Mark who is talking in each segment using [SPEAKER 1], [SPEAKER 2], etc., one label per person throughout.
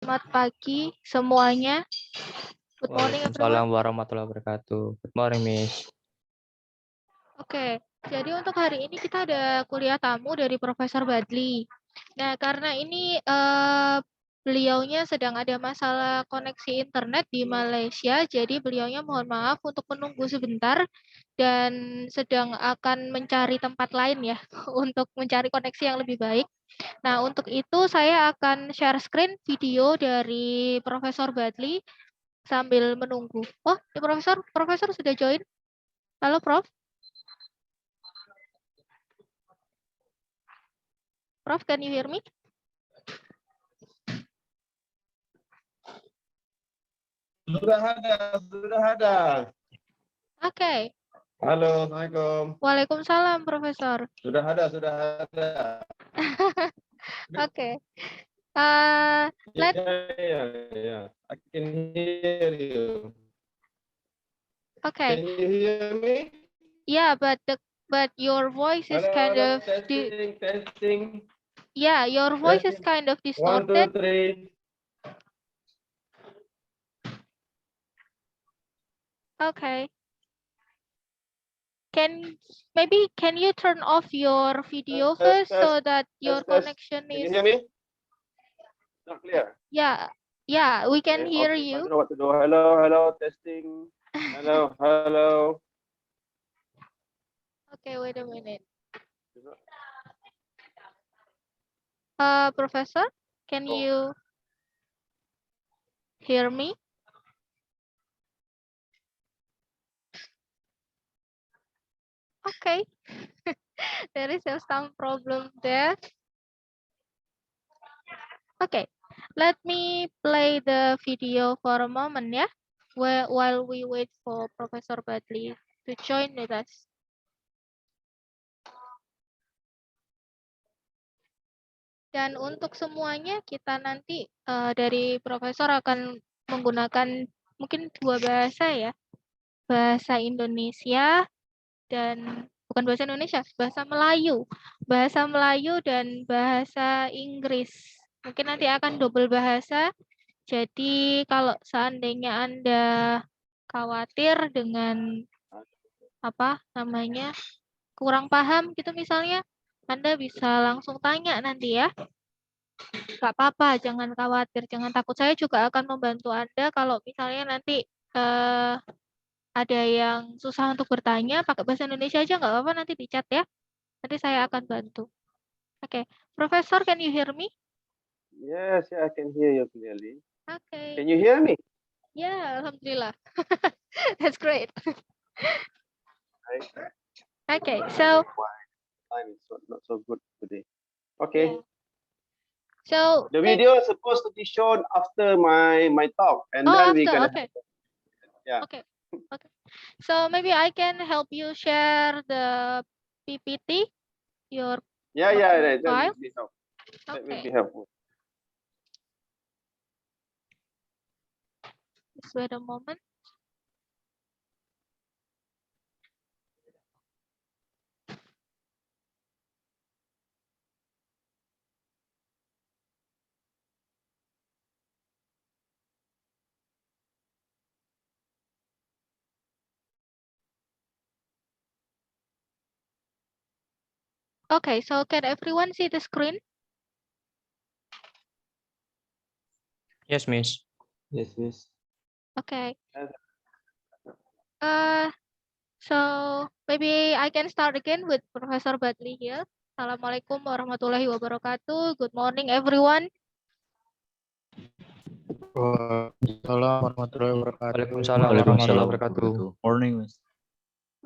[SPEAKER 1] Selamat pagi semuanya. Good morning everyone.
[SPEAKER 2] Waalaikumsalam warahmatullahi wabarakatuh. Good morning, Miss.
[SPEAKER 1] Oke, jadi untuk hari ini kita ada kuliah tamu dari Profesor Badli. Nah, karena ini beliaunya sedang ada masalah koneksi internet di Malaysia, jadi beliaunya mohon maaf untuk menunggu sebentar dan sedang akan mencari tempat lain ya untuk mencari koneksi yang lebih baik. Nah, untuk itu saya akan share screen video dari Profesor Badli sambil menunggu. Oh, ini Profesor sudah join. Halo, Prof. Prof, can you hear me?
[SPEAKER 3] Sudah ada.
[SPEAKER 1] Oke.
[SPEAKER 3] Halo, Assalamualaikum.
[SPEAKER 1] Waalaikumsalam, Profesor.
[SPEAKER 3] Sudah ada.
[SPEAKER 1] Oke.
[SPEAKER 3] Yeah. I can hear you.
[SPEAKER 1] Okay.
[SPEAKER 3] Can you hear me?
[SPEAKER 1] Yeah, but your voice is kind of
[SPEAKER 3] testing.
[SPEAKER 1] Yeah, your voice is kind of
[SPEAKER 3] 1, 2,
[SPEAKER 1] distorted.
[SPEAKER 3] 3.
[SPEAKER 1] Okay. Can you turn off your video first so that your connection
[SPEAKER 3] Can you
[SPEAKER 1] is
[SPEAKER 3] hear me? Not clear.
[SPEAKER 1] Yeah, we can hear
[SPEAKER 3] I
[SPEAKER 1] you.
[SPEAKER 3] don't know what to do. Hello, testing. Hello.
[SPEAKER 1] Okay, wait a minute. Professor, can you hear me? Okay. There is some problem there. Okay, let me play the video for a moment ya, while we wait for Professor Badli to join with us. Dan untuk semuanya kita nanti dari Profesor akan menggunakan mungkin dua bahasa ya, bahasa Indonesia dan bukan bahasa Indonesia, bahasa Melayu dan bahasa Inggris. Mungkin nanti akan double bahasa. Jadi kalau seandainya Anda khawatir dengan kurang paham gitu misalnya, Anda bisa langsung tanya nanti ya. Gak apa-apa, jangan khawatir, jangan takut. Saya juga akan membantu Anda kalau misalnya nanti ada yang susah untuk bertanya, pakai bahasa Indonesia aja nggak apa-apa, nanti di chat ya. Nanti saya akan bantu. Oke, Profesor, can you hear me?
[SPEAKER 3] Yes, I can hear you clearly.
[SPEAKER 1] Okay.
[SPEAKER 3] Can you hear me?
[SPEAKER 1] Yeah, alhamdulillah. That's great. Okay, so
[SPEAKER 3] Time is not so good today. Okay.
[SPEAKER 1] Yeah. So
[SPEAKER 3] The video is supposed to be shown after my talk, and then we can.
[SPEAKER 1] Okay.
[SPEAKER 3] Yeah.
[SPEAKER 1] Okay. So maybe I can help you share the PPT. Your
[SPEAKER 3] Yeah. That
[SPEAKER 1] file.
[SPEAKER 3] will be helpful. That will
[SPEAKER 1] Okay.
[SPEAKER 3] be helpful.
[SPEAKER 1] Just wait a moment. Okay, so can everyone see the screen?
[SPEAKER 2] Yes, Miss.
[SPEAKER 3] Yes.
[SPEAKER 1] Okay. So maybe I can start again with Professor Badli here. Assalamualaikum warahmatullahi wabarakatuh. Good morning, everyone.
[SPEAKER 2] Waalaikumsalam warahmatullahi wabarakatuh.
[SPEAKER 4] Morning, Miss.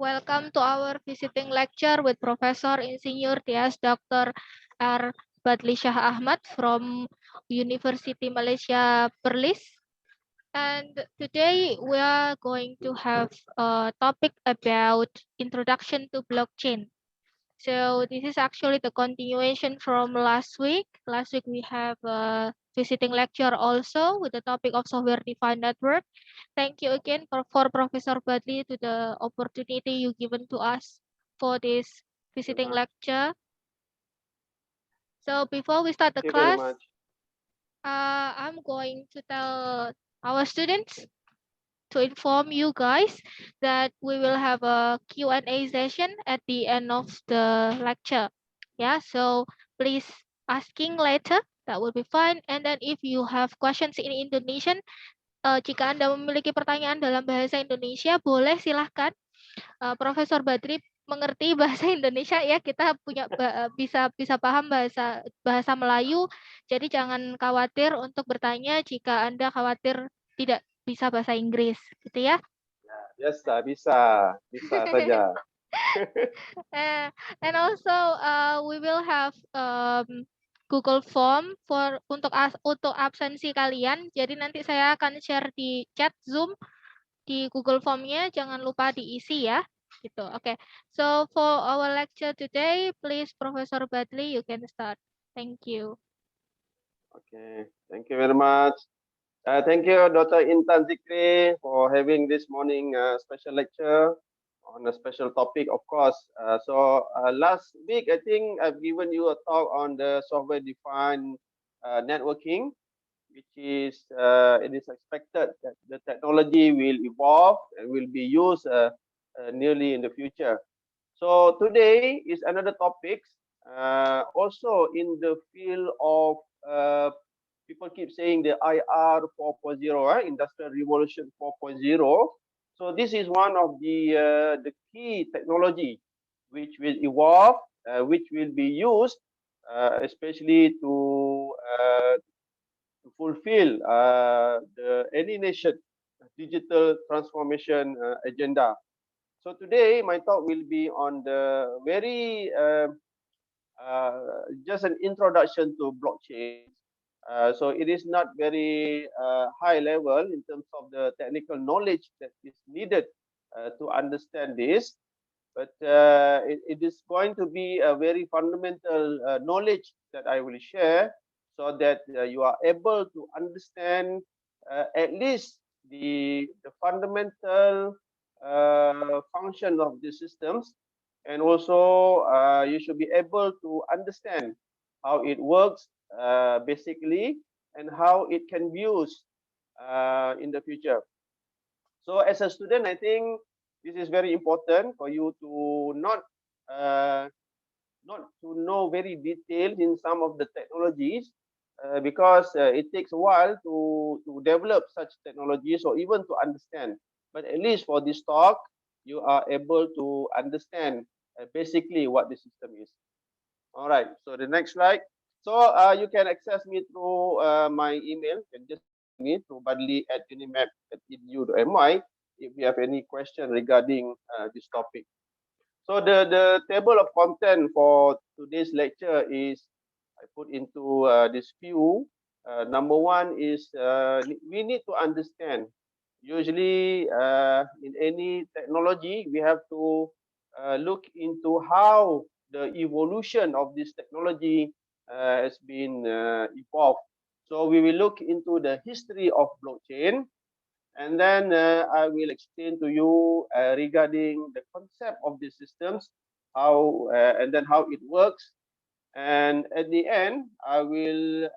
[SPEAKER 1] Welcome to our visiting lecture with Professor Insinyur Tias Dr. R. Badli Shah Ahmad from University Malaysia Perlis. And today we are going to have a topic about introduction to blockchain. So this is actually the continuation from last week. Last week we have a visiting lecture also with the topic of software-defined network. Thank you again for Professor Badli to the opportunity you given to us for this visiting lecture. So before we start the class, I'm going to tell our students to inform you guys that we will have a Q&A session at the end of the lecture. Yeah, so please asking later. That will be fine. And then if you have questions in Indonesian, jika Anda memiliki pertanyaan dalam bahasa Indonesia, boleh silahkan. Profesor Badri mengerti bahasa Indonesia ya, kita punya bisa paham bahasa Melayu. Jadi jangan khawatir untuk bertanya jika Anda khawatir tidak bisa bahasa Inggris, gitu ya.
[SPEAKER 3] Bisa saja.
[SPEAKER 1] And also we will have Google Form untuk absensi kalian. Jadi nanti saya akan share di chat Zoom di Google Form-nya, jangan lupa diisi ya. Gitu. Oke. So for our lecture today, please Professor Badli, you can start. Thank you.
[SPEAKER 3] Okay, thank you very much. Thank you, Dr. Intan Zikri, for having this morning special lecture on a special topic, of course. Last week, I think I've given you a talk on the software-defined networking, which is it is expected that the technology will evolve and will be used nearly in the future. So today is another topic, also in the field of people keep saying the IR 4.0, Industrial Revolution 4.0. So this is one of the key technology which will evolve, which will be used, especially to fulfill any nation digital transformation agenda. So today my talk will be on the very just an introduction to blockchain. So it is not very high level in terms of the technical knowledge that is needed to understand this, but it is going to be a very fundamental knowledge that I will share, so that you are able to understand at least the fundamental function of the systems, and also you should be able to understand how it works basically, and how it can be used in the future. So as a student, I think this is very important for you to not to know very detailed in some of the technologies, because it takes a while to develop such technologies or even to understand. But at least for this talk, you are able to understand basically what the system is. All right, so the next slide. So you can access me through my email. You can just me through badly@unimap.edu.my if you have any question regarding this topic. So the table of content for today's lecture is I put into this view. Number one is we need to understand. Usually in any technology, we have to look into how the evolution of this technology has been evolved. So we will look into the history of blockchain, and then I will explain to you regarding the concept of these systems, how and then how it works, and at the end I will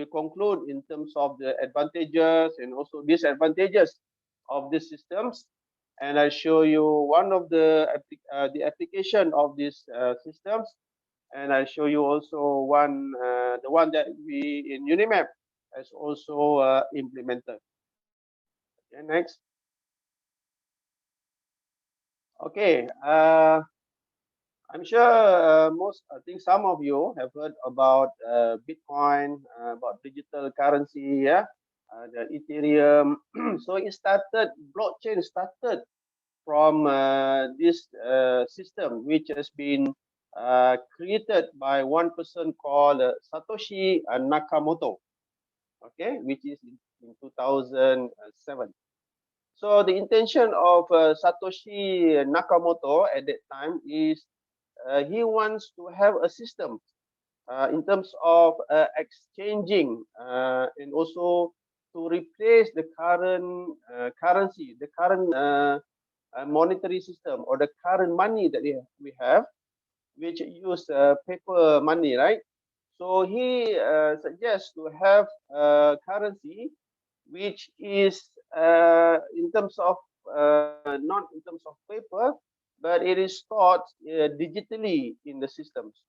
[SPEAKER 3] conclude in terms of the advantages and also disadvantages of these systems, and I show you one of the application of these systems, and I show you also one the one that we in Unimap has also implemented. Okay, next. Okay, I'm sure I think some of you have heard about Bitcoin, about digital currency, yeah, the Ethereum. So blockchain started from this system, which has been created by one person called Satoshi Nakamoto, okay, which is in 2007. So the intention of Satoshi Nakamoto at that time is he wants to have a system in terms of exchanging and also to replace the current currency, the current monetary system, or the current money that we have, which use paper money, right? So he suggests to have a currency which is in terms of not in terms of paper, but it is stored digitally in the systems.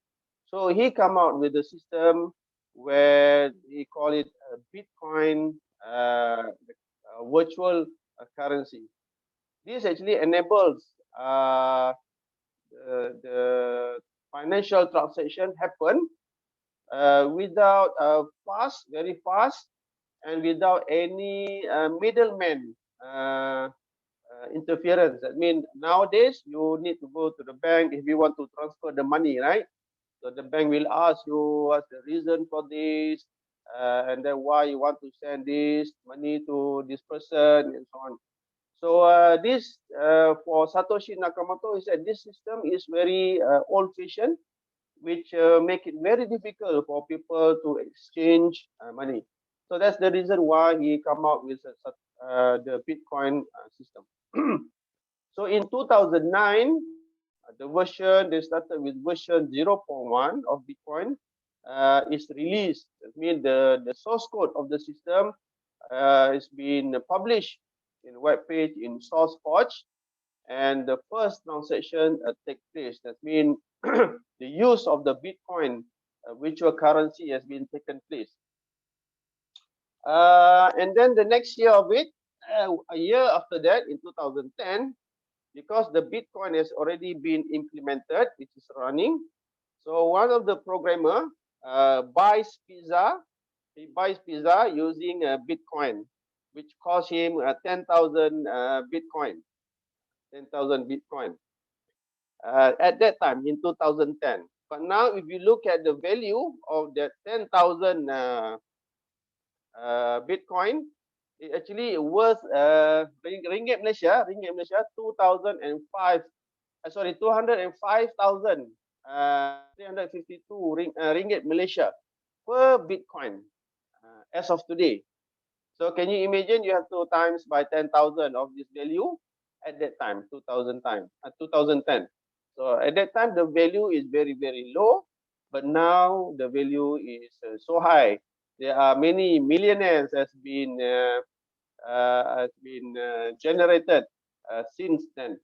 [SPEAKER 3] So he come out with a system where he call it Bitcoin virtual currency. This actually enables the financial transaction happen without very fast, and without any middleman interference. That means nowadays you need to go to the bank if you want to transfer the money, right? So the bank will ask you what's the reason for this, and then why you want to send this money to this person, and so on. So this for Satoshi Nakamoto, he said this system is very old-fashioned, which make it very difficult for people to exchange money. So that's the reason why he come out with the Bitcoin system. So in 2009, the version they started with version 0.1 of Bitcoin is released. That means the source code of the system is being published in a web page in SourceForge, and the first transaction take place. That means the use of the Bitcoin virtual currency has been taken place. And then the next year of it, a year after that, in 2010, because the Bitcoin has already been implemented, it is running. So one of the programmer buys pizza. He buys pizza using Bitcoin, which cost him 10,000 Bitcoin. 10,000 Bitcoin at that time in 2010. But now, if you look at the value of that 10,000 Bitcoin, it actually worth ringgit Malaysia 2005. Sorry, 205,000 352 ringgit Malaysia per Bitcoin as of today. So can you imagine you have 2 times by 10,000 of this value at that time, 2010. So at that time, the value is very, very low, but now the value is so high. There are many millionaires has been generated since then.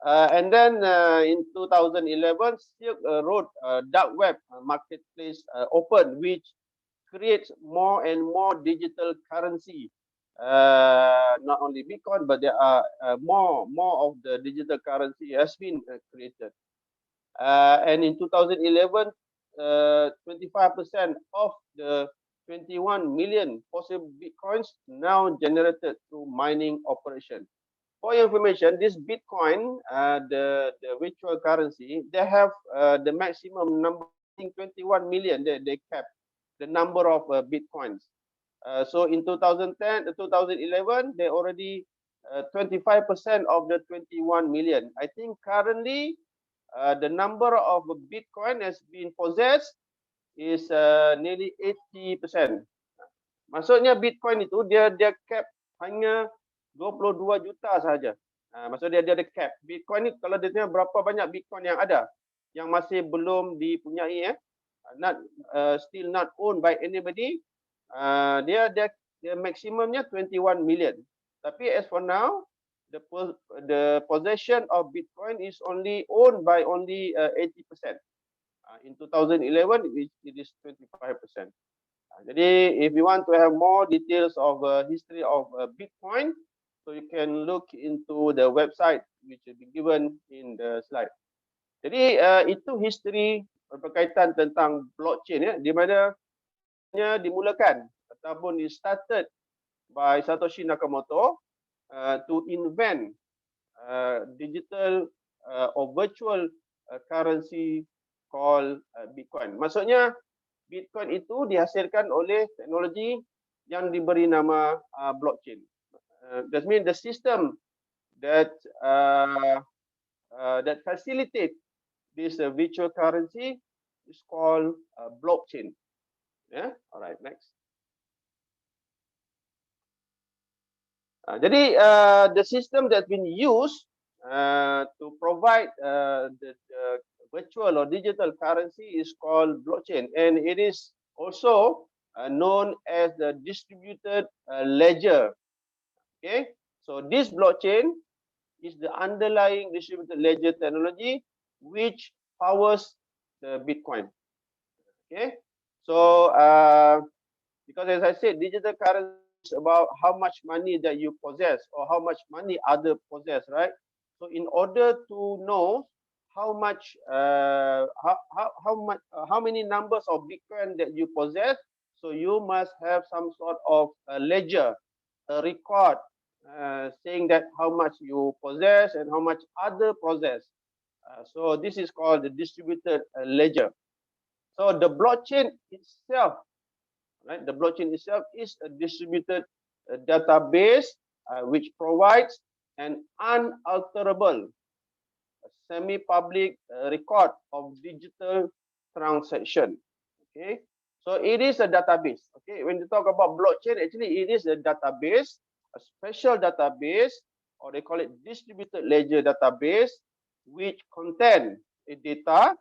[SPEAKER 3] And then in 2011, Silk Road dark web marketplace opened, which creates more and more digital currency. Not only Bitcoin, but there are more of the digital currency has been created. And in 2011, 25% of the 21 million possible Bitcoins now generated through mining operation. For your information, this Bitcoin, the virtual currency, they have the maximum number, I think 21 million, they kept the number of Bitcoins. So in 2010, 2011, they already 25% of the 21 million. I think currently the number of Bitcoin has been possessed is nearly 80%. Maksudnya Bitcoin itu dia cap hanya 22 juta sahaja. Maksudnya dia ada cap. Bitcoin ni kalau dia tanya berapa banyak Bitcoin yang ada yang masih belum dipunyai still not owned by anybody, dia maksimumnya 21 million. Tapi as for now, the possession of Bitcoin is only owned by only 80%. In 2011, it is 25%. Jadi, if you want to have more details of history of Bitcoin, so you can look into the website which will be given in the slide. Jadi, itu history berkaitan tentang blockchain ya, di mana dimulakan ataupun started by Satoshi Nakamoto to invent digital or virtual currency called Bitcoin. Maksudnya Bitcoin itu dihasilkan oleh teknologi yang diberi nama blockchain. That means the system that that facilitate this virtual currency is called blockchain. Yeah. All right. Next. Jadi the system that's been used to provide the virtual or digital currency is called blockchain, and it is also known as the distributed ledger. Okay, so this blockchain is the underlying distributed ledger technology which powers the Bitcoin. Okay, so because as I said, digital currency is about how much money that you possess or how much money other possess, right? So in order to know how much, how many numbers of Bitcoin that you possess, so you must have some sort of a ledger, a record saying that how much you possess and how much other possess. So this is called the distributed ledger. So the blockchain itself, right? The blockchain itself is a distributed database which provides an unalterable, semi-public record of digital transaction. Okay, so it is a database. Okay, when you talk about blockchain, actually it is a database, a special database, or they call it distributed ledger database, which contain a data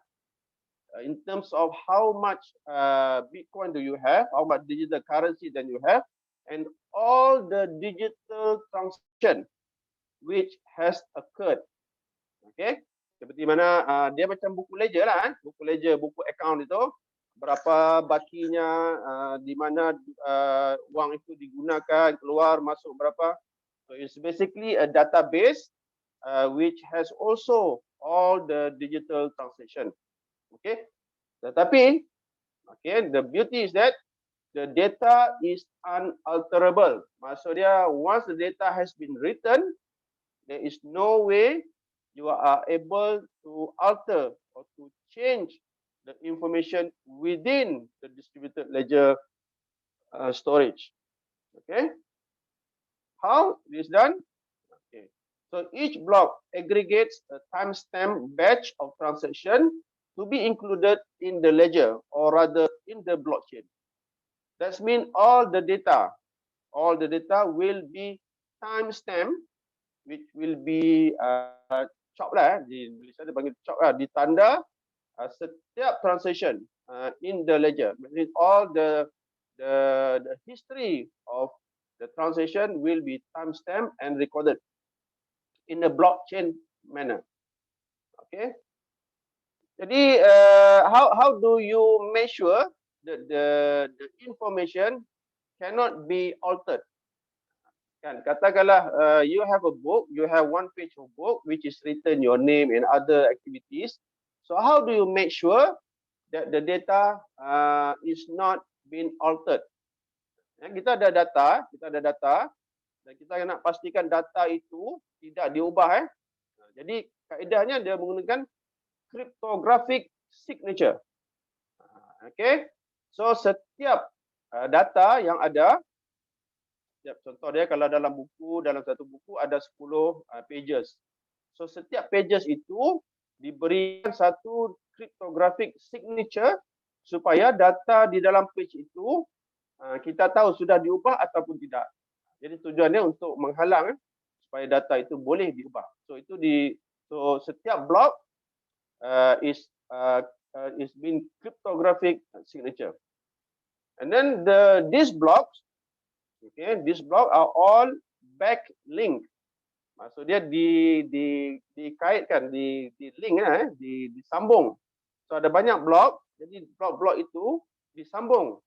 [SPEAKER 3] in terms of how much Bitcoin do you have, how much digital currency then you have, and all the digital transaction which has occurred. Okay, seperti mana dia macam buku ledger lah, buku ledger, buku account itu, berapa bakinya, di mana wang itu digunakan, keluar, masuk berapa. So it's basically a database which has also all the digital transaction. Okay, tetapi okay, the beauty is that the data is unalterable. Maksud dia, once the data has been written, there is no way you are able to alter or to change the information within the distributed ledger storage. Okay, how it is done? Okay, so each block aggregates a timestamp batch of transaction to be included in the ledger, or rather in the blockchain. That means all the data will be timestamp, which will be chop lah, di Malaysia dia panggil chop lah, ditanda setiap transaction in the ledger. Means all the history of the transaction will be timestamp and recorded in a blockchain manner. Okay. Jadi how do you make sure that the information cannot be altered? Kan, katakanlah you have a book, you have one page of book which is written your name and other activities. So how do you make sure that the data is not being altered? Kita ada data, dan kita nak pastikan data itu tidak diubah. Jadi kaedahnya dia menggunakan cryptographic signature. Okay, so setiap data yang ada, contoh dia kalau dalam satu buku ada 10 pages. So setiap pages itu diberikan satu cryptographic signature supaya data di dalam page itu kita tahu sudah diubah ataupun tidak. Jadi tujuannya untuk menghalang supaya data itu boleh diubah. So itu so setiap block is being cryptographic signature. And then these blocks, okay, these blocks are all backlink. Maksud dia dikaitkan, di link disambung. So ada banyak blok, jadi blok-blok itu disambung.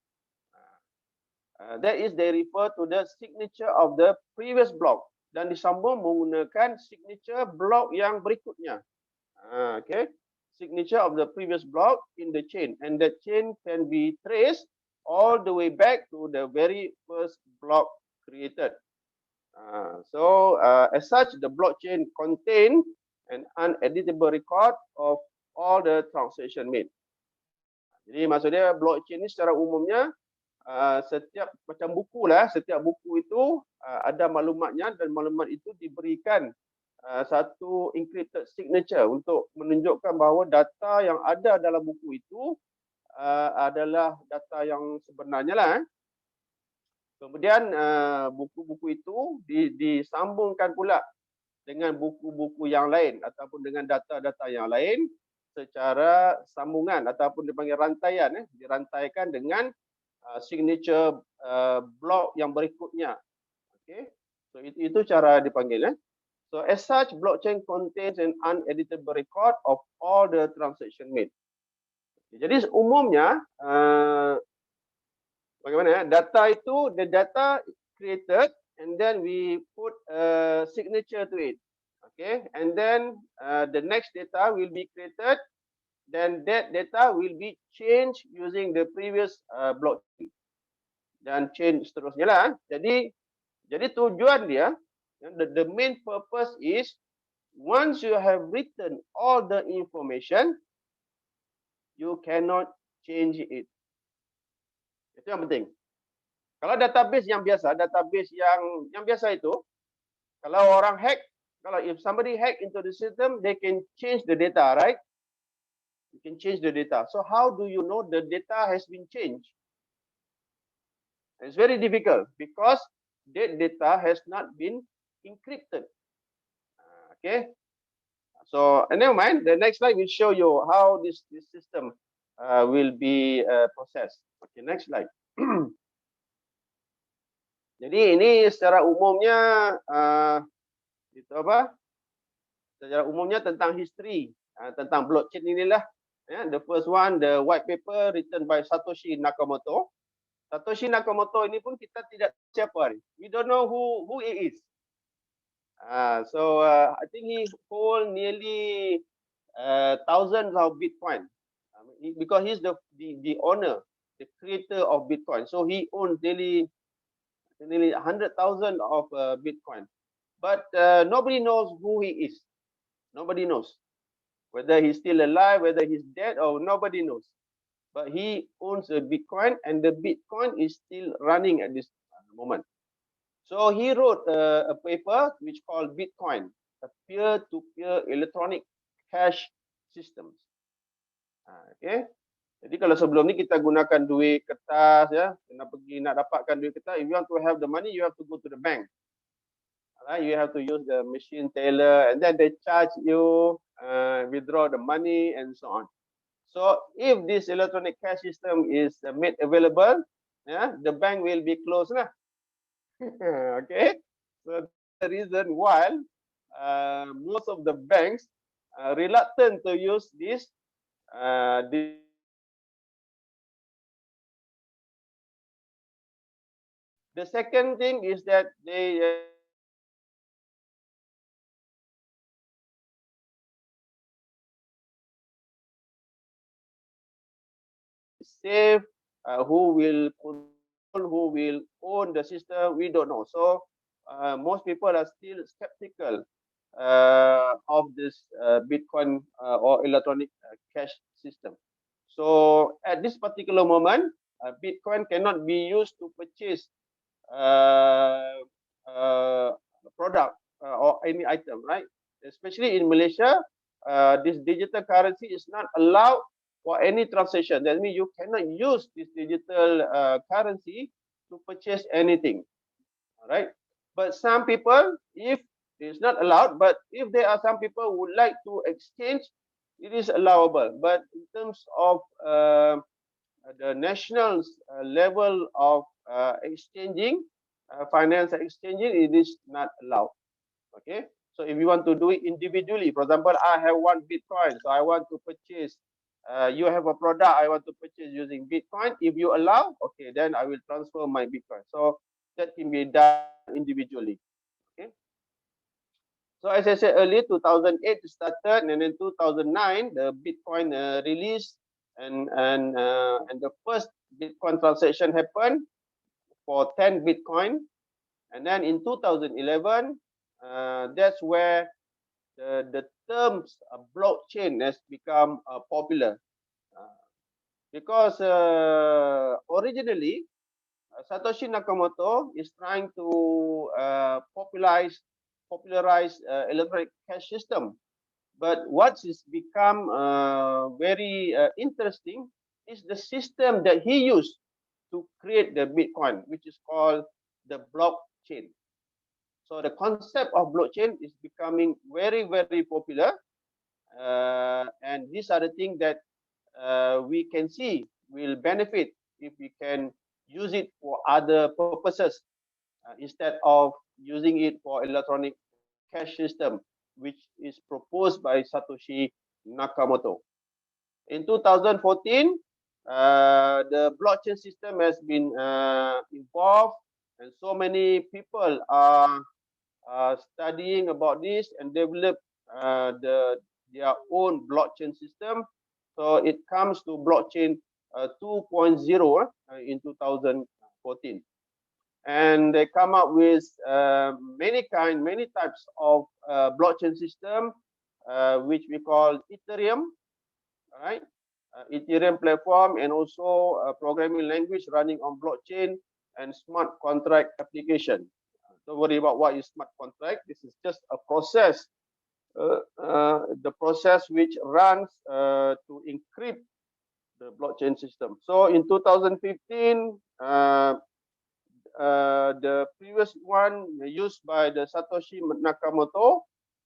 [SPEAKER 3] That is, they refer to the signature of the previous block, dan disambung menggunakan signature block yang berikutnya. Okay, signature of the previous block in the chain, and the chain can be traced all the way back to the very first block created. So as such, the blockchain contain an uneditable record of all the transaction made. Jadi maksudnya blockchain ini secara umumnya setiap macam buku lah, setiap buku itu ada maklumatnya, dan maklumat itu diberikan satu encrypted signature untuk menunjukkan bahawa data yang ada dalam buku itu adalah data yang sebenarnya lah. Kemudian buku-buku itu disambungkan pula dengan buku-buku yang lain ataupun dengan data-data yang lain, secara sambungan ataupun dipanggil rantaian, dirantaikan dengan signature block yang berikutnya. Okay, so itu cara dipanggil. So as such, blockchain contains an uneditable record of all the transaction made. Jadi umumnya bagaimana? Data itu, the data created, and then we put a signature to it. Okay, and then the next data will be created. Then that data will be changed using the previous blockchain dan change seterusnya lah. Jadi tujuan dia, the main purpose is once you have written all the information, you cannot change it. Itu yang penting. Kalau database yang biasa, database yang biasa itu, kalau orang hack, kalau if somebody hack into the system, they can change the data, right? You can change the data. So how do you know the data has been changed? It's very difficult because that data has not been encrypted. Okay. So never mind. The next slide will show you how this system will be processed. Okay. Next slide. Jadi ini secara umumnya itu apa? Secara umumnya tentang history, tentang blockchain inilah. The first one, the white paper written by Satoshi Nakamoto. Satoshi Nakamoto ini pun kita tidak tahu siapa ni. We don't know who he is. So I think he hold nearly thousands of Bitcoin because he's the owner, the creator of Bitcoin. So he owns nearly 100,000 of Bitcoin. But nobody knows who he is. Nobody knows whether he's still alive, whether he's dead, or nobody knows. But he owns a Bitcoin, and the Bitcoin is still running at this moment. So he wrote a paper which called Bitcoin, a peer-to-peer electronic cash systems. Okay. Jadi kalau sebelum ni kita gunakan duit kertas, ya, nak dapatkan duit kertas. If you want to have the money, you have to go to the bank. Right? You have to use the machine teller, and then they charge you, withdraw the money, and so on. So if this electronic cash system is made available, yeah, the bank will be closed, nah. Okay, so the reason why most of the banks are reluctant to use this. The second thing is that they save who will control, who will own the system, we don't know. So most people are still skeptical of this Bitcoin or electronic cash system. So at this particular moment, Bitcoin cannot be used to purchase product or any item, right? Especially in Malaysia, this digital currency is not allowed for any transaction. That means you cannot use this digital currency to purchase anything. All right. But some people, if it's not allowed, but if there are some people who would like to exchange, it is allowable. But in terms of the national level of exchanging, finance exchanging, it is not allowed. Okay. So if you want to do it individually, for example, I have 1 Bitcoin, so I want to purchase. You have a product I want to purchase using Bitcoin. If you allow, okay, then I will transfer my Bitcoin. So that can be done individually. Okay. So as I said earlier, 2008 started, and then 2009 the Bitcoin released, and the first Bitcoin transaction happened for 10 Bitcoin, and then in 2011, that's where the terms blockchain has become popular, because originally Satoshi Nakamoto is trying to popularize electronic cash system, but what is become very interesting is the system that he used to create the Bitcoin, which is called the blockchain. So the concept of blockchain is becoming very, very popular, And these are the things that we can see will benefit if we can use it for other purposes instead of using it for electronic cash system, which is proposed by Satoshi Nakamoto. In 2014, the blockchain system has been evolved, and so many people are studying about this and develop their own blockchain system. So it comes to blockchain 2.0 in 2014. And they come up with many types of blockchain system, which we call Ethereum, all right? Ethereum platform, and also a programming language running on blockchain and smart contract application. Don't worry about what is smart contract. This is just a process, the process which runs to encrypt the blockchain system. So in 2015, the previous one used by the Satoshi Nakamoto,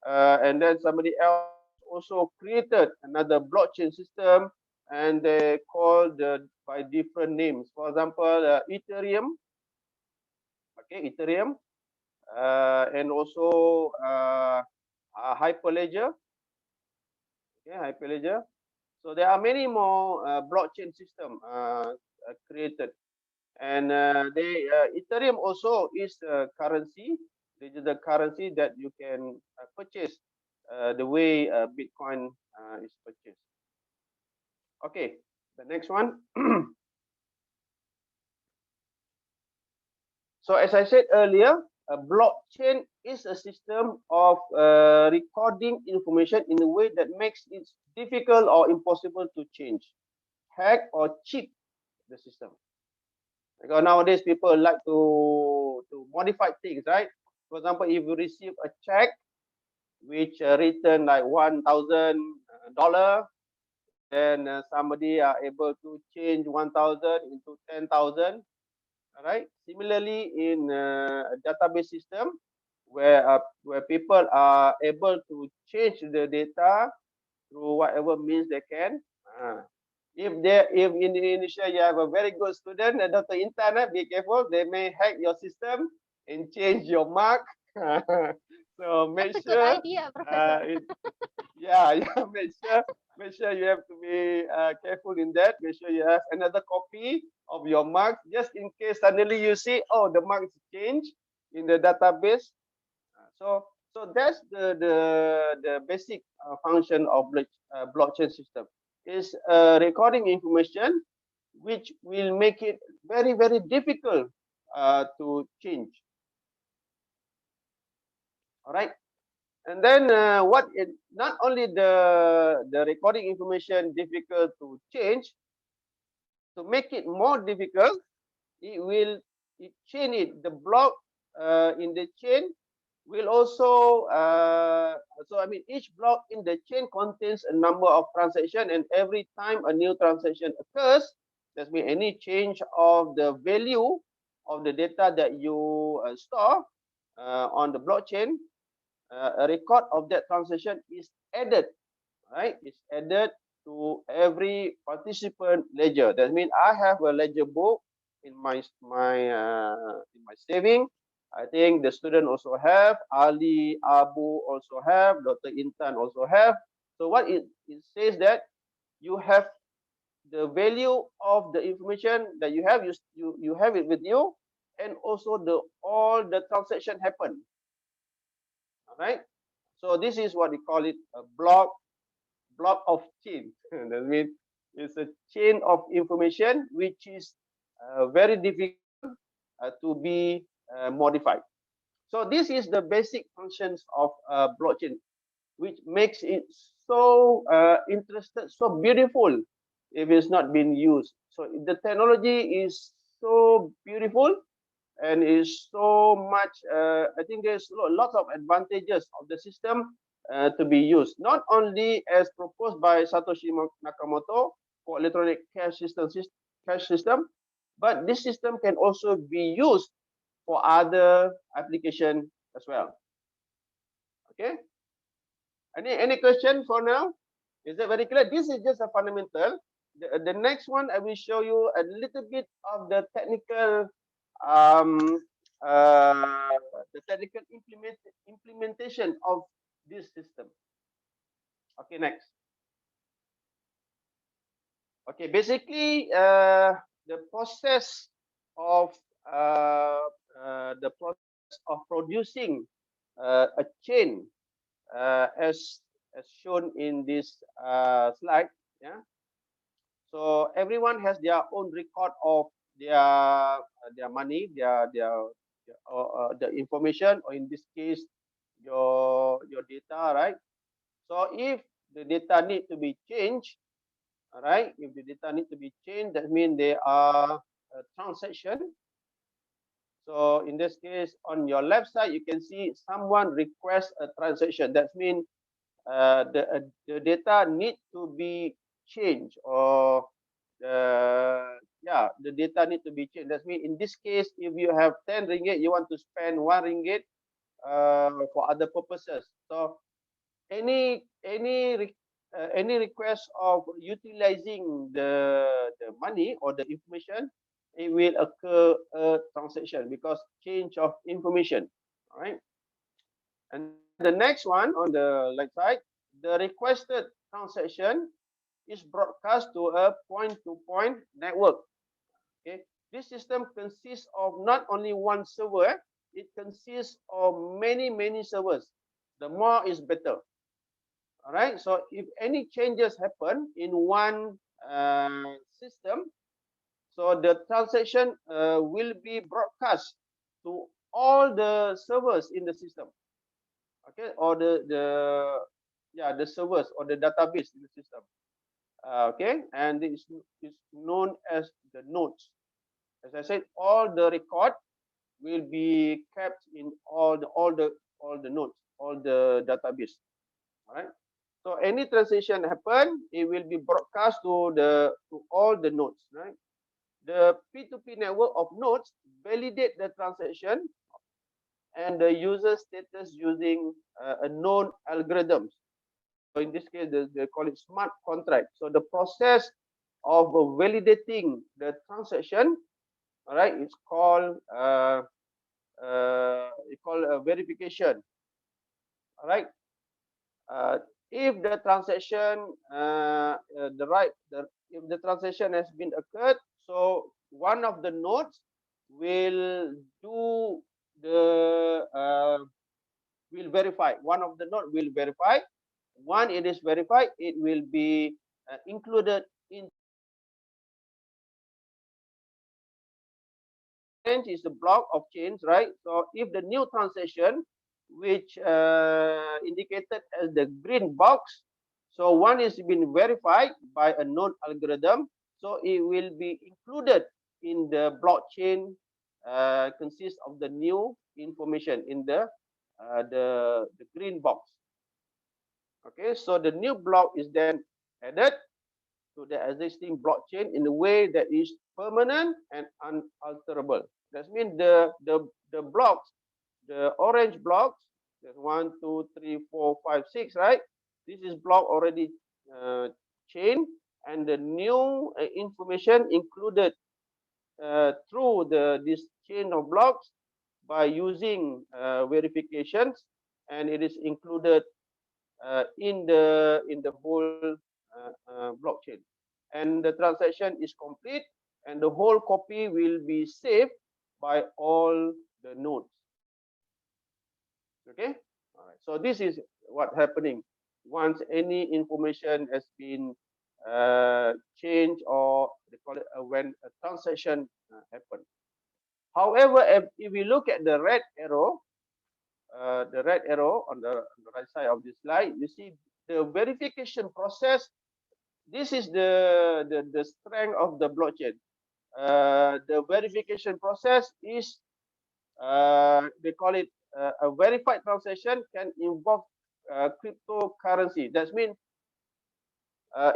[SPEAKER 3] and then somebody else also created another blockchain system, and they called by different names. For example, Ethereum, okay, Ethereum, and also Hyperledger, okay, Hyperledger. So there are many more blockchain system created, and Ethereum also is a currency, digital currency that you can purchase the way Bitcoin is purchased. Okay, the next one. So as I said earlier, a blockchain is a system of recording information in a way that makes it difficult or impossible to change, hack, or cheat the system. Because nowadays people like to modify things, right? For example, if you receive a check which written like $1,000, then somebody are able to change 1,000 into 10,000. All right. Similarly, in a database system where people are able to change the data through whatever means they can. If in Indonesia you have a very good student, Dr. Intan, be careful, they may hack your system and change your mark. So make
[SPEAKER 1] That's a
[SPEAKER 3] sure.
[SPEAKER 1] good idea, Professor.
[SPEAKER 3] Yeah, make sure you have to be careful in that. Make sure you have another copy of your marks, just in case suddenly you see, oh, the marks changed in the database. So that's the basic function of blockchain system, is recording information which will make it very difficult to change. All right. And then not only the recording information difficult to change, to make it more difficult, the block in the chain will also so I mean, each block in the chain contains a number of transactions, and every time a new transaction occurs, that means any change of the value of the data that you store on the blockchain, a record of that transaction is added, right? It's added to every participant ledger. That means I have a ledger book in my saving. I think the student also have, Ali, Abu also have, Dr. Intan also have. So what it says that you have the value of the information that you have, you have it with you, and also all the transaction happen. All right. So this is what we call it, a block of chain. That means it's a chain of information which is very difficult to be modified. So this is the basic functions of blockchain, which makes it so interesting, so beautiful if it's not been used. So the technology is so beautiful and is so much, I think there's lots of advantages of the system to be used, not only as proposed by Satoshi Nakamoto for electronic cash system, but this system can also be used for other application as well. Okay. Any question for now? Is that very clear? This is just a fundamental. The next one I will show you a little bit of the technical um, implementation of this system. Okay, next. Okay, basically the process of producing a chain as shown in this slide. Yeah. So everyone has their own record of their money, the information, or in this case, your data, right? So if the data need to be changed, all right, if the data need to be changed, that means they are a transaction. So in this case, on your left side, you can see someone request a transaction. That means the data need to be changed, or the data need to be changed. That means in this case, if you have 10 ringgit, you want to spend 1 ringgit for other purposes. So any request of utilizing the money or the information, it will occur a transaction because change of information. All right. And the next one on the left side, the requested transaction is broadcast to a point-to-point network. Okay, this system consists of not only one server, it consists of many servers. The more is better. All right. So if any changes happen in one system, so the transaction will be broadcast to all the servers in the system. Okay, or the servers or the database in the system. Okay, and this is known as the nodes. As I said, all the record will be kept in all the nodes, all the database. All right. So any transaction happen, it will be broadcast to all the nodes. Right. The P2P network of nodes validate the transaction and the user status using a known algorithms. So in this case, they call it smart contract. So the process of validating the transaction, all right, it's called verification. All right. If the transaction if the transaction has been occurred, so one of the nodes will do the will verify. One of the node will verify. Once it is verified, it will be included in change is the block of change, right? So if the new transaction, which indicated as the green box, so one is been verified by a known algorithm, so it will be included in the blockchain consists of the new information in the green box. Okay, so the new block is then added to the existing blockchain in a way that is permanent and unalterable. That means the blocks, the orange blocks, there's 1, 2, 3, 4, 5, 6, right? This is block already chain, and the new information included through this chain of blocks by using verifications, and it is included in the whole blockchain, and the transaction is complete, and the whole copy will be saved by all the nodes. Okay, all right. So this is what happening once any information has been changed, or they call it when a transaction happens. However, if we look at the red arrow on the right side of this slide, you see the verification process. This is the strength of the blockchain. The verification process is they call it a verified transaction can involve cryptocurrency. That means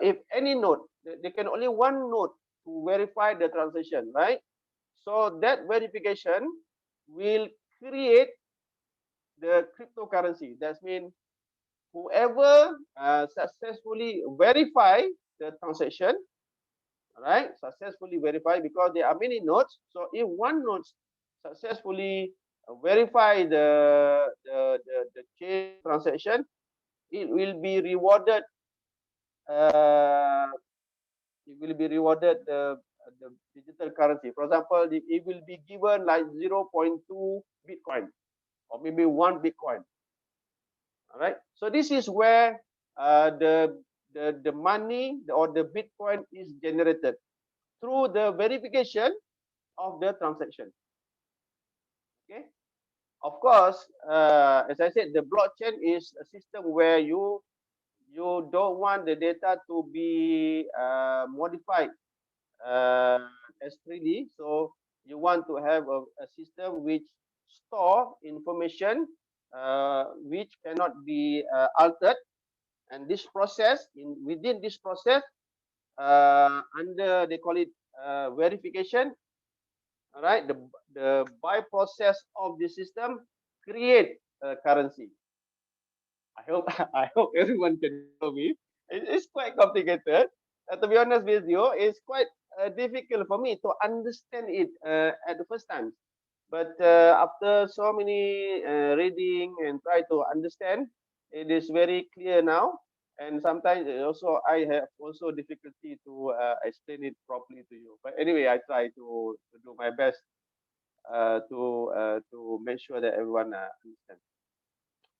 [SPEAKER 3] if any node, there can only one node to verify the transaction, right? So that verification will create the cryptocurrency. That means whoever successfully verify the transaction, right? Successfully verify, because there are many nodes. So if one node successfully verify the chain transaction, it will be rewarded. It will be rewarded the digital currency. For example, it will be given like 0.2 Bitcoin or maybe 1 Bitcoin. All right. So this is where the money or the Bitcoin is generated through the verification of the transaction. Okay. Of course, as I said, the blockchain is a system where you don't want the data to be modified as freely. So you want to have a system which store information which cannot be altered, and this process within this process under they call it verification. All right, the by process of the system create currency. I hope I hope everyone can follow me. It's quite complicated. To be honest with you, it's quite difficult for me to understand it at the first time. But after so many reading and try to understand, it is very clear now. And sometimes also I have also difficulty to explain it properly to you. But anyway, I try to do my best to make sure that everyone understands.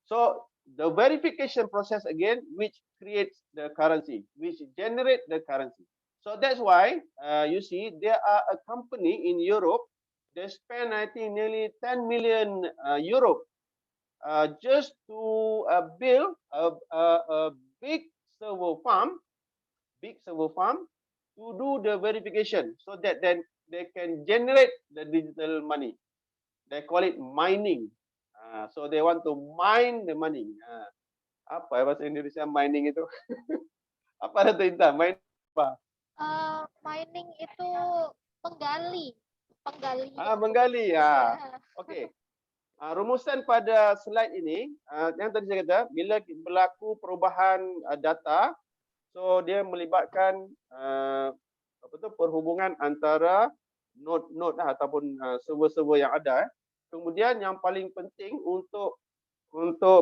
[SPEAKER 3] So the verification process again, which creates the currency, which generate the currency. So that's why you see there are a company in Europe. They spend I think nearly 10 million euro just to build a big server farm, to do the verification, so that then they can generate the digital money. They call it mining. So they want to mine the money. Apa bahasa Indonesia mining itu? Apa arti itu? Mining apa?
[SPEAKER 1] Mining itu menggali.
[SPEAKER 3] Menggali. Okey. Rumusan pada slide ini, yang tadi saya kata, bila berlaku perubahan data, so dia melibatkan perhubungan antara node ataupun server-server yang ada. Kemudian yang paling penting untuk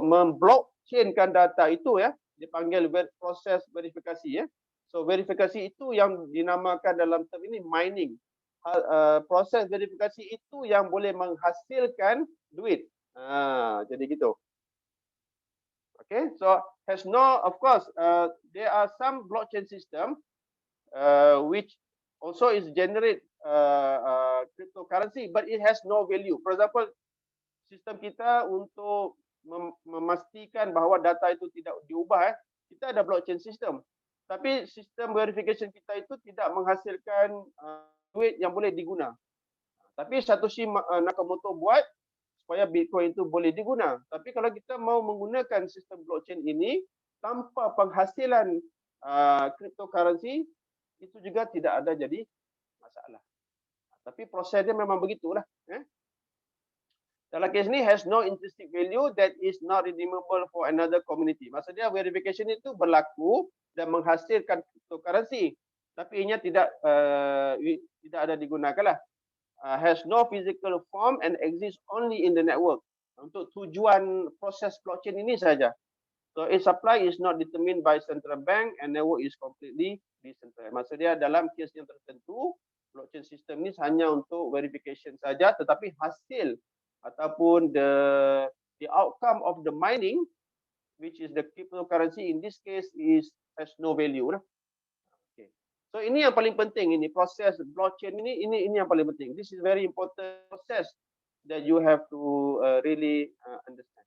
[SPEAKER 3] memblockchainkan data itu ya, dipanggil proses verifikasi ya. So verifikasi itu yang dinamakan dalam term ini mining. Proses verifikasi itu yang boleh menghasilkan duit. Jadi gitu. Okay, so has no, of course, there are some blockchain system which also is generate cryptocurrency, but it has no value. For example, sistem kita untuk memastikan bahawa data itu tidak diubah, kita ada blockchain system. Tapi sistem verification kita itu tidak menghasilkan duit yang boleh diguna. Tapi Satoshi Nakamoto buat supaya Bitcoin itu boleh diguna. Tapi kalau kita mau menggunakan sistem blockchain ini tanpa penghasilan cryptocurrency, itu juga tidak ada jadi masalah. Tapi prosesnya memang begitulah. Dalam kes ini has no intrinsic value that is not redeemable for another community. Maksudnya verification itu berlaku dan menghasilkan cryptocurrency, tapi ianya tidak ada digunakan lah. Has no physical form and exists only in the network. Untuk tujuan proses blockchain ini saja. So its supply is not determined by central bank and network is completely decentralized. Maksudnya dalam kes yang tertentu, blockchain system ini hanya untuk verification saja, tetapi hasil ataupun the outcome of the mining, which is the cryptocurrency in this case, has no value. Okay. So ini yang paling penting, ini proses blockchain ini yang paling penting. This is very important process that you have to really understand.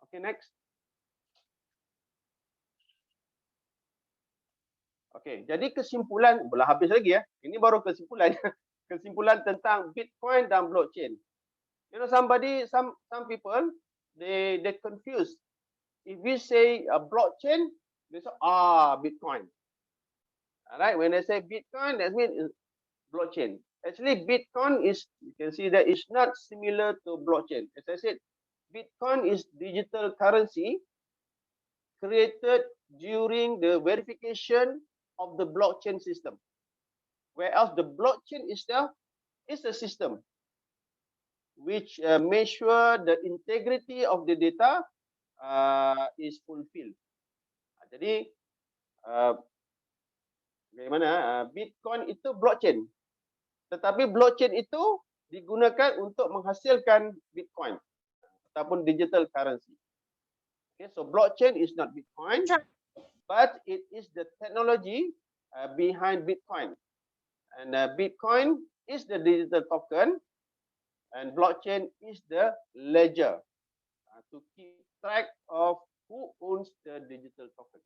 [SPEAKER 3] Okay, next. Okay, jadi kesimpulan, belum habis lagi ya. Ini baru kesimpulan. Kesimpulan tentang Bitcoin dan blockchain. You know, some people, they confuse. If we say a blockchain, they say Bitcoin. Alright, when they say Bitcoin, that means blockchain. Actually, Bitcoin is, you can see that it's not similar to blockchain. As I said, Bitcoin is digital currency created during the verification of the blockchain system. Whereas the blockchain itself is a system which make sure the integrity of the data is fulfilled. Jadi bagaimana Bitcoin itu blockchain, tetapi blockchain itu digunakan untuk menghasilkan Bitcoin ataupun digital currency. Okay, so blockchain is not Bitcoin, but it is the technology behind Bitcoin, and Bitcoin is the digital token, and blockchain is the ledger to keep track of who owns the digital tokens.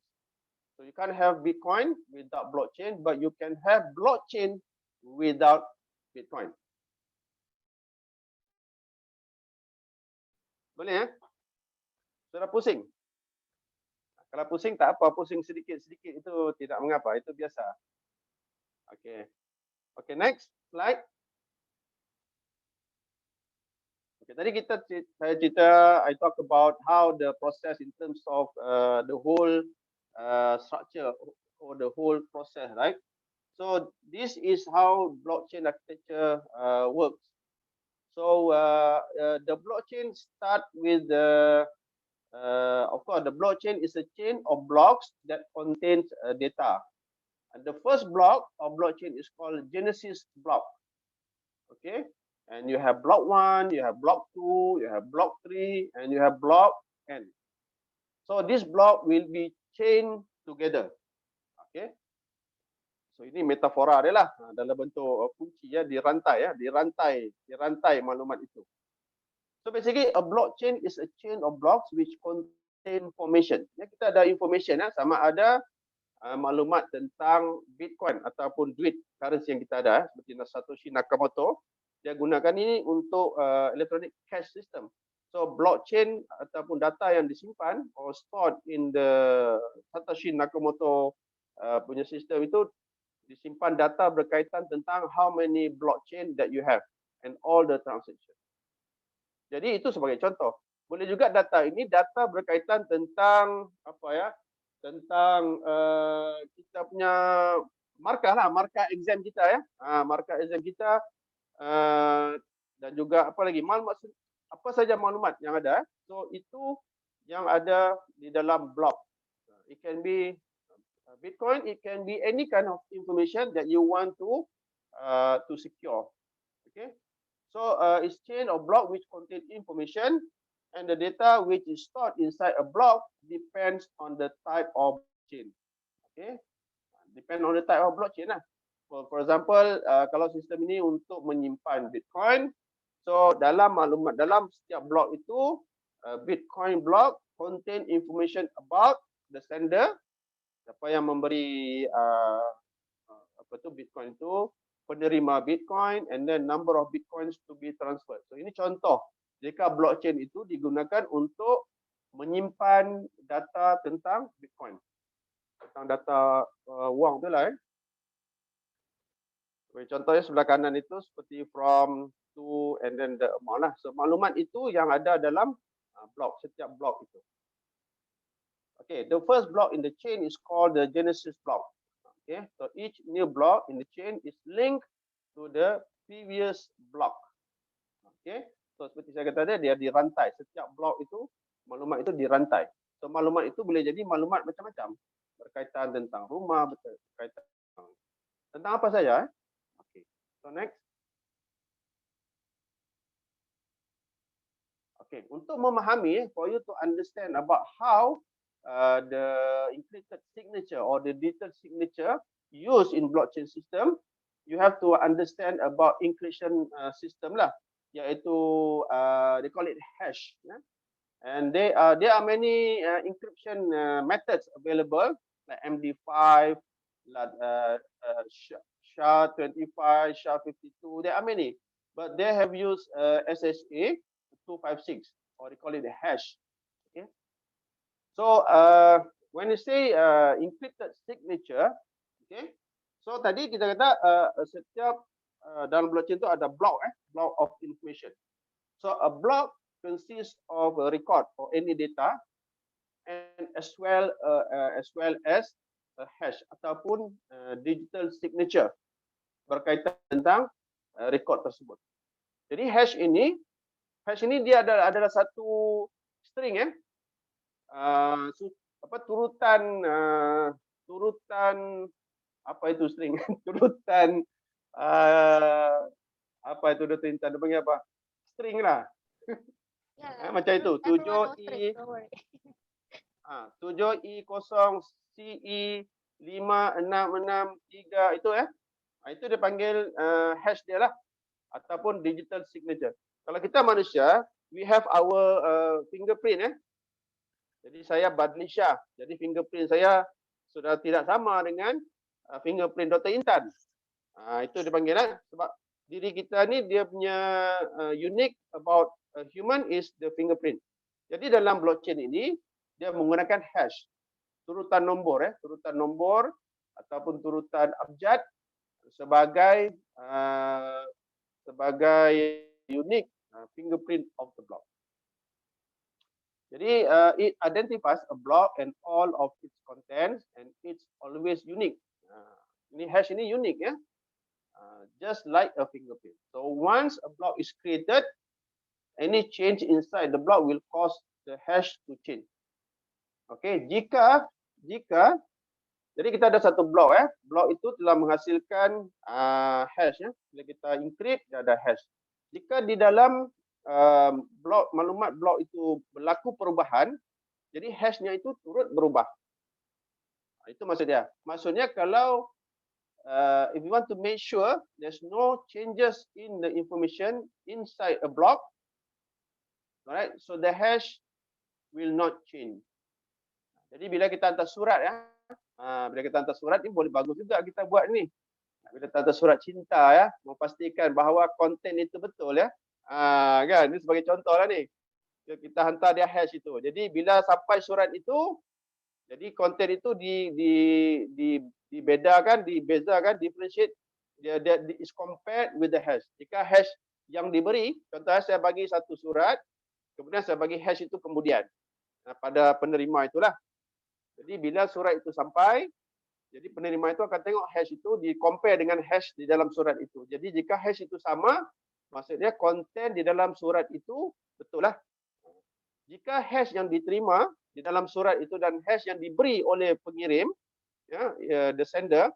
[SPEAKER 3] So you can't have Bitcoin without blockchain, but you can have blockchain without Bitcoin. Boleh ya? Sudah pusing? Kalau pusing tak apa, pusing sedikit-sedikit itu tidak mengapa, itu biasa. Okay. Okay, next slide. Okay, tadi saya cerita, I talk about how the process in terms of the whole structure or the whole process, right? So this is how blockchain architecture works. So the blockchain start with the of course, the blockchain is a chain of blocks that contains data. And the first block of blockchain is called Genesis block. Okay, and you have block 1, you have block 2, you have block 3, and you have block n. So this block will be chained together. Okay, so ini metafora dia lah dalam bentuk kunci ya, dirantai maklumat itu. So basically, a blockchain is a chain of blocks which contain information. Ya, kita ada information ya, sama ada maklumat tentang Bitcoin ataupun duit currency yang kita ada, seperti Satoshi Nakamoto. Dia gunakan ini untuk electronic cash system. So blockchain ataupun data yang disimpan or stored in the Satoshi Nakamoto punya sistem itu disimpan data berkaitan tentang how many blockchain that you have and all the transactions. Jadi itu sebagai contoh. Boleh juga data ini data berkaitan tentang apa ya? Tentang kita punya markah lah, markah exam kita ya. Markah exam kita dan juga apa lagi? Maklumat apa saja maklumat yang ada. So itu yang ada di dalam blok. It can be Bitcoin, it can be any kind of information that you want to secure. Okay? So it's chain of block which contain information, and the data which is stored inside a block depends on the type of chain. Okay, depend on the type of blockchain lah. For example, kalau sistem ini untuk menyimpan Bitcoin, so dalam maklumat dalam setiap blok itu, Bitcoin block contain information about the sender, siapa yang memberi apa tu Bitcoin itu, penerima Bitcoin, and then number of Bitcoins to be transferred. So ini contoh jika blockchain itu digunakan untuk menyimpan data tentang Bitcoin, tentang data wang tu lah. Contohnya sebelah kanan itu seperti from, to, and then the amount lah. So maklumat itu yang ada dalam blok, setiap blok itu. Okay, the first block in the chain is called the Genesis block. Okay, so each new block in the chain is linked to the previous block. Okay, so seperti saya kata tadi, dia dirantai. Setiap blok itu, maklumat itu dirantai. So maklumat itu boleh jadi maklumat macam-macam, berkaitan tentang rumah, berkaitan tentang apa saja. Okay, so next. Okay, untuk memahami, for you to understand about how the encrypted signature or the digital signature used in blockchain system, you have to understand about encryption system lah, iaitu they call it hash. And there are many encryption methods available, like MD5, like SHA-25, SHA-52. There are many, but they have used SHA 256, or they call it the hash. Okay. So when you say encrypted signature, okay, so tadi kita kata setiap dalam blockchain itu ada block, block of information. So a block consists of a record for any data, and as well as a hash ataupun digital signature berkaitan tentang rekod tersebut. Jadi hash ini dia adalah satu string turutan apa itu string turutan apa itu Dr. Intan panggil apa string lah. Macam itu 7i 7i0 CE 5663 itu itu dia panggil hash dia lah ataupun digital signature. Kalau kita manusia, we have our fingerprint Jadi saya Badli Shah. Jadi fingerprint saya sudah tidak sama dengan fingerprint Dr. Intan. Itu dipanggil sebab diri kita ni dia punya unique about a human is the fingerprint. Jadi dalam blockchain ini dia menggunakan hash, turutan nombor ataupun turutan abjad sebagai unique fingerprint of the block. Jadi it identifies a block and all of its contents and it's always unique. Ini hash ini unik just like a fingerprint. So once a block is created, any change inside the block will cause the hash to change. Okay, jika jadi kita ada satu blok blok itu telah menghasilkan hash bila kita encrypt dia ada hash. Jika di dalam maklumat blok itu berlaku perubahan, jadi hashnya itu turut berubah. Itu maksudnya. Maksudnya kalau if you want to make sure there's no changes in the information inside a block, alright, so the hash will not change. Jadi bila kita hantar surat bila kita hantar surat ni boleh bagus juga kita buat ni. Bila kita hantar surat cinta memastikan bahawa konten itu betul kan, ini sebagai contoh lah ni. Kita hantar dia hash itu. Jadi bila sampai surat itu, jadi konten itu dibezakan, differentiate, dia is compared with the hash. Jika hash yang diberi, contohnya saya bagi satu surat, kemudian saya bagi hash itu kemudian pada penerima itulah. Jadi bila surat itu sampai, jadi penerima itu akan tengok hash itu di-compare dengan hash di dalam surat itu. Jadi jika hash itu sama, maksudnya konten di dalam surat itu betul lah. Jika hash yang diterima di dalam surat itu dan hash yang diberi oleh pengirim, the sender,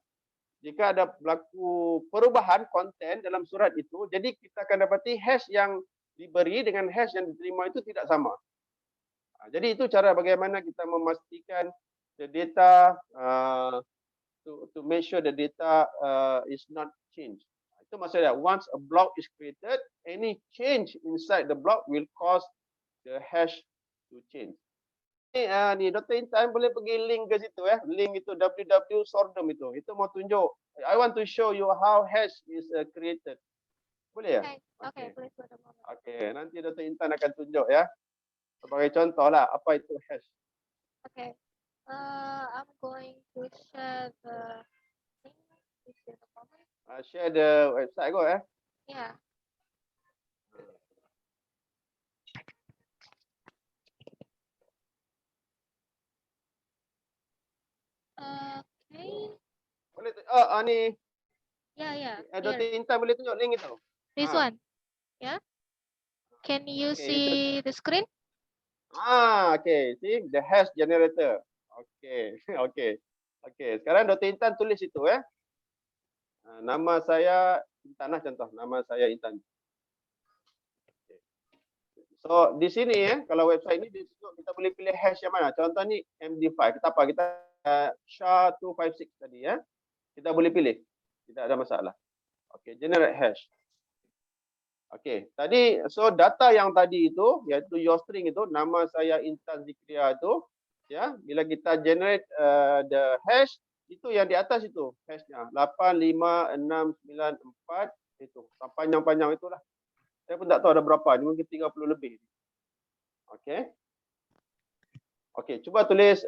[SPEAKER 3] jika ada berlaku perubahan konten dalam surat itu, jadi kita akan dapati hash yang diberi dengan hash yang diterima itu tidak sama. Jadi itu cara bagaimana kita memastikan the data to make sure the data is not changed. Itu maksudnya once a block is created, any change inside the block will cause the hash to change. Ni Dr. Intan boleh pergi link ke situ link itu www.sordom itu mau tunjuk. I want to show you how hash is created. Boleh ya?
[SPEAKER 1] Okay, please wait a moment.
[SPEAKER 3] Okay, nanti Dr. Intan akan tunjuk sebagai contoh lah apa itu hash.
[SPEAKER 1] Okay, I'm going to share the link. Please wait a moment.
[SPEAKER 3] Share the website go
[SPEAKER 1] Yeah. Okay.
[SPEAKER 3] Boleh ni.
[SPEAKER 1] Yeah.
[SPEAKER 3] Dr.
[SPEAKER 1] Here.
[SPEAKER 3] Intan boleh tunjuk link itu.
[SPEAKER 1] This one. Yeah. Can you
[SPEAKER 3] Okay,
[SPEAKER 1] see the screen?
[SPEAKER 3] Okay. See the hash generator. Okay. Okay. Sekarang Dr. Intan tulis itu nama saya Intan lah contoh. Nama saya Intan. So di sini kalau website ini kita boleh pilih hash yang mana. Contoh ni MD5. Kita SHA-256 tadi Kita boleh pilih. Tidak ada masalah. Okay, generate hash. Okay, tadi so data yang tadi itu iaitu your string itu nama saya Intan Zikria itu bila kita generate the hash itu yang di atas itu hashnya 85694 itu panjang-panjang itulah. Saya pun tak tahu ada berapa, ni mungkin 30 lebih. Okay. Okay, cuba tulis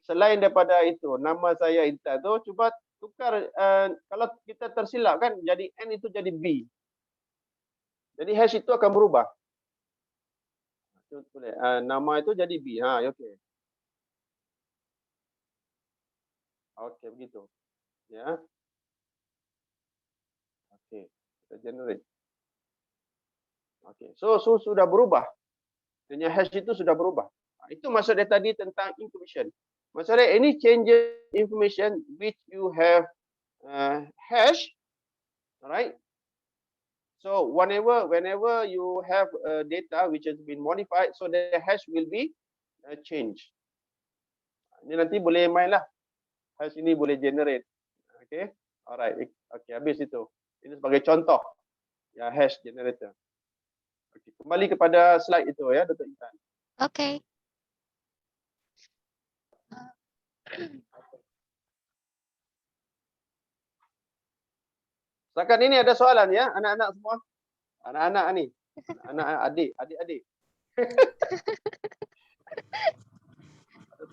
[SPEAKER 3] selain daripada itu nama saya Intan tu cuba tukar kalau kita tersilap kan jadi N itu jadi B. Jadi hash itu akan berubah. Tulis. Nama itu jadi B. Okey. Okey, begitu. Ya. Okey. Kita generate. Okey. So sudah berubah. Dia hash itu sudah berubah. Itu maksud dia tadi tentang information. Maksud dia any changes information which you have hash, alright? So whenever you have data which has been modified, so the hash will be changed. Ini nanti boleh main lah. Hash ini boleh generate. Okay. Alright. Okay. Habis itu. Ini sebagai contoh. Ya, hash generator. Okay. Kembali kepada slide itu ya, Dr. Intan.
[SPEAKER 1] Okay.
[SPEAKER 3] Setakat ini ada soalan ya, anak-anak semua? Anak-anak ni. Anak adik-adik.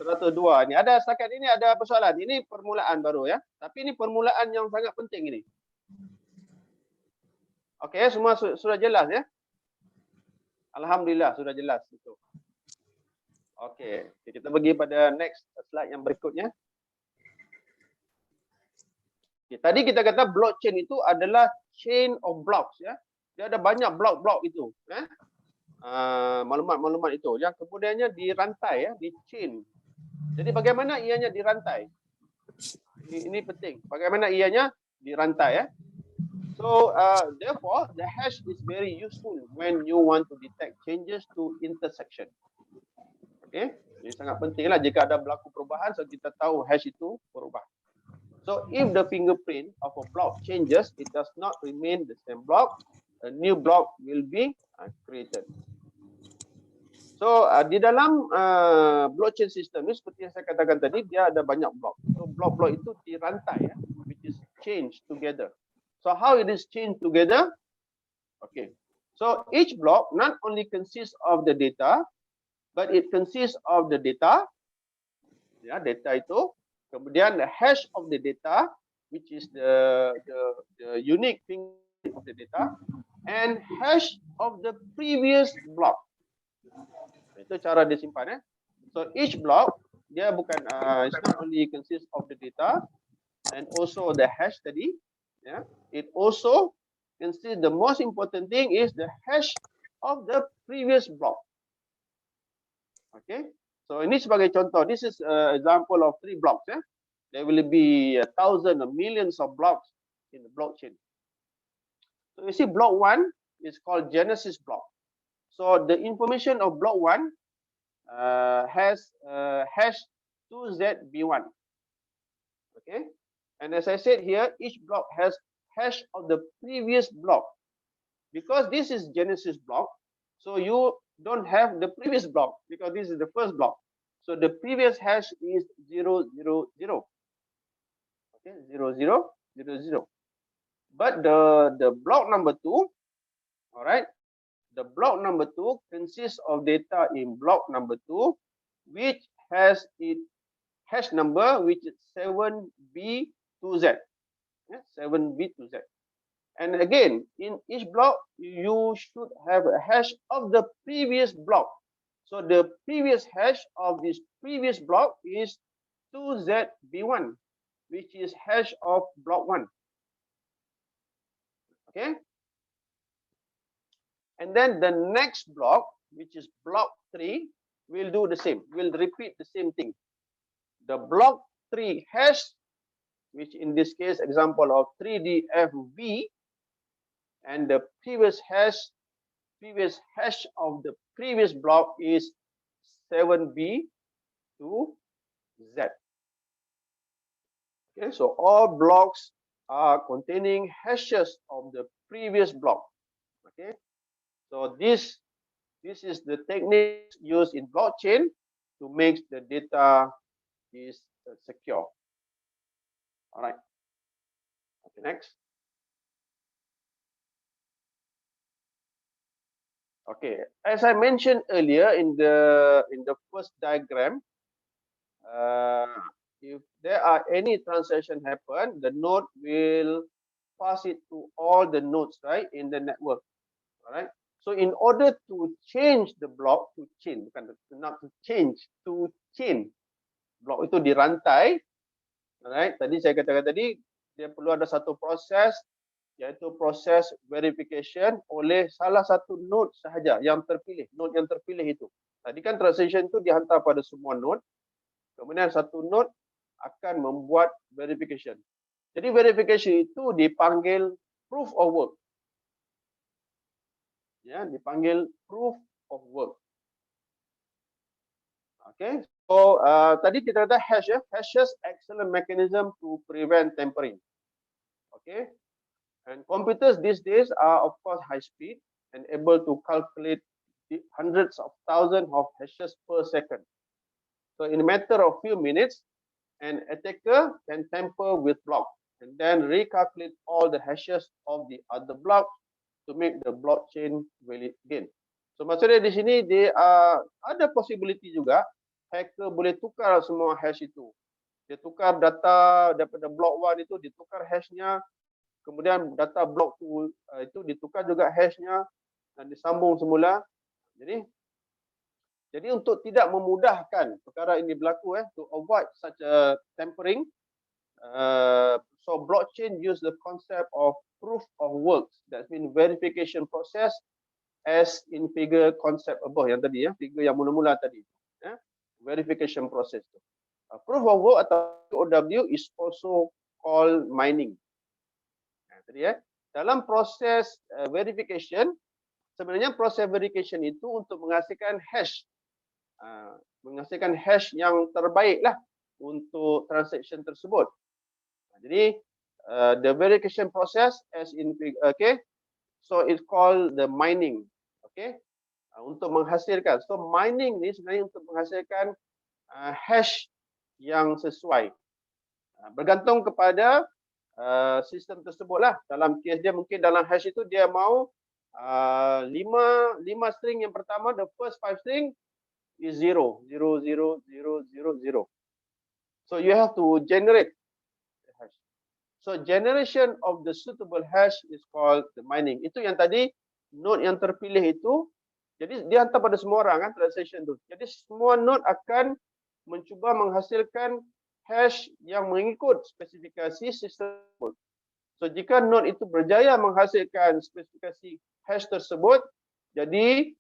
[SPEAKER 3] 102 ni. Ada setakat ini ada persoalan. Ini permulaan baru ya. Tapi ini permulaan yang sangat penting ini. Okey, semua sudah jelas ya? Alhamdulillah sudah jelas itu. Okey, kita pergi pada next slide yang berikutnya. Okay, tadi kita kata blockchain itu adalah chain of blocks ya. Dia ada banyak blok-blok itu ya. Maklumat-maklumat itu yang kemudiannya dirantai ya, di chain. Jadi bagaimana ianya dirantai? Ini penting. Bagaimana ianya dirantai ya. So therefore the hash is very useful when you want to detect changes to intersection. Okay, ini sangat pentinglah jika ada berlaku perubahan, so kita tahu hash itu berubah. So if the fingerprint of a block changes, it does not remain the same block. A new block will be created. So di dalam blockchain system ini seperti yang saya katakan tadi, dia ada banyak blok. So blok-blok itu dirantai ya, which is changed together. So how it is changed together? Okay. So each block not only consists of the data, but it consists of the data. Ya, data itu. Kemudian the hash of the data, which is the unique fingerprint of the data, and hash of the previous block. Itu cara dia simpan ya. So each block dia bukan it's not only consists of the data and also the hash tadi, ya. It also consists, the most important thing is the hash of the previous block. Okay. So ini sebagai contoh. This is example of 3 blocks. Yeah? There will be 1,000 or millions of blocks in the blockchain. So you see, block 1 is called Genesis block. So the information of block 1 has hash 2ZB1. Okay, and as I said here, each block has hash of the previous block. Because this is Genesis block, so you don't have the previous block because this is the first block. So the previous hash is 000. Okay, 0000. But the block number 2, all right, the block number 2 consists of data in block number 2, which has its hash number, which is 7B2Z. Yeah, 7B2Z. And again, in each block, you should have a hash of the previous block. So the previous hash of this previous block is 2ZB1, which is hash of block 1. Okay. And then the next block, which is block 3, will do the same. Will repeat the same thing. The block 3 hash, which in this case example of 3DFV, and the previous hash of the previous block is 7B to Z. Okay, so all blocks are containing hashes of the previous block. Okay, so this is the technique used in blockchain to make the data is secure. All right. Okay, next. Okay, as I mentioned earlier in the first diagram, if there are any transaction happen, the node will pass it to all the nodes, right, in the network. All right. So in order to change the block to chain, bukan not to change, to chain. Block itu dirantai. Alright, tadi saya katakan tadi dia perlu ada satu proses, iaitu proses verification oleh salah satu node sahaja yang terpilih, node yang terpilih itu. Tadi kan transaction itu dihantar pada semua node, kemudian satu node akan membuat verification. Jadi verification itu dipanggil proof of work. Ya, dipanggil proof of work. Okay, so tadi kita kata hash ya, hashes excellent mechanism to prevent tampering. Okay, and computers these days are of course high speed and able to calculate hundreds of thousands of hashes per second. So in a matter of few minutes, an attacker can tamper with block and then recalculate all the hashes of the other block to make the blockchain valid again. So maksudnya di sini dia ada possibility juga hacker boleh tukar semua hash itu. Dia tukar data daripada block 1 itu, ditukar hashnya, kemudian data block 2 itu ditukar juga hashnya dan disambung semula. Jadi untuk tidak memudahkan perkara ini berlaku to avoid such a tampering, so blockchain use the concept of proof of works, that means verification process as in figure concept above yang tadi ya, figure yang mula-mula tadi ya, verification process. Proof of work atau POW is also called mining. Tadi ya, dalam proses verification, sebenarnya proses verification itu untuk menghasilkan hash, yang terbaik lah untuk transaction tersebut. Jadi the verification process as in so it's called the mining, untuk menghasilkan. So mining ni sebenarnya untuk menghasilkan hash yang sesuai, bergantung kepada sistem tersebut lah. Dalam kes dia mungkin dalam hash itu dia mau 5 string yang pertama, the first 5 string is 0, 0, 0, 0, 0, 0. So you have to generate the hash. So generation of the suitable hash is called the mining. Itu yang tadi node yang terpilih itu, jadi dia hantar pada semua orang kan transaction tu. Jadi semua node akan mencuba menghasilkan hash yang mengikut spesifikasi sistem. So jika node itu berjaya menghasilkan spesifikasi hash tersebut, jadi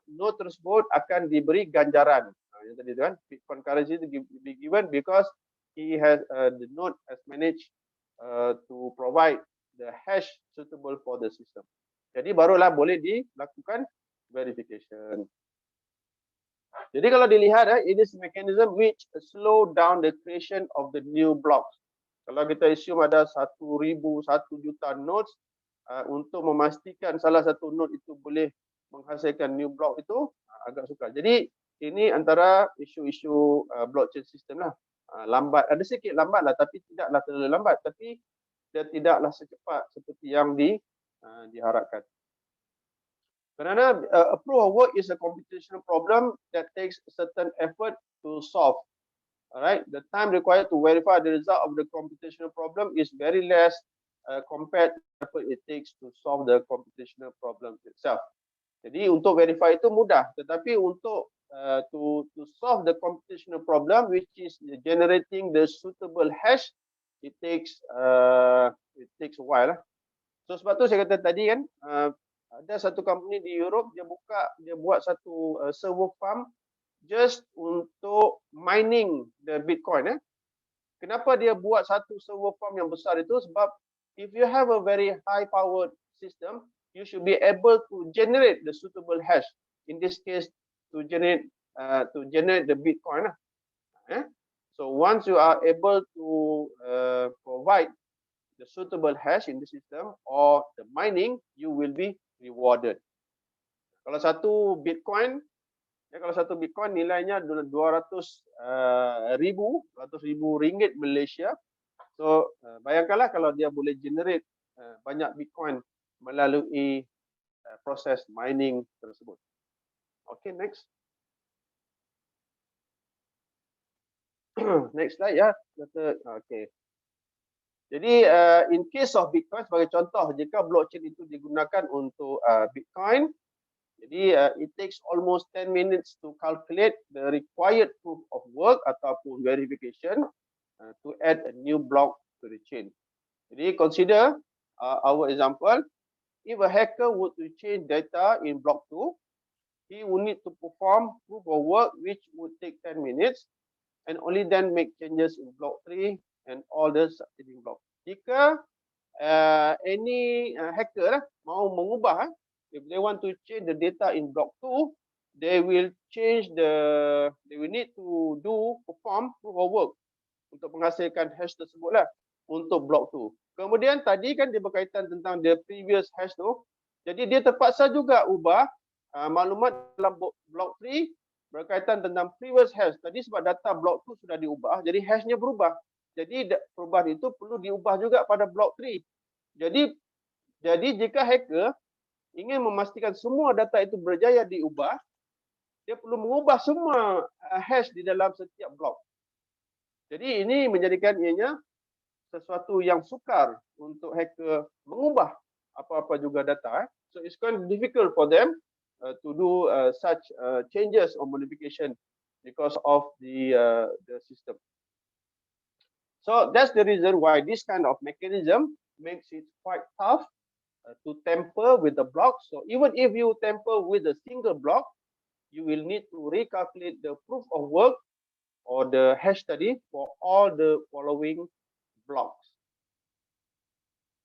[SPEAKER 3] node tersebut akan diberi ganjaran. Yang tadi tu kan, Bitcoin currency to be given because he has the node has managed to provide the hash suitable for the system. Jadi barulah boleh dilakukan verification. Jadi kalau dilihat it is mechanism which slow down the creation of the new blocks. Kalau kita assume ada 1,000, 1 juta nodes, untuk memastikan salah satu node itu boleh menghasilkan new block itu agak sukar. Jadi ini antara isu-isu blockchain system lah. Lambat, ada sedikit lambat lah, tapi tidaklah terlalu lambat, tapi dia tidaklah secepat seperti yang diharapkan. Kerana a proof of work is a computational problem that takes a certain effort to solve. Alright, the time required to verify the result of the computational problem is very less compared to the effort it takes to solve the computational problem itself. Jadi untuk verify itu mudah, tetapi untuk to solve the computational problem, which is generating the suitable hash, it takes a while lah. So sebab tu saya kata tadi kan, ada satu company di Europe dia buat satu server farm just untuk mining the Bitcoin. Kenapa dia buat satu server farm yang besar itu? Sebab if you have a very high powered system, you should be able to generate the suitable hash. In this case, to generate the Bitcoin. So once you are able to provide the suitable hash in the system or the mining, you will be rewarded. Kalau satu Bitcoin nilainya 200,000 ringgit Malaysia. So bayangkanlah kalau dia boleh generate banyak Bitcoin melalui proses mining tersebut. Okay, next. Next slide ya. Okay. Jadi in case of Bitcoin, sebagai contoh, jika blockchain itu digunakan untuk Bitcoin, jadi it takes almost 10 minutes to calculate the required proof of work ataupun verification to add a new block to the chain. Jadi consider our example, if a hacker would to change data in block 2, he would need to perform proof of work which would take 10 minutes and only then make changes in block 3 and all the succeeding blocks. Jika any hacker mau mengubah, if they want to change the data in block 2, they will need to perform proof of work untuk menghasilkan hash tersebutlah untuk block 2. Kemudian tadi kan dia berkaitan tentang the previous hash tu. Jadi dia terpaksa juga ubah maklumat dalam block 3 berkaitan tentang previous hash. Tadi sebab data block 2 sudah diubah, jadi hashnya berubah. Jadi perubahan itu perlu diubah juga pada block 3. Jadi jika hacker ingin memastikan semua data itu berjaya diubah, dia perlu mengubah semua hash di dalam setiap blok. Jadi ini menjadikan ianya sesuatu yang sukar untuk hacker mengubah apa-apa juga data. So it's quite difficult for them to do such changes or modification because of the system. So that's the reason why this kind of mechanism makes it quite tough to tamper with the block. So even if you tamper with a single block, you will need to recalculate the proof of work or the hash study for all the following blocks.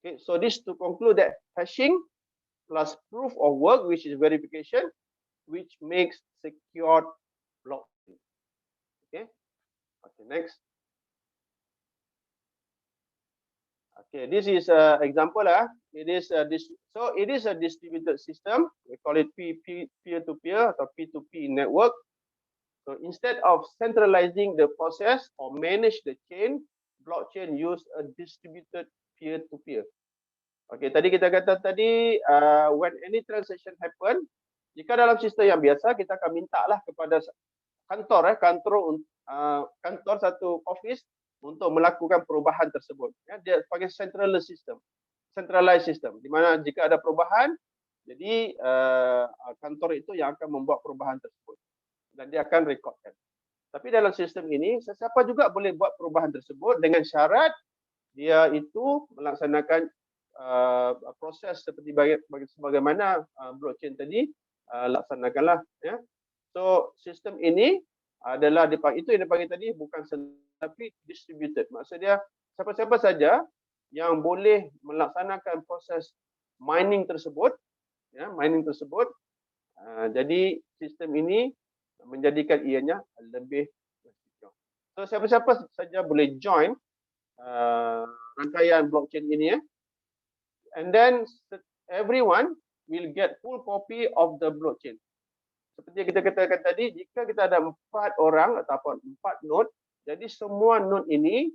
[SPEAKER 3] Okay, so this to conclude that hashing plus proof of work, which is verification, which makes secured blockchain. Okay, next. Okay, this is an example. It is a distributed system. We call it peer-to-peer or P2P network. So instead of centralizing the process or manage the chain, blockchain use a distributed peer-to-peer. Okay, tadi kita kata when any transaction happen, jika dalam sistem yang biasa kita akan minta lah kepada kantor satu office untuk melakukan perubahan tersebut. Ya, dia pakai centralized system, di mana jika ada perubahan, jadi kantor itu yang akan membuat perubahan tersebut dan dia akan rekodkan. Tapi dalam sistem ini, sesiapa juga boleh buat perubahan tersebut dengan syarat dia itu melaksanakan proses seperti sebagaimana blockchain tadi laksanakanlah. Ya. So sistem ini adalah itu yang dipanggil tadi bukan tapi distributed. Maksudnya siapa-siapa saja yang boleh melaksanakan proses mining tersebut, ya, jadi sistem ini menjadikan ianya lebih secure. So siapa-siapa saja boleh join rangkaian blockchain ini, ya. And then everyone will get full copy of the blockchain. Seperti yang kita katakan tadi, jika kita ada 4 orang ataupun 4 node, jadi semua node ini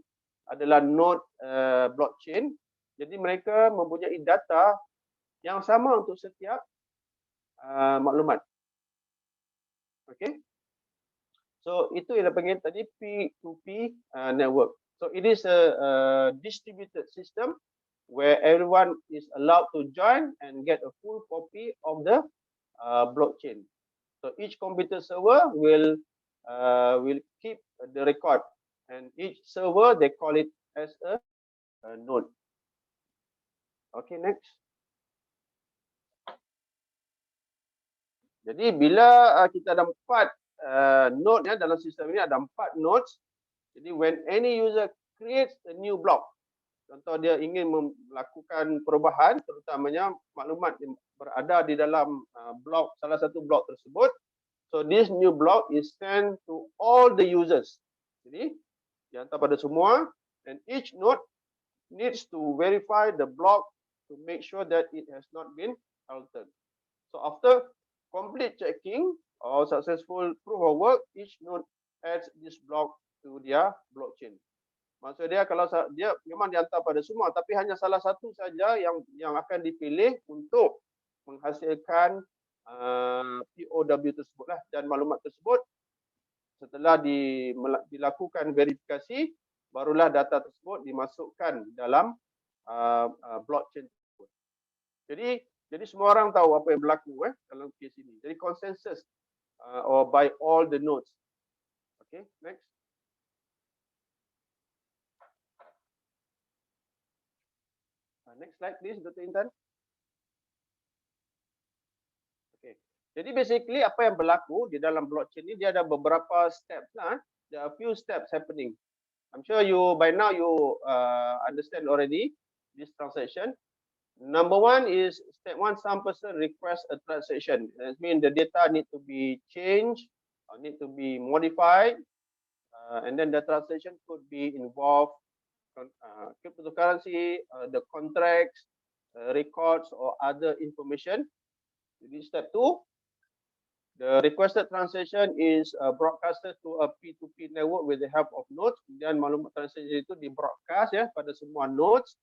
[SPEAKER 3] adalah node blockchain. Jadi mereka mempunyai data yang sama untuk setiap maklumat. Okay. So itu yang dipanggil tadi P2P network. So it is a distributed system where everyone is allowed to join and get a full copy of the blockchain. So each computer server will keep the record, and each server they call it as a node. Okay, next. Jadi bila kita ada 4 node, ya, dalam sistem ini ada 4 nodes. Jadi when any user creates a new block, contoh dia ingin melakukan perubahan, terutamanya maklumat yang berada di dalam blok, salah satu blok tersebut. So this new block is sent to all the users. Jadi dihantar pada semua, and each node needs to verify the block to make sure that it has not been altered. So after complete checking or successful proof of work, each node adds this block to their blockchain. Maksudnya kalau dia memang dihantar pada semua, tapi hanya salah satu saja yang akan dipilih untuk menghasilkan POW tersebutlah, dan maklumat tersebut setelah dilakukan verifikasi barulah data tersebut dimasukkan dalam blockchain tersebut. Jadi semua orang tahu apa yang berlaku dalam kes ini. Jadi consensus or by all the nodes. Okay, next. Next slide please, Dr. Intan. Okay. Jadi basically apa yang berlaku di dalam blockchain ini, dia ada beberapa steps lah. There are a few steps happening. I'm sure you by now you understand already this transaction. Number one is step one, some person request a transaction. That means the data need to be changed or need to be modified, and then the transaction could be involved cryptocurrency, the contracts, records, or other information. Jadi step two, the requested transaction is broadcasted to a P2P network with the help of nodes. Kemudian maklumat transaction itu di broadcast pada semua nodes.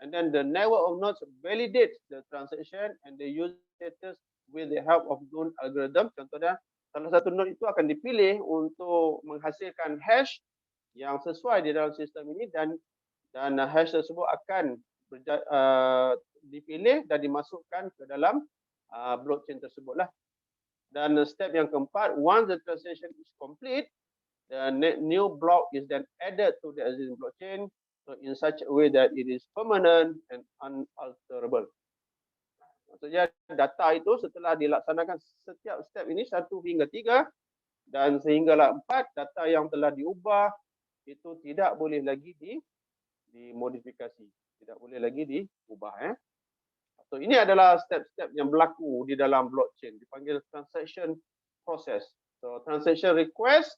[SPEAKER 3] And then the network of nodes validates the transaction and the user status with the help of known algorithm. Contohnya, salah satu node itu akan dipilih untuk menghasilkan hash yang sesuai di dalam sistem ini, dan hash tersebut akan dipilih dan dimasukkan ke dalam blockchain tersebutlah. Dan step yang keempat, once the transaction is complete, the new block is then added to the existing blockchain, so in such a way that it is permanent and unalterable. Maksudnya data itu setelah dilaksanakan setiap step ini 1 hingga 3 dan sehinggalah 4, data yang telah diubah itu tidak boleh lagi dimodifikasi, tidak boleh lagi diubah. So ini adalah step-step yang berlaku di dalam blockchain, dipanggil transaction process. So transaction request,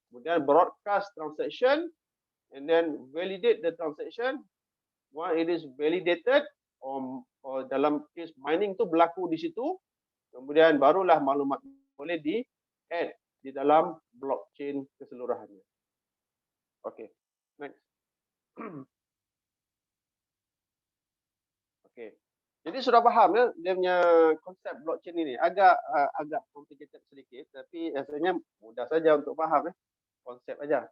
[SPEAKER 3] kemudian broadcast transaction, and then validate the transaction. Once it is validated, or dalam case mining tu berlaku di situ, kemudian barulah maklumat boleh di-add di dalam blockchain keseluruhannya. Okay, next. Okay. Jadi sudah faham ya dia punya konsep blockchain ini. Agak complicated sedikit, tapi rasanya mudah saja untuk faham konsep aja.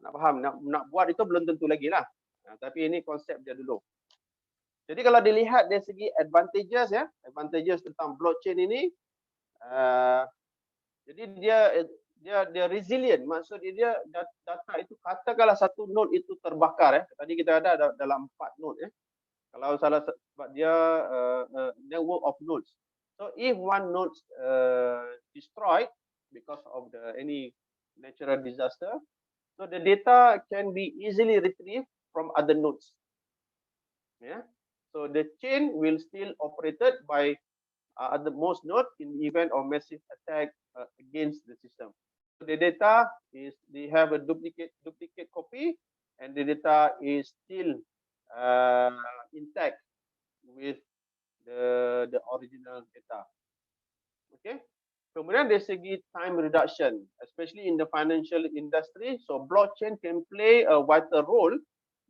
[SPEAKER 3] Nak faham, nak buat itu belum tentu lagi lah. Tapi ini konsep dia dulu. Jadi kalau dilihat dari segi advantages advantages tentang blockchain ini, jadi dia resilient. Maksudnya dia data itu, katakanlah satu node itu terbakar tadi kita ada dalam 4 node kalau salah, sebab dia network of nodes. So if one node destroyed because of any natural disaster, so the data can be easily retrieved from other nodes. So the chain will still operated by the most node in the event of massive attack against the system. So the data is, they have a duplicate copy, and the data is still intact with the original data. Okay. Kemudian dari segi time reduction, especially in the financial industry, so blockchain can play a vital role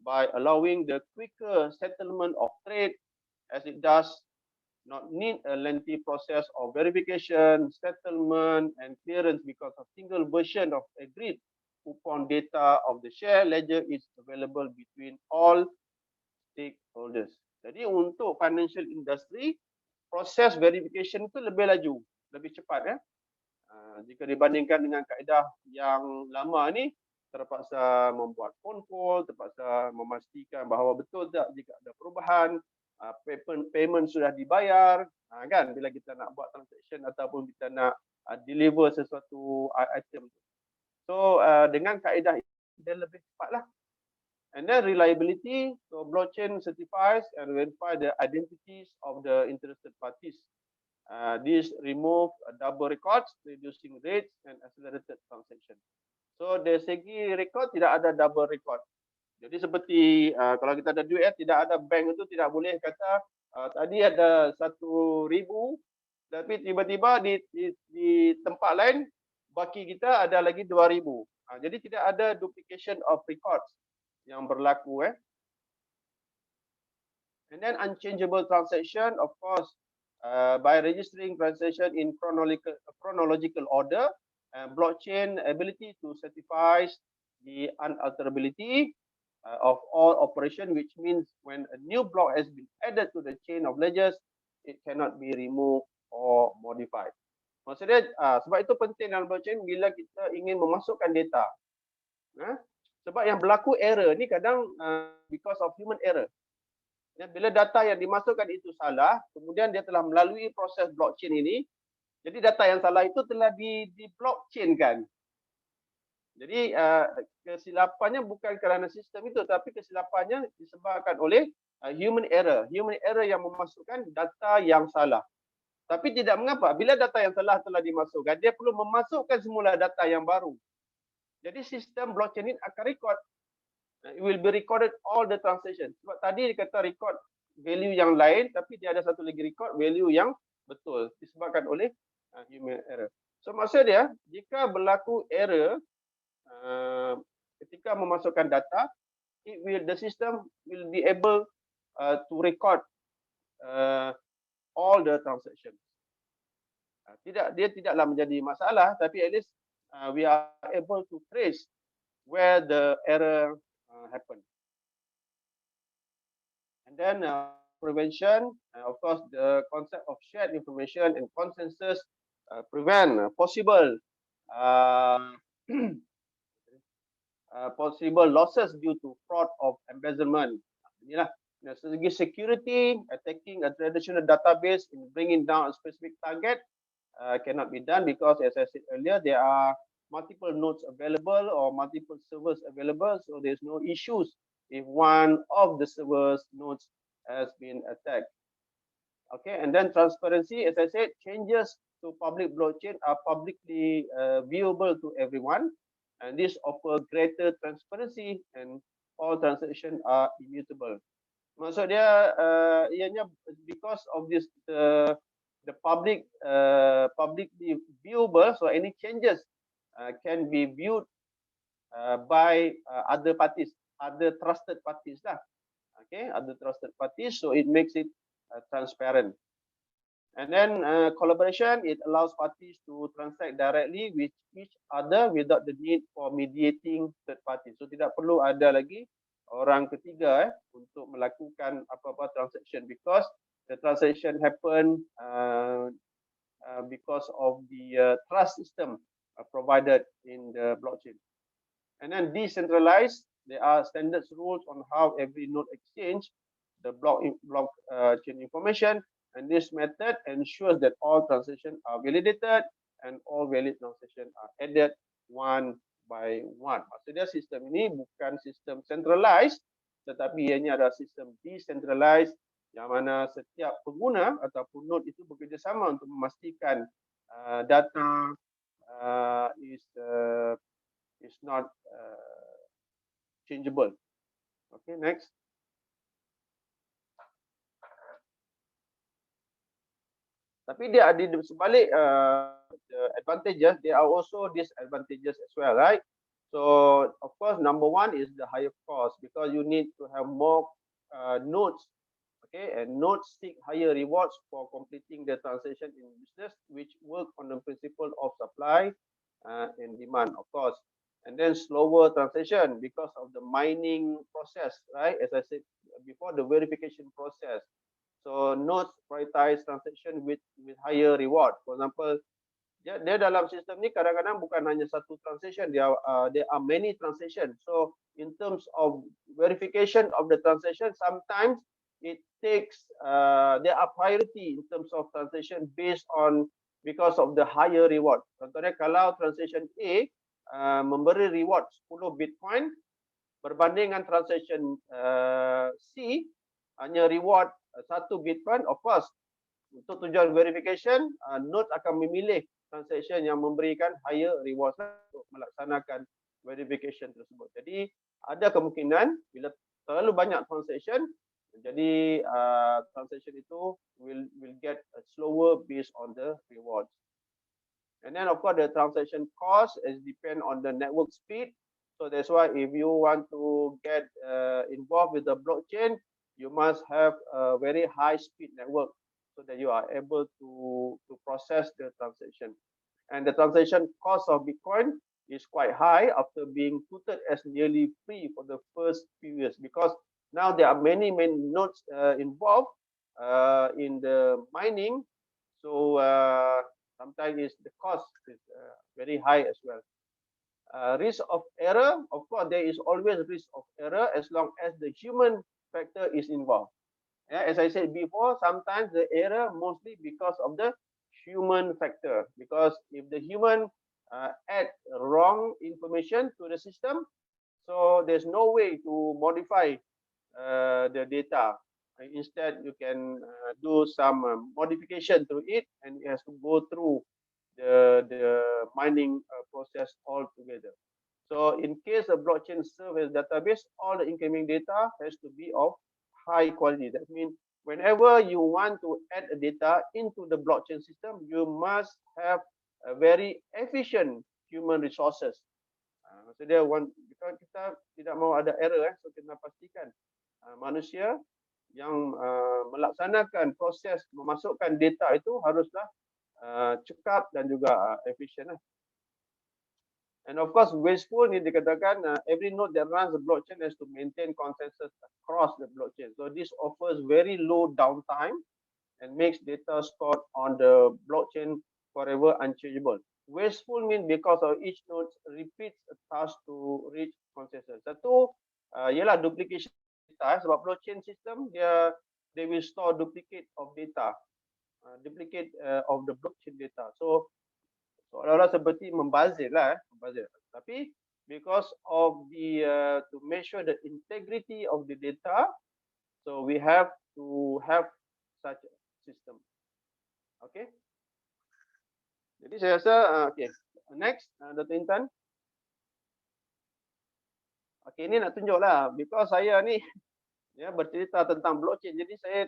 [SPEAKER 3] by allowing the quicker settlement of trade, as it does not need a lengthy process of verification, settlement, and clearance, because a single version of agreed upon data of the share ledger is available between all stakeholders. Jadi untuk financial industry, proses verification itu lebih laju, lebih cepat jika dibandingkan dengan kaedah yang lama ni, terpaksa membuat phone call, terpaksa memastikan bahawa betul tak jika ada perubahan, payment sudah dibayar, kan, bila kita nak buat transaction ataupun kita nak deliver sesuatu item. So dengan kaedah ini dia lebih cepatlah. And then reliability, so blockchain certifies and verify the identities of the interested parties. This remove double records, reducing rates and accelerated transaction. So dari segi record tidak ada double record. Jadi seperti kalau kita ada duit tidak ada bank itu tidak boleh kata tadi ada 1,000 tapi tiba-tiba di tempat lain baki kita ada lagi 2,000. Jadi tidak ada duplication of records yang berlaku. And then unchangeable transaction, of course, by registering transaction in chronological order, blockchain ability to certify the unalterability of all operation, which means when a new block has been added to the chain of ledgers, it cannot be removed or modified. Maksudnya, sebab itu penting dalam blockchain bila kita ingin memasukkan data. Sebab yang berlaku error ni kadang because of human error. Bila data yang dimasukkan itu salah, kemudian dia telah melalui proses blockchain ini, jadi data yang salah itu telah di blockchain kan. Jadi kesilapannya bukan kerana sistem itu, tapi kesilapannya disebabkan oleh human error. Human error yang memasukkan data yang salah. Tapi tidak mengapa, bila data yang salah telah dimasukkan, dia perlu memasukkan semula data yang baru. Jadi sistem blockchain ini akan record. It will be recorded all the transaction. Sebab tadi dia kata record value yang lain, tapi dia ada satu lagi record value yang betul disebabkan oleh human error. So maksud dia, jika berlaku error ketika memasukkan data, the system will be able to record all the transactions. Dia tidaklah menjadi masalah, tapi at least we are able to trace where the error happened. And then prevention, of course, the concept of shared information and consensus prevent possible possible losses due to fraud of embezzlement. Inilah dari segi security, attacking a traditional database and bringing down a specific target cannot be done because, as I said earlier, there are multiple nodes available or multiple servers available, so there's no issues if one of the servers nodes has been attacked. Okay, and then transparency, as I said, changes to public blockchain are publicly viewable to everyone, and this offers greater transparency and all transactions are immutable. Maksud dia, ianya because of this the publicly viewable, so any changes can be viewed by other parties, other trusted parties lah. Okay, other trusted parties, so it makes it transparent. And then collaboration, it allows parties to transact directly with each other without the need for mediating third parties. So tidak perlu ada lagi orang ketiga untuk melakukan apa-apa transaction, because the transaction happen because of the trust system provided in the blockchain. And then decentralized, there are standards rules on how every node exchange the blockchain information, and this method ensures that all transactions are validated and all valid transactions are added one by one. Maksudnya sistem ini bukan sistem centralized, tetapi ianya adalah sistem decentralized, yang mana setiap pengguna ataupun node itu bekerjasama untuk memastikan data is not changeable. Okay, next. Tapi dia ada sebalik the advantages, there are also disadvantages as well, right? So of course, number one is the higher cost, because you need to have more nodes. Okay, and nodes seek higher rewards for completing the transaction in business, which work on the principle of supply and demand, of course. And then slower transaction because of the mining process, right? As I said before, the verification process. So nodes prioritize transaction with higher reward. For example, dia dalam sistem ni kadang-kadang bukan hanya satu transaction, there are many transactions. So in terms of verification of the transaction, sometimes it takes there are priority in terms of transaction based on because of the higher reward. Contohnya kalau transaction A memberi reward 10 Bitcoin berbanding dengan transaction C hanya reward 1 Bitcoin, of course untuk tujuan verification node akan memilih transaction yang memberikan higher reward untuk melaksanakan verification tersebut. Jadi ada kemungkinan bila terlalu banyak transaction, jadi transaction itu will get slower based on the rewards. And then of course the transaction cost is depend on the network speed. So that's why if you want to get involved with the blockchain, you must have a very high speed network so that you are able to process the transaction. And the transaction cost of Bitcoin is quite high after being put as nearly free for the first few years, because now there are many nodes involved in the mining. So sometimes the cost is very high as well. Risk of error, of course, there is always risk of error as long as the human factor is involved. Yeah, as I said before, sometimes the error mostly because of the human factor. Because if the human add wrong information to the system, so there's no way to modify the data. Instead, you can do some modification to it, and it has to go through the mining process altogether. So in case a blockchain service database, all the incoming data has to be of high quality. That means whenever you want to add a data into the blockchain system, you must have a very efficient human resources. So dia kita tidak mau ada error, so kita pastikan manusia yang melaksanakan proses memasukkan data itu haruslah cekap dan juga efisien. And of course, wasteful ni dikatakan every node that runs the blockchain has to maintain consensus across the blockchain. So this offers very low downtime and makes data stored on the blockchain forever unchangeable. Wasteful means because of each node repeats a task to reach consensus. Satu ialah duplication data, sebab blockchain system they will store duplicate of data, duplicate of the blockchain data. So seolah-olah seperti membazir lah, membazir. Tapi because of the to measure the integrity of the data, so we have to have such a system. Okay. Jadi saya rasa okay. Next, Dr. Intan. Okay, ini nak tunjuk lah, because saya ni ya bercerita tentang blockchain, jadi saya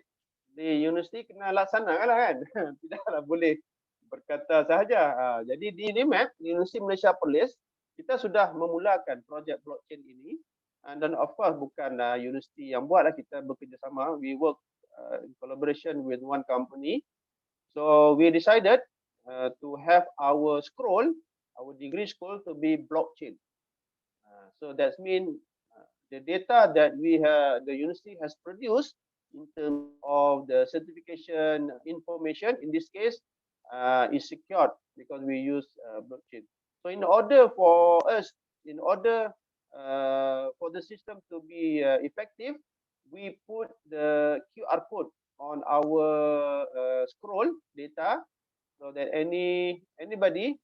[SPEAKER 3] di universiti kena laksanakan lah kan. Tidaklah boleh berkata sahaja. Jadi di NIMAP, di Universiti Malaysia Perlis, kita sudah memulakan projek blockchain ini. Dan of course bukan universiti yang buat lah, kita bekerjasama. We work in collaboration with one company. So we decided to have our scroll, our degree scroll to be blockchain. So that means the data that the university has produced in terms of the certification information, in this case, is secured because we use blockchain. So in order for the system to be effective, we put the QR code on our scroll data, so that anybody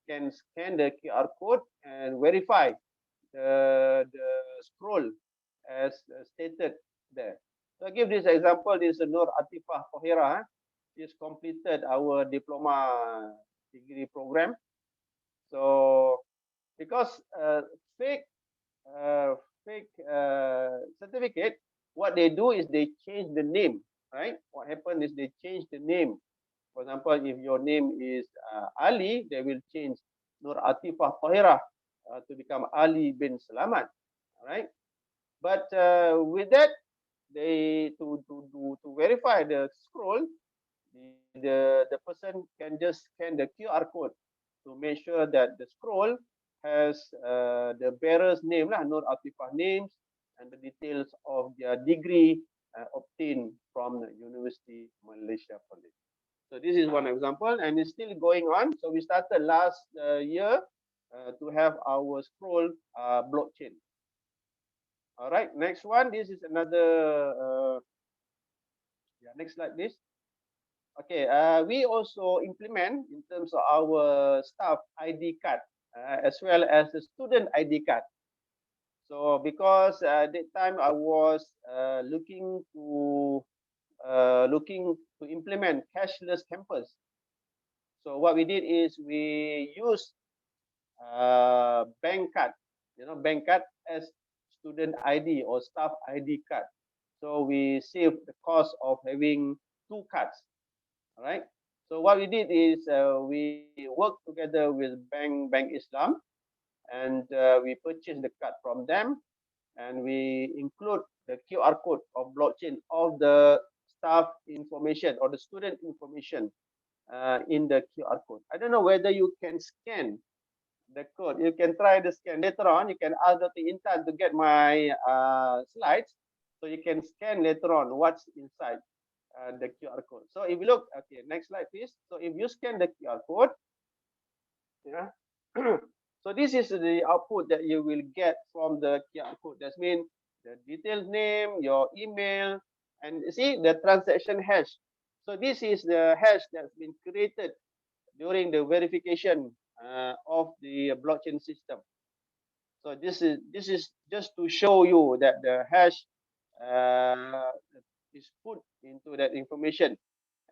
[SPEAKER 3] can scan the QR code and verify the scroll as stated there. So I give this example. This is Nur Atifah Fahira. She's completed our diploma degree program. So because fake certificate, what they do is they change the name, right? What happened is they change the name. For example, if your name is Ali, they will change Nur Atifah Fahira to become Ali bin Selamat, right? But with that, they to verify the scroll, the person can just scan the QR code to make sure that the scroll has the bearer's name, Nur Atifah names, and the details of their degree obtained from the University Malaysia Perlis. So this is one example, and it's still going on. So we started last year to have our scroll blockchain. All right, next one. This is another. Next slide, please. Okay, we also implement in terms of our staff ID card as well as the student ID card. So because at that time I was looking to implement cashless campus. So what we did is we used bank card, bank card as student ID or staff ID card. So we saved the cost of having 2 cards. All right. So what we did is we worked together with Bank Islam, and we purchased the card from them, and we include the QR code of blockchain of the staff information or the student information in the QR code. I don't know whether you can scan the code. You can try the scan later on. You can ask Dr. Intan to get my slides, so you can scan later on what's inside the QR code. So if you look, okay, next slide, please. So if you scan the QR code, yeah. So this is the output that you will get from the QR code. That means the detailed name, your email, and see the transaction hash. So this is the hash that's been created during the verification of the blockchain system. So this is just to show you that the hash is put into that information,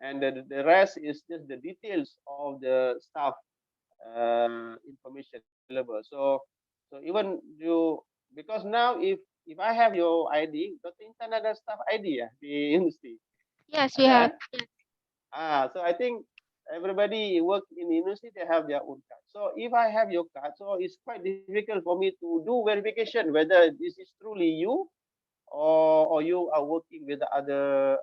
[SPEAKER 3] and the rest is just the details of the staff information available. So even you, because now if I have your ID, Dr. Intan ada staff ID ya di university.
[SPEAKER 1] Yes, we have. Yes.
[SPEAKER 3] So I think everybody work in the university, they have their own card. So if I have your card, so it's quite difficult for me to do verification whether this is truly you, or you are working with the other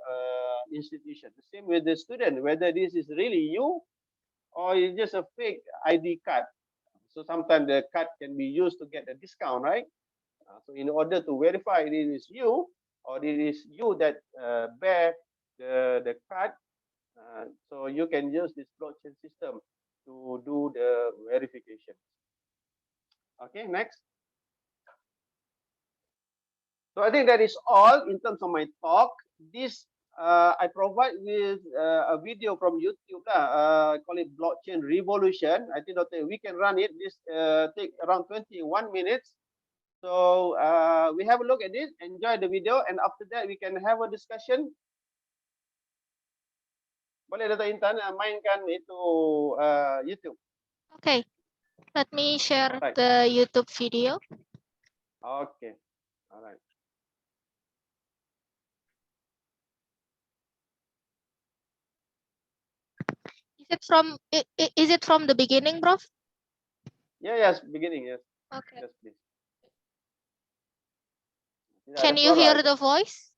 [SPEAKER 3] institution. The same with the student, whether this is really you or it's just a fake ID card. So sometimes the card can be used to get a discount, right? So in order to verify it is you, or it is you that bear the card, so you can use this blockchain system to do the verification. Okay, next. So I think that is all in terms of my talk. This I provide with a video from YouTube. Call it Blockchain Revolution. I think Dr. we can run it. This take around 21 minutes. So we have a look at this, enjoy the video, and after that we can have a discussion. Boleh Dr. Intan mainkan itu YouTube.
[SPEAKER 1] Okay. Let me share
[SPEAKER 3] Right.
[SPEAKER 1] the YouTube video.
[SPEAKER 3] Okay. All right.
[SPEAKER 1] Is it from the beginning, Prof?
[SPEAKER 3] Yeah, yes, beginning, yes.
[SPEAKER 1] Okay.
[SPEAKER 3] Yes, please.
[SPEAKER 1] Can you hear the voice?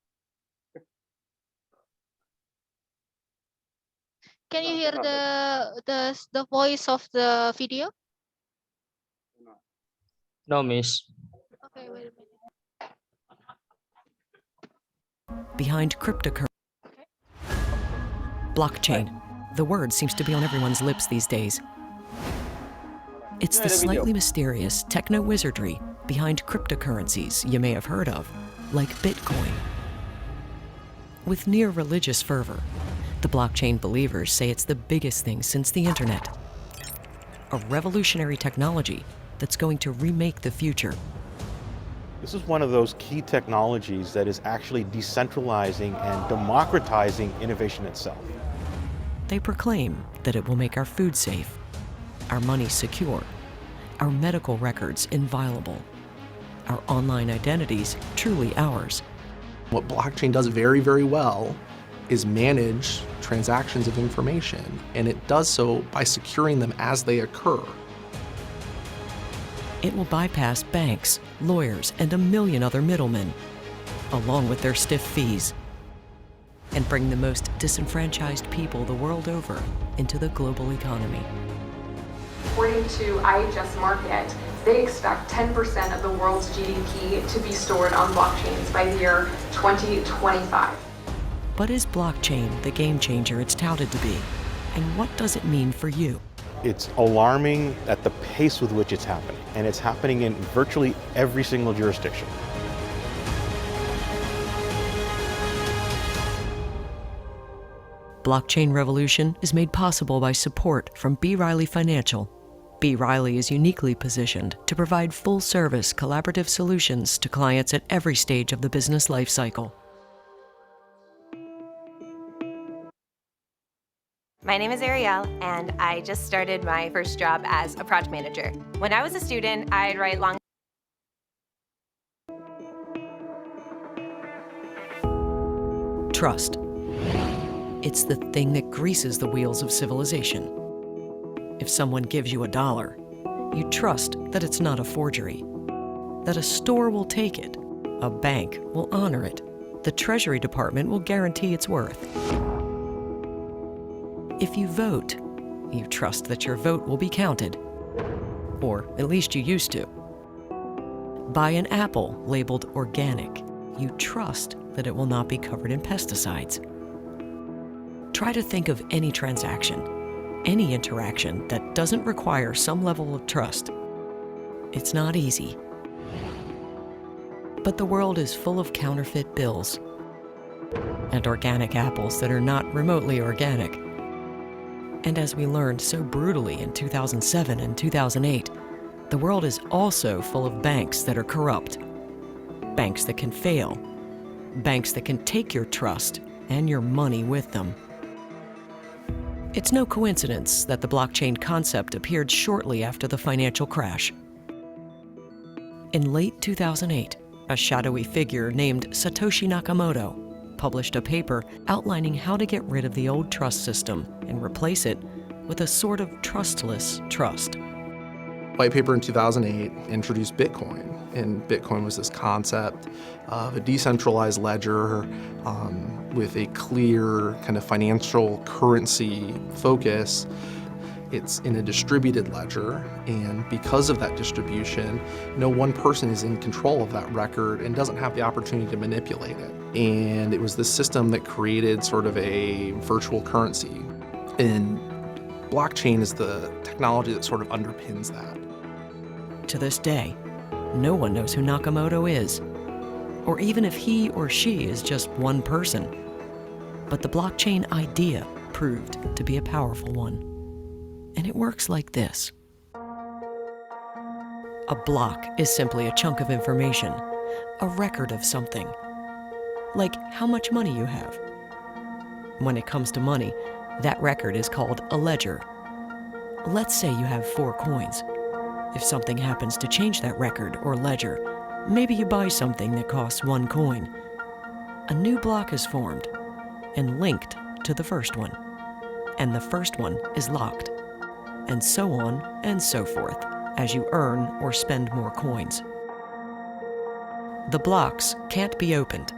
[SPEAKER 1] Can you hear the voice of the video?
[SPEAKER 2] No, Miss.
[SPEAKER 1] Okay, wait a minute.
[SPEAKER 4] Behind cryptocurrency. Blockchain. The word seems to be on everyone's lips these days. It's the slightly mysterious techno-wizardry behind cryptocurrencies you may have heard of, like Bitcoin. With near religious fervor, the blockchain believers say it's the biggest thing since the internet. A revolutionary technology that's going to remake the future.
[SPEAKER 5] This is one of those key technologies that is actually decentralizing and democratizing innovation itself.
[SPEAKER 4] They proclaim that it will make our food safe, our money secure, our medical records inviolable, our online identities truly ours.
[SPEAKER 6] What blockchain does very, very well is manage transactions of information, and it does so by securing them as they occur.
[SPEAKER 4] It will bypass banks, lawyers, and a million other middlemen, along with their stiff fees, and bring the most disenfranchised people the world over into the global economy.
[SPEAKER 7] According to IHS Markit, they expect 10% of the world's GDP to be stored on blockchains by the year 2025.
[SPEAKER 4] But is blockchain the game changer it's touted to be? And what does it mean for you?
[SPEAKER 5] It's alarming at the pace with which it's happening, and it's happening in virtually every single jurisdiction.
[SPEAKER 4] Blockchain Revolution is made possible by support from B. Riley Financial. B. Riley is uniquely positioned to provide full-service collaborative solutions to clients at every stage of the business life cycle.
[SPEAKER 8] My name is Ariel, and I just started my first job as a project manager. When I was a student, I'd write long
[SPEAKER 4] Trust. It's the thing that greases the wheels of civilization. If someone gives you $1, you trust that it's not a forgery, that a store will take it, a bank will honor it, the Treasury Department will guarantee its worth. If you vote, you trust that your vote will be counted. or at least you used to. Buy an apple labeled organic. You trust that it will not be covered in pesticides. Try to think of any transaction, any interaction that doesn't require some level of trust. It's not easy. But the world is full of counterfeit bills and organic apples that are not remotely organic. And as we learned so brutally in 2007 and 2008, the world is also full of banks that are corrupt. Banks that can fail. Banks that can take your trust and your money with them. It's no coincidence that the blockchain concept appeared shortly after the financial crash. In late 2008, a shadowy figure named Satoshi Nakamoto published a paper outlining how to get rid of the old trust system and replace it with a sort of trustless trust.
[SPEAKER 6] White paper in 2008 introduced Bitcoin, and Bitcoin was this concept of a decentralized ledger with a clear kind of financial currency focus. It's in a distributed ledger, and because of that distribution, no one person is in control of that record and doesn't have the opportunity to manipulate it. And it was this system that created sort of a virtual currency. And blockchain is the technology that sort of underpins that.
[SPEAKER 4] To this day, no one knows who Nakamoto is, or even if he or she is just one person. But the blockchain idea proved to be a powerful one. And it works like this. A block is simply a chunk of information, a record of something. Like how much money you have. When it comes to money, that record is called a ledger. Let's say you have 4 coins. If something happens to change that record or ledger, maybe you buy something that costs 1 coin. A new block is formed and linked to the first one. And the first one is locked. And so on and so forth as you earn or spend more coins. The blocks can't be opened,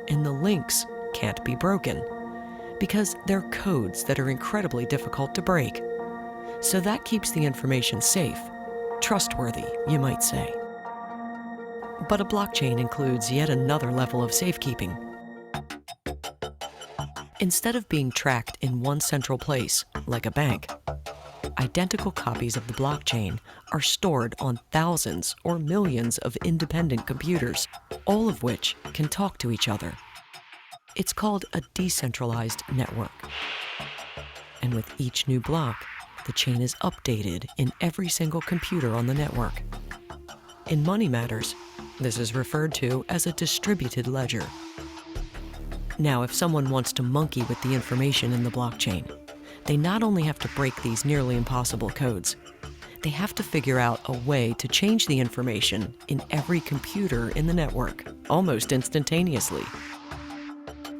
[SPEAKER 4] and the links can't be broken, because they're codes that are incredibly difficult to break. So that keeps the information safe, trustworthy, you might say. But a blockchain includes yet another level of safekeeping. Instead of being tracked in one central place, like a bank, identical copies of the blockchain are stored on thousands or millions of independent computers, all of which can talk to each other. It's called a decentralized network. And with each new block, the chain is updated in every single computer on the network. In money matters, this is referred to as a distributed ledger. Now, if someone wants to monkey with the information in the blockchain, they not only have to break these nearly impossible codes, they have to figure out a way to change the information in every computer in the network, almost instantaneously.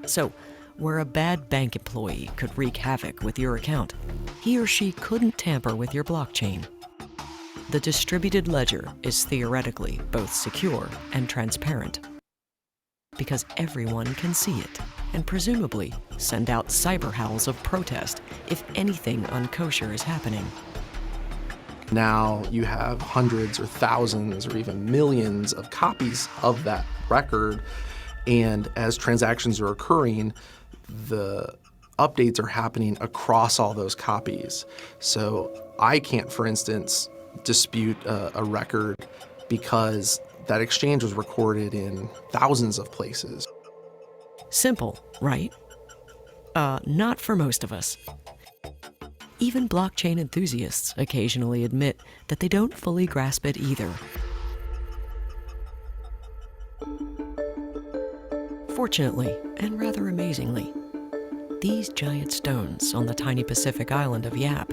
[SPEAKER 4] So, where a bad bank employee could wreak havoc with your account, he or she couldn't tamper with your blockchain. The distributed ledger is theoretically both secure and transparent, because everyone can see it, and presumably send out cyber howls of protest if anything unkosher is happening.
[SPEAKER 6] Now you have hundreds or thousands or even millions of copies of that record, and as transactions are occurring, the updates are happening across all those copies. So I can't, for instance, dispute a record because that exchange was recorded in thousands of places.
[SPEAKER 4] Simple, right? Not for most of us. Even blockchain enthusiasts occasionally admit that they don't fully grasp it either. Fortunately, and rather amazingly, these giant stones on the tiny Pacific island of Yap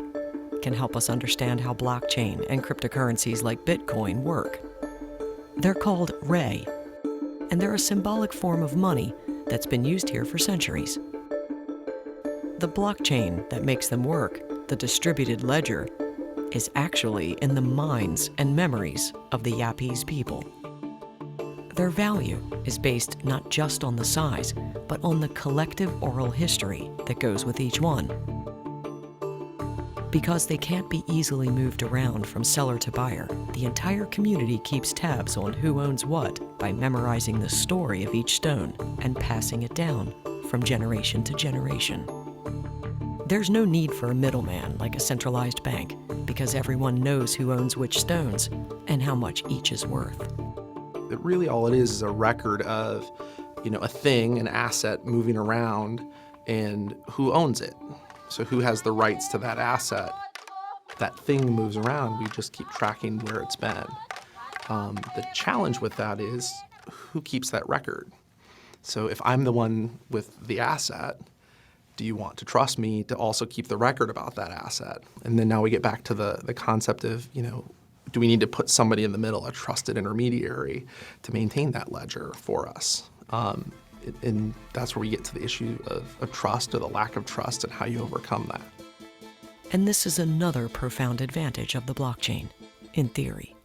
[SPEAKER 4] can help us understand how blockchain and cryptocurrencies like Bitcoin work. They're called Ray, and they're a symbolic form of money that's been used here for centuries. The blockchain that makes them work, the distributed ledger, is actually in the minds and memories of the Yapese people. Their value is based not just on the size, but on the collective oral history that goes with each one. Because they can't be easily moved around from seller to buyer, the entire community keeps tabs on who owns what by memorizing the story of each stone and passing it down from generation to generation. There's no need for a middleman like a centralized bank because everyone knows who owns which stones and how much each is worth.
[SPEAKER 6] Really all it is a record of, a thing, an asset moving around and who owns it. So who has the rights to that asset? That thing moves around, we just keep tracking where it's been. The challenge with that is who keeps that record? So if I'm the one with the asset, do you want to trust me to also keep the record about that asset? And then now we get back to the concept of, do we need to put somebody in the middle, a trusted intermediary, to maintain that ledger for us? And that's where we get to the issue of trust or the lack of trust and how you overcome that.
[SPEAKER 4] And this is another profound advantage of the blockchain, in theory.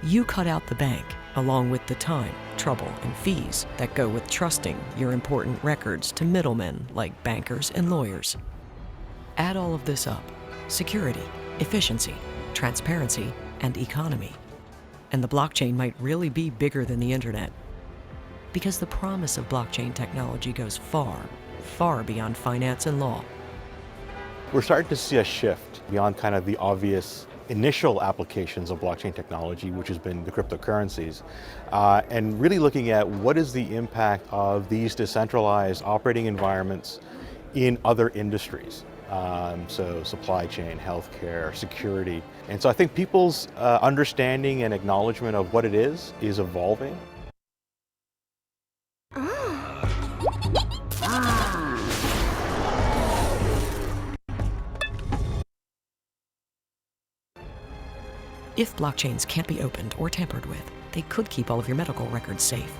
[SPEAKER 4] You cut out the bank, along with the time, trouble, and fees that go with trusting your important records to middlemen like bankers and lawyers. Add all of this up: security, efficiency, transparency, and economy. And the blockchain might really be bigger than the internet. Because the promise of blockchain technology goes far, far beyond finance and law.
[SPEAKER 5] We're starting to see a shift beyond kind of the obvious initial applications of blockchain technology, which has been the cryptocurrencies, and really looking at what is the impact of these decentralized operating environments in other industries. So supply chain, healthcare, security. And so I think people's understanding and acknowledgement of what it is evolving.
[SPEAKER 4] If blockchains can't be opened or tampered with, they could keep all of your medical records safe.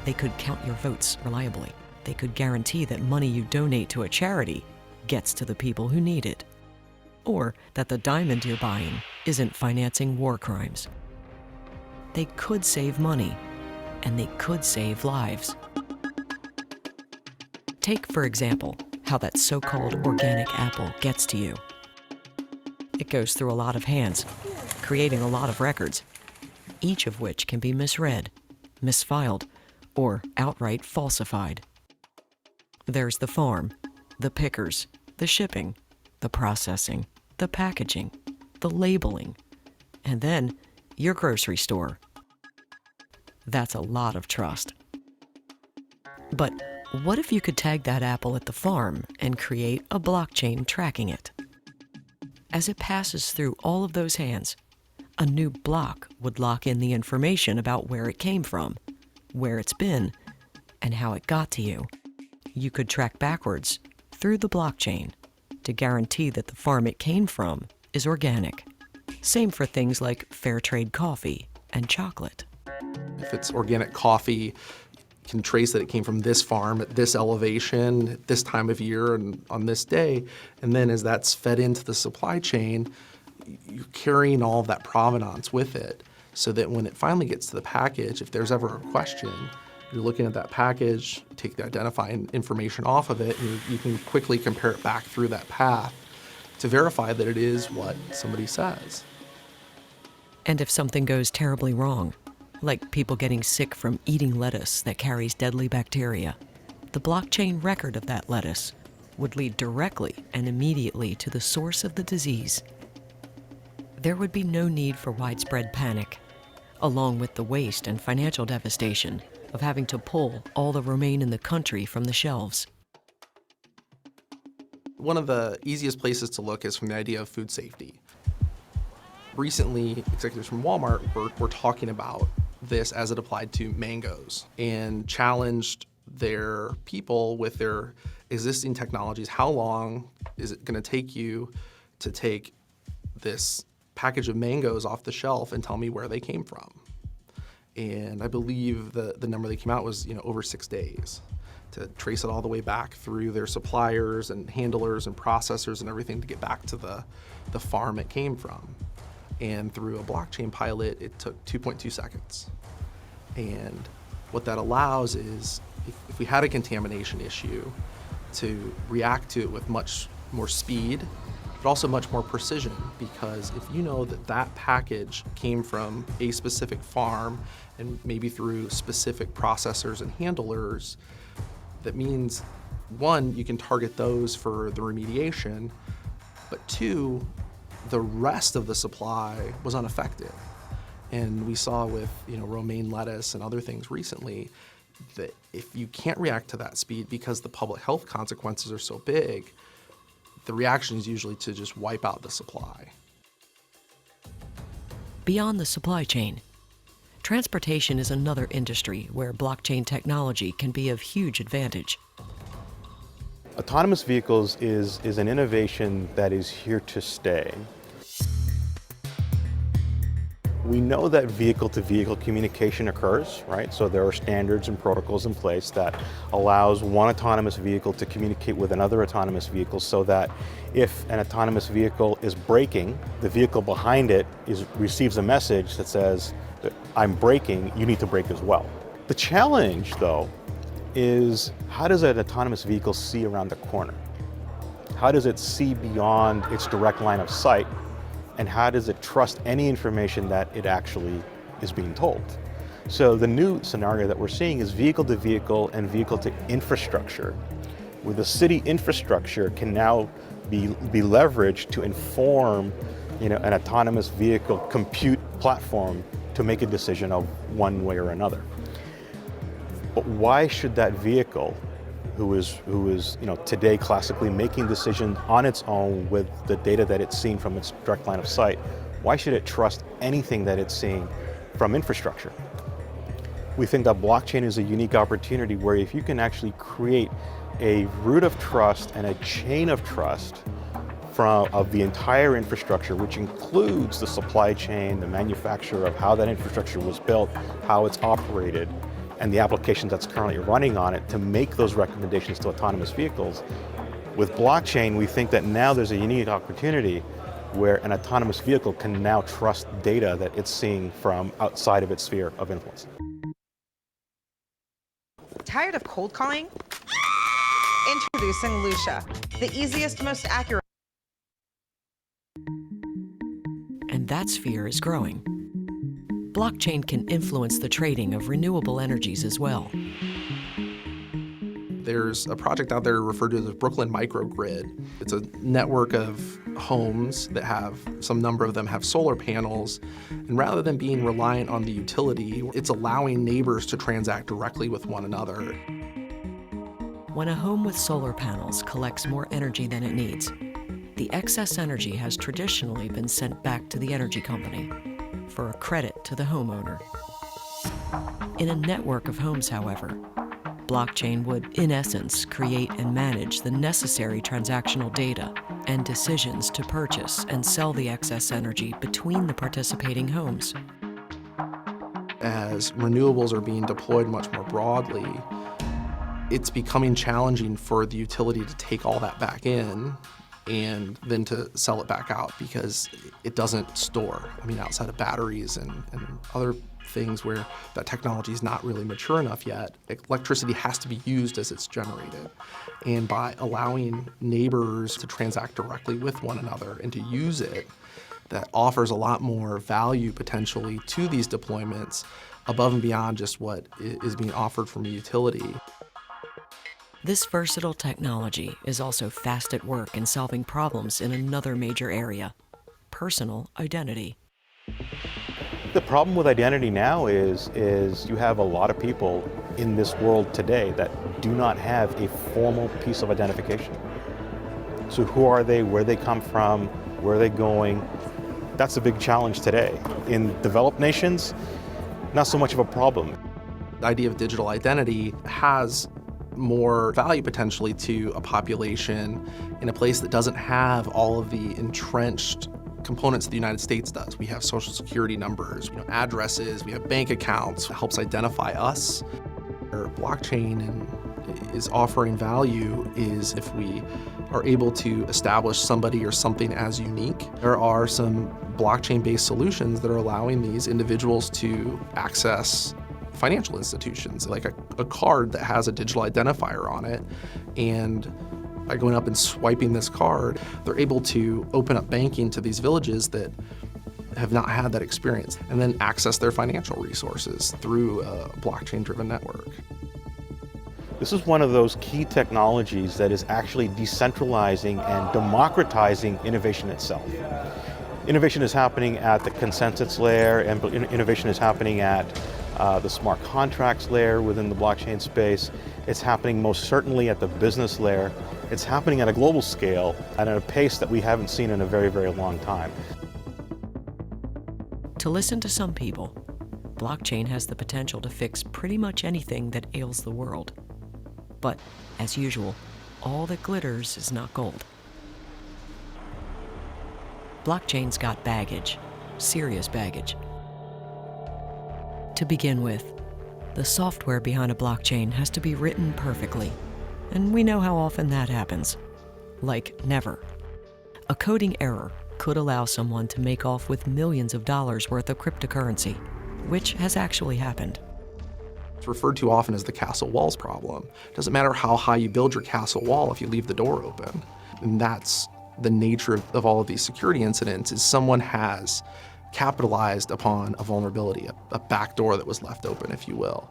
[SPEAKER 4] They could count your votes reliably. They could guarantee that money you donate to a charity gets to the people who need it. Or that the diamond you're buying isn't financing war crimes. They could save money, and they could save lives. Take, for example, how that so-called organic apple gets to you. It goes through a lot of hands, creating a lot of records, each of which can be misread, misfiled, or outright falsified. There's the farm, the pickers, the shipping, the processing, the packaging, the labeling, and then your grocery store. That's a lot of trust. But what if you could tag that apple at the farm and create a blockchain tracking it? As it passes through all of those hands, a new block would lock in the information about where it came from, where it's been, and how it got to you. You could track backwards through the blockchain to guarantee that the farm it came from is organic. Same for things like fair trade coffee and chocolate.
[SPEAKER 6] If it's organic coffee, you can trace that it came from this farm at this elevation, at this time of year, and on this day. And then as that's fed into the supply chain, you're carrying all of that provenance with it, so that when it finally gets to the package, if there's ever a question, you're looking at that package, take the identifying information off of it, and you can quickly compare it back through that path to verify that it is what somebody says.
[SPEAKER 4] And if something goes terribly wrong, like people getting sick from eating lettuce that carries deadly bacteria, the blockchain record of that lettuce would lead directly and immediately to the source of the disease. There would be no need for widespread panic, along with the waste and financial devastation of having to pull all the romaine in the country from the shelves.
[SPEAKER 6] One of the easiest places to look is from the idea of food safety. Recently, executives from Walmart were talking about this as it applied to mangoes and challenged their people with their existing technologies. How long is it going to take you to take this package of mangoes off the shelf and tell me where they came from? And I believe the number they came out was over 6 days to trace it all the way back through their suppliers and handlers and processors and everything to get back to the farm it came from. And through a blockchain pilot, it took 2.2 seconds. And what that allows is, if we had a contamination issue, to react to it with much more speed but also much more precision, because if you know that that package came from a specific farm and maybe through specific processors and handlers, that means, one, you can target those for the remediation, but two, the rest of the supply was unaffected. And we saw with romaine lettuce and other things recently that if you can't react to that speed because the public health consequences are so big, the reaction is usually to just wipe out the supply.
[SPEAKER 4] Beyond the supply chain, transportation is another industry where blockchain technology can be of huge advantage.
[SPEAKER 5] Autonomous vehicles is an innovation that is here to stay. We know that vehicle-to-vehicle communication occurs, right? So there are standards and protocols in place that allows one autonomous vehicle to communicate with another autonomous vehicle, so that if an autonomous vehicle is braking, the vehicle behind it receives a message that says, I'm braking, you need to brake as well. The challenge, though, is how does an autonomous vehicle see around the corner? How does it see beyond its direct line of sight? And how does it trust any information that it actually is being told? So the new scenario that we're seeing is vehicle-to-vehicle and vehicle-to-infrastructure, where the city infrastructure can now be leveraged to inform an autonomous vehicle compute platform to make a decision of one way or another. But why should that vehicle, who is today classically making decisions on its own with the data that it's seen from its direct line of sight, why should it trust anything that it's seeing from infrastructure? We think that blockchain is a unique opportunity where if you can actually create a root of trust and a chain of trust of the entire infrastructure, which includes the supply chain, the manufacturer of how that infrastructure was built, how it's operated, and the applications that's currently running on it to make those recommendations to autonomous vehicles. With blockchain, we think that now there's a unique opportunity where an autonomous vehicle can now trust data that it's seeing from outside of its sphere of influence.
[SPEAKER 9] Tired of cold calling? Introducing Lucia, the easiest, most accurate.
[SPEAKER 4] And that sphere is growing. Blockchain can influence the trading of renewable energies as well.
[SPEAKER 6] There's a project out there referred to as Brooklyn Microgrid. It's a network of homes that have, some number of them have solar panels, and rather than being reliant on the utility, it's allowing neighbors to transact directly with one another.
[SPEAKER 4] When a home with solar panels collects more energy than it needs, the excess energy has traditionally been sent back to the energy company for a credit to the homeowner. In a network of homes, however, blockchain would, in essence, create and manage the necessary transactional data and decisions to purchase and sell the excess energy between the participating homes.
[SPEAKER 6] As renewables are being deployed much more broadly, it's becoming challenging for the utility to take all that back in and then to sell it back out, because it doesn't store. I mean, outside of batteries and other things where that technology is not really mature enough yet, electricity has to be used as it's generated. And by allowing neighbors to transact directly with one another and to use it, that offers a lot more value potentially to these deployments above and beyond just what is being offered from a utility.
[SPEAKER 4] This versatile technology is also fast at work in solving problems in another major area: personal identity.
[SPEAKER 5] The problem with identity now is you have a lot of people in this world today that do not have a formal piece of identification. So who are they, where they come from, where are they going? That's a big challenge today. In developed nations, not so much of a problem.
[SPEAKER 6] The idea of digital identity has more value potentially to a population in a place that doesn't have all of the entrenched components the United States does. We have social security numbers, addresses, we have bank accounts. It helps identify us. Where blockchain is offering value is if we are able to establish somebody or something as unique. There are some blockchain-based solutions that are allowing these individuals to access financial institutions, like a card that has a digital identifier on it, and By going up and swiping this card, they're able to open up banking to these villages that have not had that experience, and then access their financial resources through a blockchain-driven network.
[SPEAKER 5] This is one of those key technologies that is actually decentralizing and democratizing innovation itself. Innovation is happening at the consensus layer, and innovation is happening at the smart contracts layer within the blockchain space. It's happening most certainly at the business layer. It's happening at a global scale and at a pace that we haven't seen in a very, very long time.
[SPEAKER 4] To listen to some people, blockchain has the potential to fix pretty much anything that ails the world. But, as usual, all that glitters is not gold. Blockchain's got baggage, serious baggage. To begin with, the software behind a blockchain has to be written perfectly, and we know how often that happens. Like never. A coding error could allow someone to make off with millions of dollars worth of cryptocurrency, which has actually happened.
[SPEAKER 6] It's referred to often as the castle walls problem. It doesn't matter how high you build your castle wall if you leave the door open. And that's the nature of all of these security incidents, is someone has capitalized upon a vulnerability, a backdoor that was left open, if you will.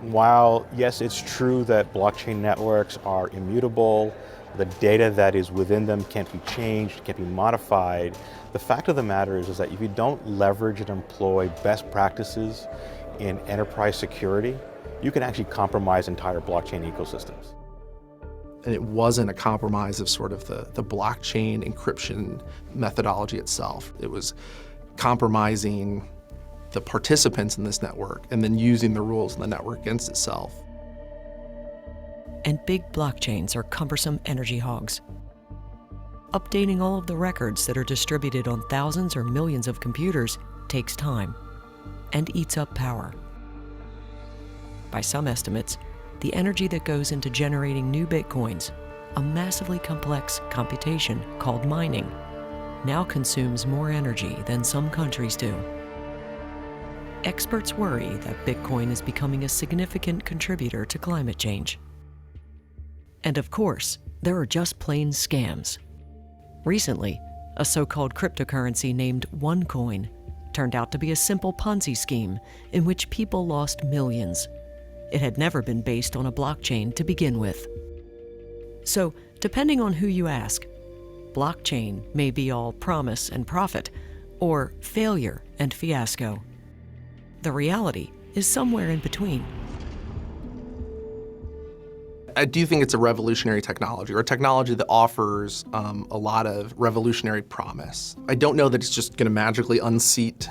[SPEAKER 5] While, yes, it's true that blockchain networks are immutable, the data that is within them can't be changed, can't be modified, the fact of the matter is that if you don't leverage and employ best practices in enterprise security, you can actually compromise entire blockchain ecosystems.
[SPEAKER 6] And it wasn't a compromise of sort of the blockchain encryption methodology itself. It was compromising the participants in this network and then using the rules in the network against itself.
[SPEAKER 4] And big blockchains are cumbersome energy hogs. Updating all of the records that are distributed on thousands or millions of computers takes time and eats up power. By some estimates, the energy that goes into generating new bitcoins, a massively complex computation called mining, now consumes more energy than some countries do. Experts worry that Bitcoin is becoming a significant contributor to climate change. And of course, there are just plain scams. Recently, a so-called cryptocurrency named OneCoin turned out to be a simple Ponzi scheme in which people lost millions. It had never been based on a blockchain to begin with. So, depending on who you ask, blockchain may be all promise and profit, or failure and fiasco. The reality is somewhere in between.
[SPEAKER 6] I do think it's a revolutionary technology, or a technology that offers a lot of revolutionary promise. I don't know that it's just going to magically unseat,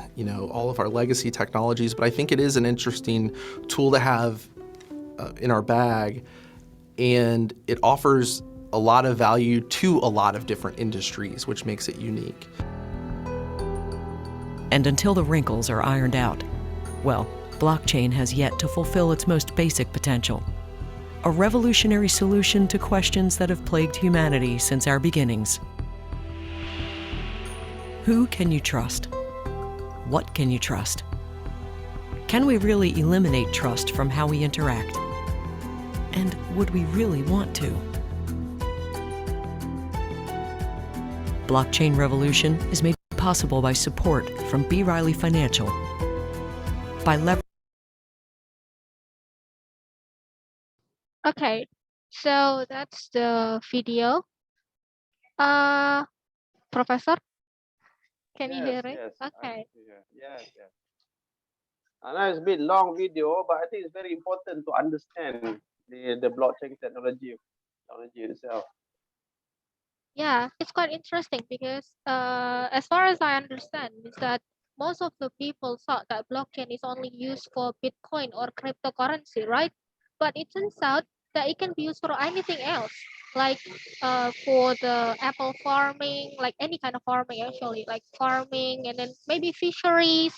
[SPEAKER 6] all of our legacy technologies, but I think it is an interesting tool to have in our bag, and it offers a lot of value to a lot of different industries, which makes it unique.
[SPEAKER 4] And until the wrinkles are ironed out, well, blockchain has yet to fulfill its most basic potential. A revolutionary solution to questions that have plagued humanity since our beginnings. Who can you trust? What can you trust? Can we really eliminate trust from how we interact? And would we really want to? Blockchain Revolution is made possible by support from B. Riley Financial. By
[SPEAKER 1] Okay, so that's the video. Professor, can you hear it?
[SPEAKER 3] Yes,
[SPEAKER 1] Okay.
[SPEAKER 3] yes. I know it's a bit long video, but I think it's very important to understand the blockchain technology itself.
[SPEAKER 1] Yeah, it's quite interesting because as far as I understand, is that most of the people thought that blockchain is only used for Bitcoin or cryptocurrency, right? But it turns out that it can be used for anything else, like for the apple farming, like any kind of farming actually, like farming, and then maybe fisheries,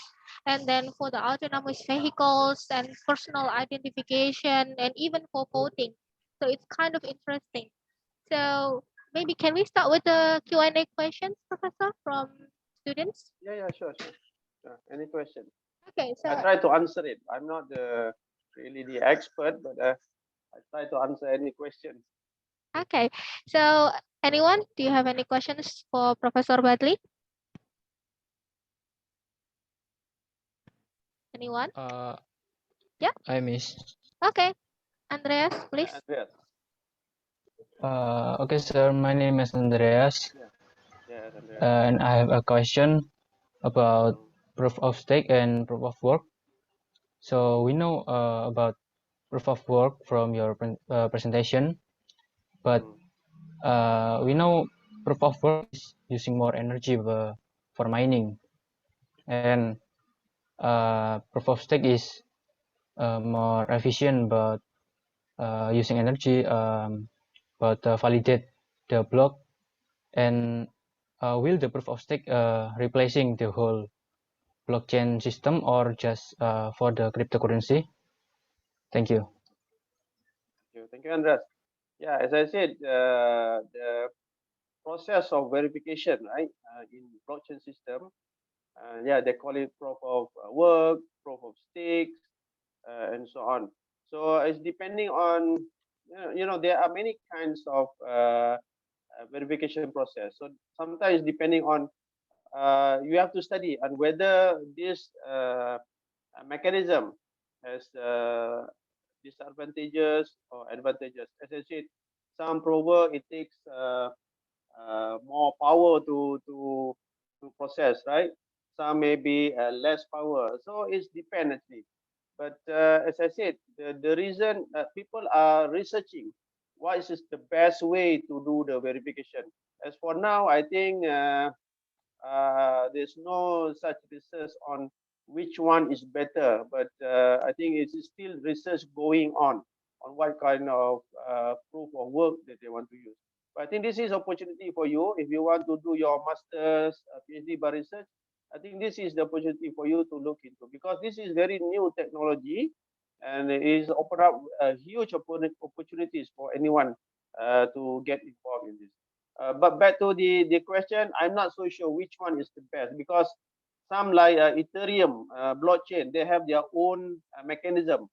[SPEAKER 1] and then for the autonomous vehicles and personal identification, and even for voting. So it's kind of interesting. So maybe can we start with the Q&A questions, Professor, from students?
[SPEAKER 3] Yeah, sure. Any question?
[SPEAKER 1] Okay, so
[SPEAKER 3] I try to answer it. I'm not really the expert, but I try to answer any questions.
[SPEAKER 1] Okay, so anyone, do you have any questions for Professor Badli? Anyone? Yeah.
[SPEAKER 2] Hi, Miss.
[SPEAKER 1] Okay, Andreas, please.
[SPEAKER 3] Andreas.
[SPEAKER 2] Okay, sir. My name is Andreas,
[SPEAKER 3] Yes, Andreas.
[SPEAKER 2] and I have a question about proof of stake and proof of work. So we know about proof of work from your presentation, but we know proof of work is using more energy for mining, and proof of stake is more efficient but using energy, but validate the block. And will the proof of stake replacing the whole blockchain system or just for the cryptocurrency? Thank you.
[SPEAKER 3] Thank you, Andreas. Yeah, as I said, the process of verification, right, in blockchain system, yeah, they call it proof of work, proof of stakes, and so on. So it's depending on, there are many kinds of verification process. So sometimes depending on, you have to study and whether this mechanism has disadvantages or advantages. As I said, some prover it takes more power to process, right? Some may be less power. So it's depend actually. But as I said, the reason people are researching what is the best way to do the verification. As for now, I think there's no such research on which one is better, but I think it's still research going on what kind of proof of work that they want to use. But I think this is opportunity for you if you want to do your master's, PhD by research. I think this is the opportunity for you to look into because this is very new technology and it is open up huge opportunities for anyone to get involved in this. But back to the question, I'm not so sure which one is the best because some like Ethereum blockchain, they have their own mechanism.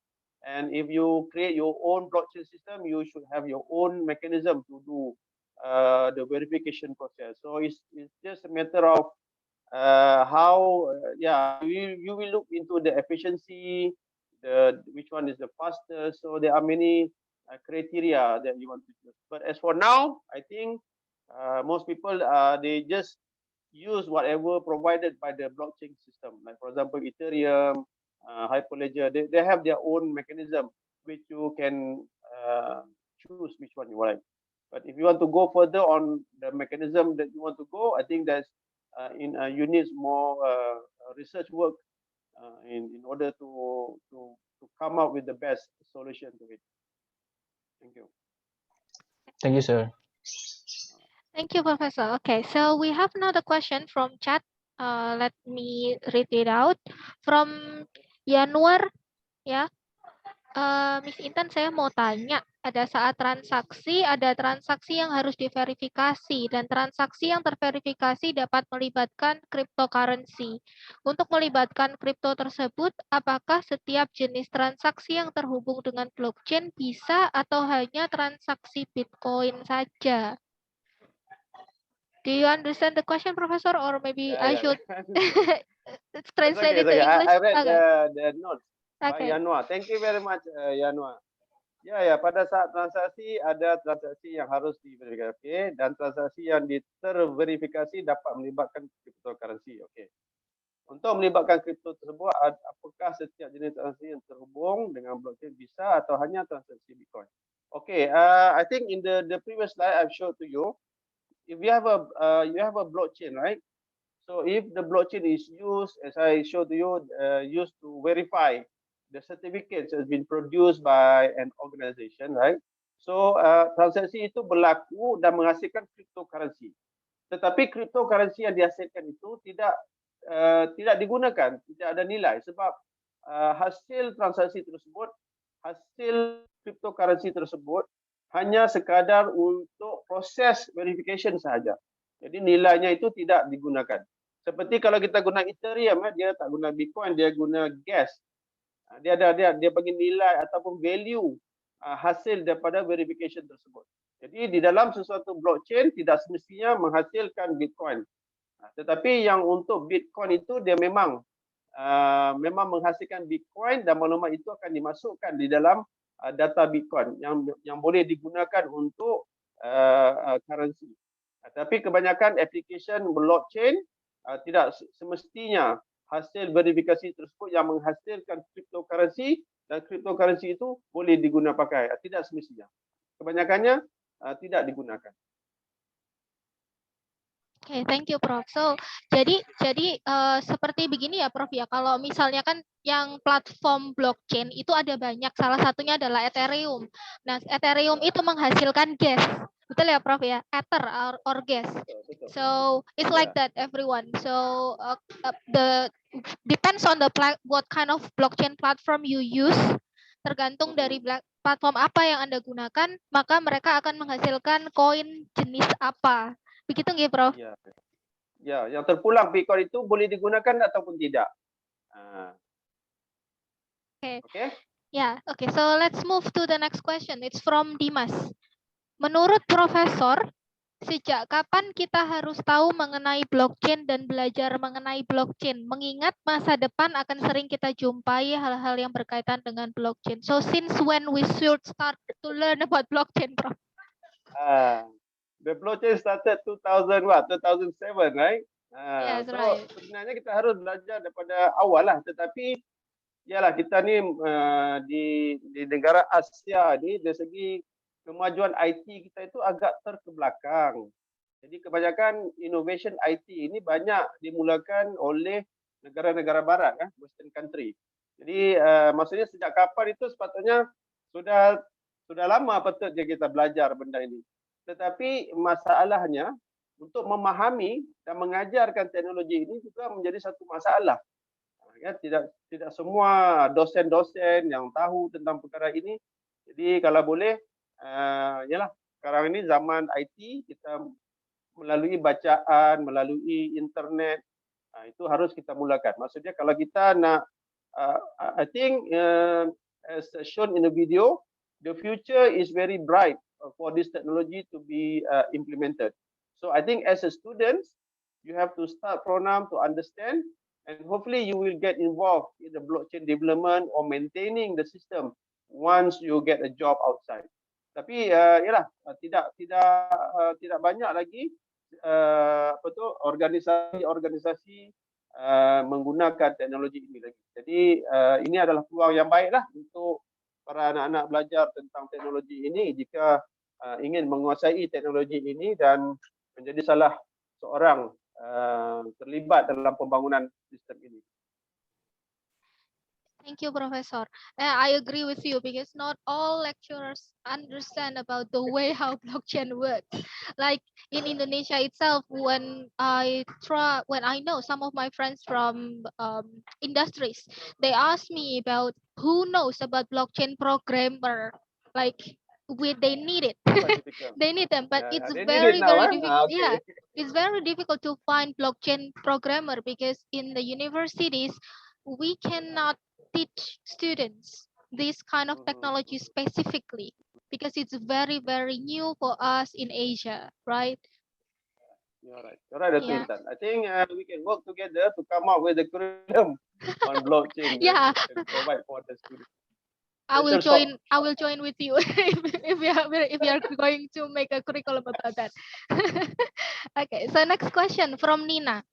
[SPEAKER 3] And if you create your own blockchain system, you should have your own mechanism to do the verification process. So it's just a matter of how, yeah, you will look into the efficiency, which one is the fastest. So there are many criteria that you want to choose. But as for now, I think most people they just use whatever provided by the blockchain system. Like for example, Ethereum, Hyperledger, they have their own mechanism which you can choose which one you like. But if you want to go further on the mechanism that you want to go, I think that's you need more research work in order to come up with the best solution to it. Thank you.
[SPEAKER 2] Thank you, sir.
[SPEAKER 1] Thank you, Professor. Okay, so we have another question from chat. Let me read it out. From Yanuar, ya. Miss Intan, saya mau tanya, ada saat transaksi, ada transaksi yang harus diverifikasi, dan transaksi yang terverifikasi dapat melibatkan cryptocurrency. Untuk melibatkan kripto tersebut, apakah setiap jenis transaksi yang terhubung dengan blockchain bisa atau hanya transaksi Bitcoin saja? Do you understand the question, Professor, or maybe I should translate it to English?
[SPEAKER 3] I read the notes by
[SPEAKER 1] Okay.
[SPEAKER 3] Yanua. Thank you very much, Yanua. Ya, pada saat transaksi ada transaksi yang harus diverifikasi dan transaksi yang terverifikasi dapat melibatkan cryptocurrency. Okey. Untuk melibatkan kripto tersebut, apakah setiap jenis transaksi yang terhubung dengan blockchain bisa atau hanya transaksi Bitcoin? Okay, I think in the previous slide I've showed to you, if you have a blockchain, right? So if the blockchain is used, as I showed to you, used to verify the certificates has been produced by an organization, right? So transaksi itu berlaku dan menghasilkan cryptocurrency. Tetapi cryptocurrency yang dihasilkan itu tidak digunakan, tidak ada nilai sebab hasil transaksi tersebut, hasil cryptocurrency tersebut hanya sekadar untuk proses verification sahaja. Jadi nilainya itu tidak digunakan. Seperti kalau kita guna Ethereum, dia tak guna Bitcoin, dia guna gas. Dia bagi nilai ataupun value hasil daripada verification tersebut. Jadi di dalam sesuatu blockchain tidak semestinya menghasilkan Bitcoin. Tetapi yang untuk Bitcoin itu dia memang menghasilkan Bitcoin dan maklumat itu akan dimasukkan di dalam data Bitcoin yang boleh digunakan untuk currency. Tapi kebanyakan application blockchain tidak semestinya hasil verifikasi tersebut yang menghasilkan cryptocurrency dan cryptocurrency itu boleh digunakan pakai. Tidak semestinya. Kebanyakannya tidak digunakan.
[SPEAKER 1] Oke, thank you, Prof. So, jadi seperti begini ya, Prof ya. Kalau misalnya kan yang platform blockchain itu ada banyak. Salah satunya adalah Ethereum. Nah, Ethereum itu menghasilkan gas. Betul ya, Prof ya? Ether or gas. So, it's like that everyone. So, the depends on the what kind of blockchain platform you use. Tergantung dari platform apa yang Anda gunakan, maka mereka akan menghasilkan koin jenis apa. Begitu nggih, Prof?
[SPEAKER 3] Ya, yang terpulang Bitcoin itu boleh digunakan ataupun tidak.
[SPEAKER 1] Okay. Yeah, okay. So let's move to the next question. It's from Dimas. Menurut Profesor, sejak kapan kita harus tahu mengenai blockchain dan belajar mengenai blockchain? Mengingat masa depan akan sering kita jumpai hal-hal yang berkaitan dengan blockchain. So since when we should start to learn about blockchain, Prof?
[SPEAKER 3] The blockchain started 2007, right?
[SPEAKER 1] Yes,
[SPEAKER 3] so
[SPEAKER 1] right.
[SPEAKER 3] sebenarnya kita harus belajar daripada awal lah. Tetapi, yalah kita ni di negara Asia ni dari segi kemajuan IT kita itu agak terkebelakang. Jadi kebanyakan innovation IT ini banyak dimulakan oleh negara-negara barat, Western country. Jadi maksudnya sejak kapan itu sepatutnya sudah lama patutnya kita belajar benda ini. Tetapi masalahnya untuk memahami dan mengajarkan teknologi ini juga menjadi satu masalah. Tidak semua dosen-dosen yang tahu tentang perkara ini. Jadi kalau boleh, yalah sekarang ini zaman IT, kita melalui bacaan, melalui internet, itu harus kita mulakan. Maksudnya kalau kita nak, I think as shown in the video, the future is very bright for this technology to be implemented. So I think as a student, you have to start from now to understand, and hopefully you will get involved in the blockchain development or maintaining the system once you get a job outside. Tapi yalah tidak banyak lagi organisasi menggunakan teknologi ini lagi. Jadi ini adalah peluang yang baiklah untuk para anak-anak belajar tentang teknologi ini jika ingin menguasai teknologi ini dan menjadi salah seorang terlibat dalam pembangunan sistem ini.
[SPEAKER 1] Thank you, Professor. I agree with you because not all lecturers understand about the way how blockchain works. Like in Indonesia itself, when I know some of my friends from industries, they ask me about who knows about blockchain programmer. Like they need it. They need them, but it's very difficult. Yeah, it's very difficult to find blockchain programmer because in the universities we cannot teach students this kind of technology specifically because it's very new for us in Asia, right?
[SPEAKER 3] You're right, yeah. I think we can work together to come up with a curriculum on blockchain.
[SPEAKER 1] Yeah,
[SPEAKER 3] and provide for the students.
[SPEAKER 1] I will join with you if you are going to make a curriculum about that. Okay, so next question from Nina.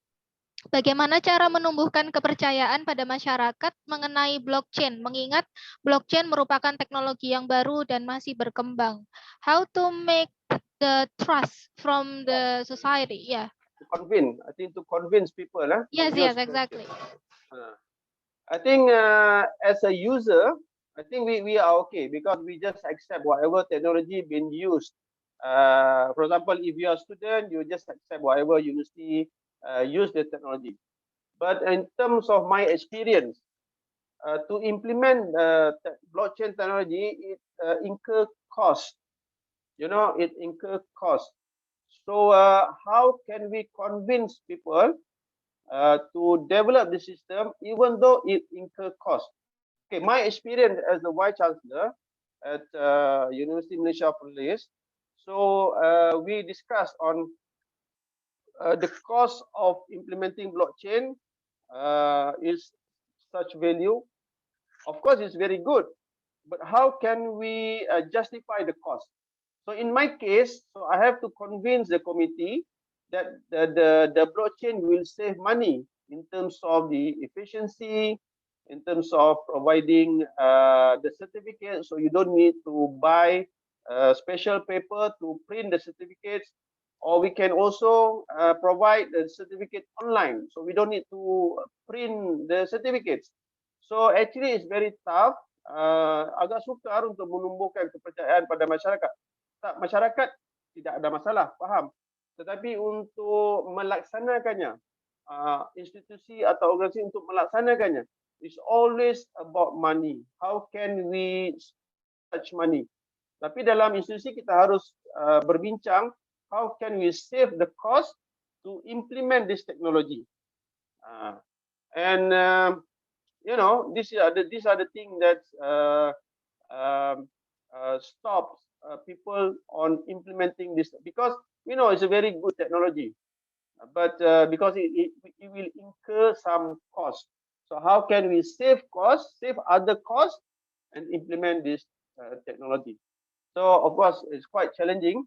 [SPEAKER 1] Bagaimana cara menumbuhkan kepercayaan pada masyarakat mengenai blockchain, mengingat blockchain merupakan teknologi yang baru dan masih berkembang? How to make the trust from the society? Yeah.
[SPEAKER 3] To convince people.
[SPEAKER 1] Yes, exactly.
[SPEAKER 3] I think as a user, I think we are okay because we just accept whatever technology being used. For example, if you are a student, you just accept whatever university use the technology. But in terms of my experience, to implement blockchain technology, it incur cost. It incur cost. So how can we convince people to develop the system even though it incur cost? Okay, my experience as the Vice Chancellor at University Malaysia Perlis. So we discussed on the cost of implementing blockchain is such value. Of course, it's very good, but how can we justify the cost? So in my case, so I have to convince the committee that the blockchain will save money in terms of the efficiency, in terms of providing the certificate. So you don't need to buy special paper to print the certificates, or we can also provide the certificate online. So we don't need to print the certificates. So actually it's very tough, agak sukar untuk menumbuhkan kepercayaan pada masyarakat. Tak, masyarakat tidak ada masalah, faham. Tetapi untuk melaksanakannya, institusi atau organisasi untuk melaksanakannya, it's always about money. How can we touch money? Tapi dalam institusi kita harus berbincang, how can we save the cost to implement this technology? And you know, these are the things that stops people on implementing this, because you know it's a very good technology, but because it will incur some cost. So how can we save costs, save other costs, and implement this technology? So of course it's quite challenging,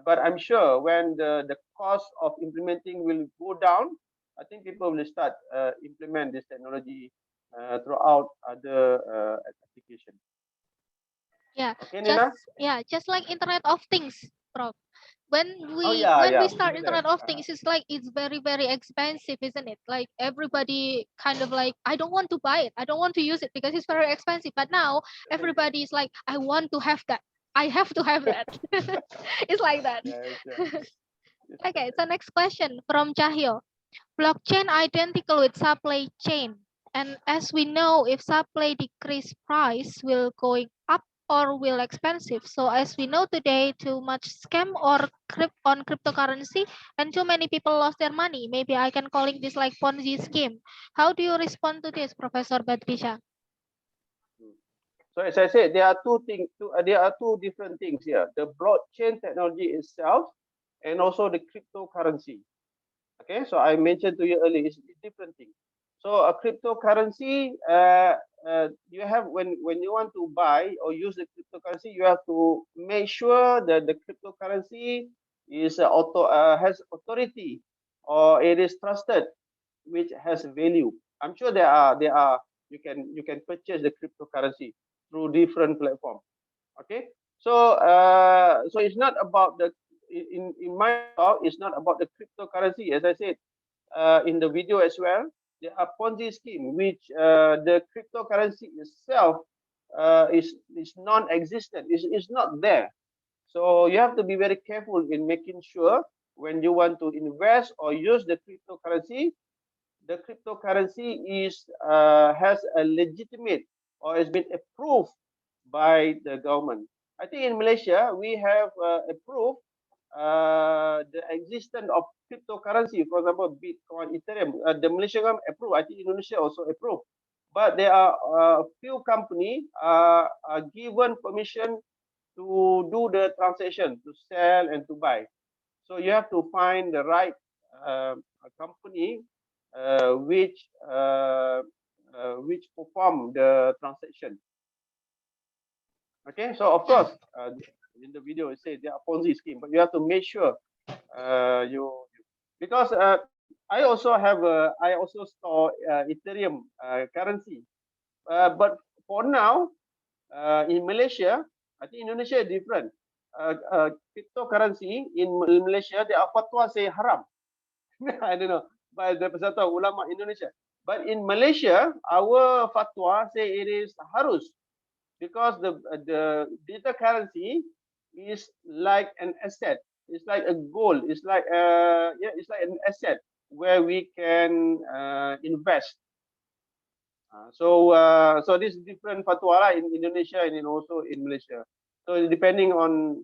[SPEAKER 3] but I'm sure when the cost of implementing will go down, I think people will start implement this technology throughout other applications.
[SPEAKER 1] Yeah,
[SPEAKER 3] Okay, Nina?
[SPEAKER 1] just like Internet of Things, Prof. When we start Internet of Things, it's like it's very expensive, isn't it? Like everybody kind of like, I don't want to buy it, I don't want to use it because it's very expensive. But now everybody is like, I want to have that. I have to have that. It's like that. Okay, so next question from Cahyo. Blockchain identical with supply chain. And as we know, if supply decrease, price will going up or will expensive. So as we know today, too much scam or on cryptocurrency and too many people lost their money. Maybe I can calling this like Ponzi scheme. How do you respond to this, Professor Badrisha?
[SPEAKER 3] So as I said, there are two different things here: the blockchain technology itself, and also the cryptocurrency. Okay, so I mentioned to you earlier, it's a different thing. So a cryptocurrency, you have when you want to buy or use the cryptocurrency, you have to make sure that the cryptocurrency is has authority, or it is trusted, which has value. I'm sure there are you can purchase the cryptocurrency through different platforms. Okay, so so it's not about the in my talk, it's not about the cryptocurrency. As I said in the video as well, there are Ponzi scheme which the cryptocurrency itself is non-existent. It's not there. So you have to be very careful in making sure when you want to invest or use the cryptocurrency is has a legitimate or has been approved by the government. I think in Malaysia we have approved the existence of cryptocurrency, for example, Bitcoin, Ethereum. The Malaysian government approved. I think Indonesia also approved. But there are a few companies are given permission to do the transaction, to sell and to buy. So you have to find the right company which perform the transaction. Okay, so of course, in the video it says there are Ponzi scheme, but you have to make sure because I also store Ethereum currency, but for now in Malaysia, I think Indonesia is different. Cryptocurrency in Malaysia, there are fatwa say haram. I don't know, by the Persatuan Ulama Indonesia. But in Malaysia, our fatwa say it is harus, because the digital currency is like an asset. It's like a gold. It's like it's like an asset where we can invest. So this is different fatwa in Indonesia and also in Malaysia. So depending on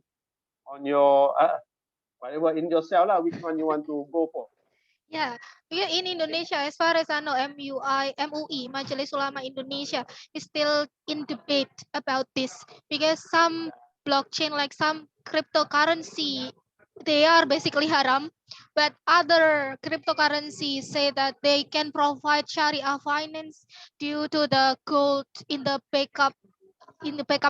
[SPEAKER 3] your whatever in yourself which one you want to go for.
[SPEAKER 1] Yeah, in Indonesia, as far as I know, MUI, Majelis Ulama Indonesia, is still in debate about this, because some blockchain, like some cryptocurrency, they are basically haram, but other cryptocurrencies say that they can provide Sharia finance due to the gold in the backup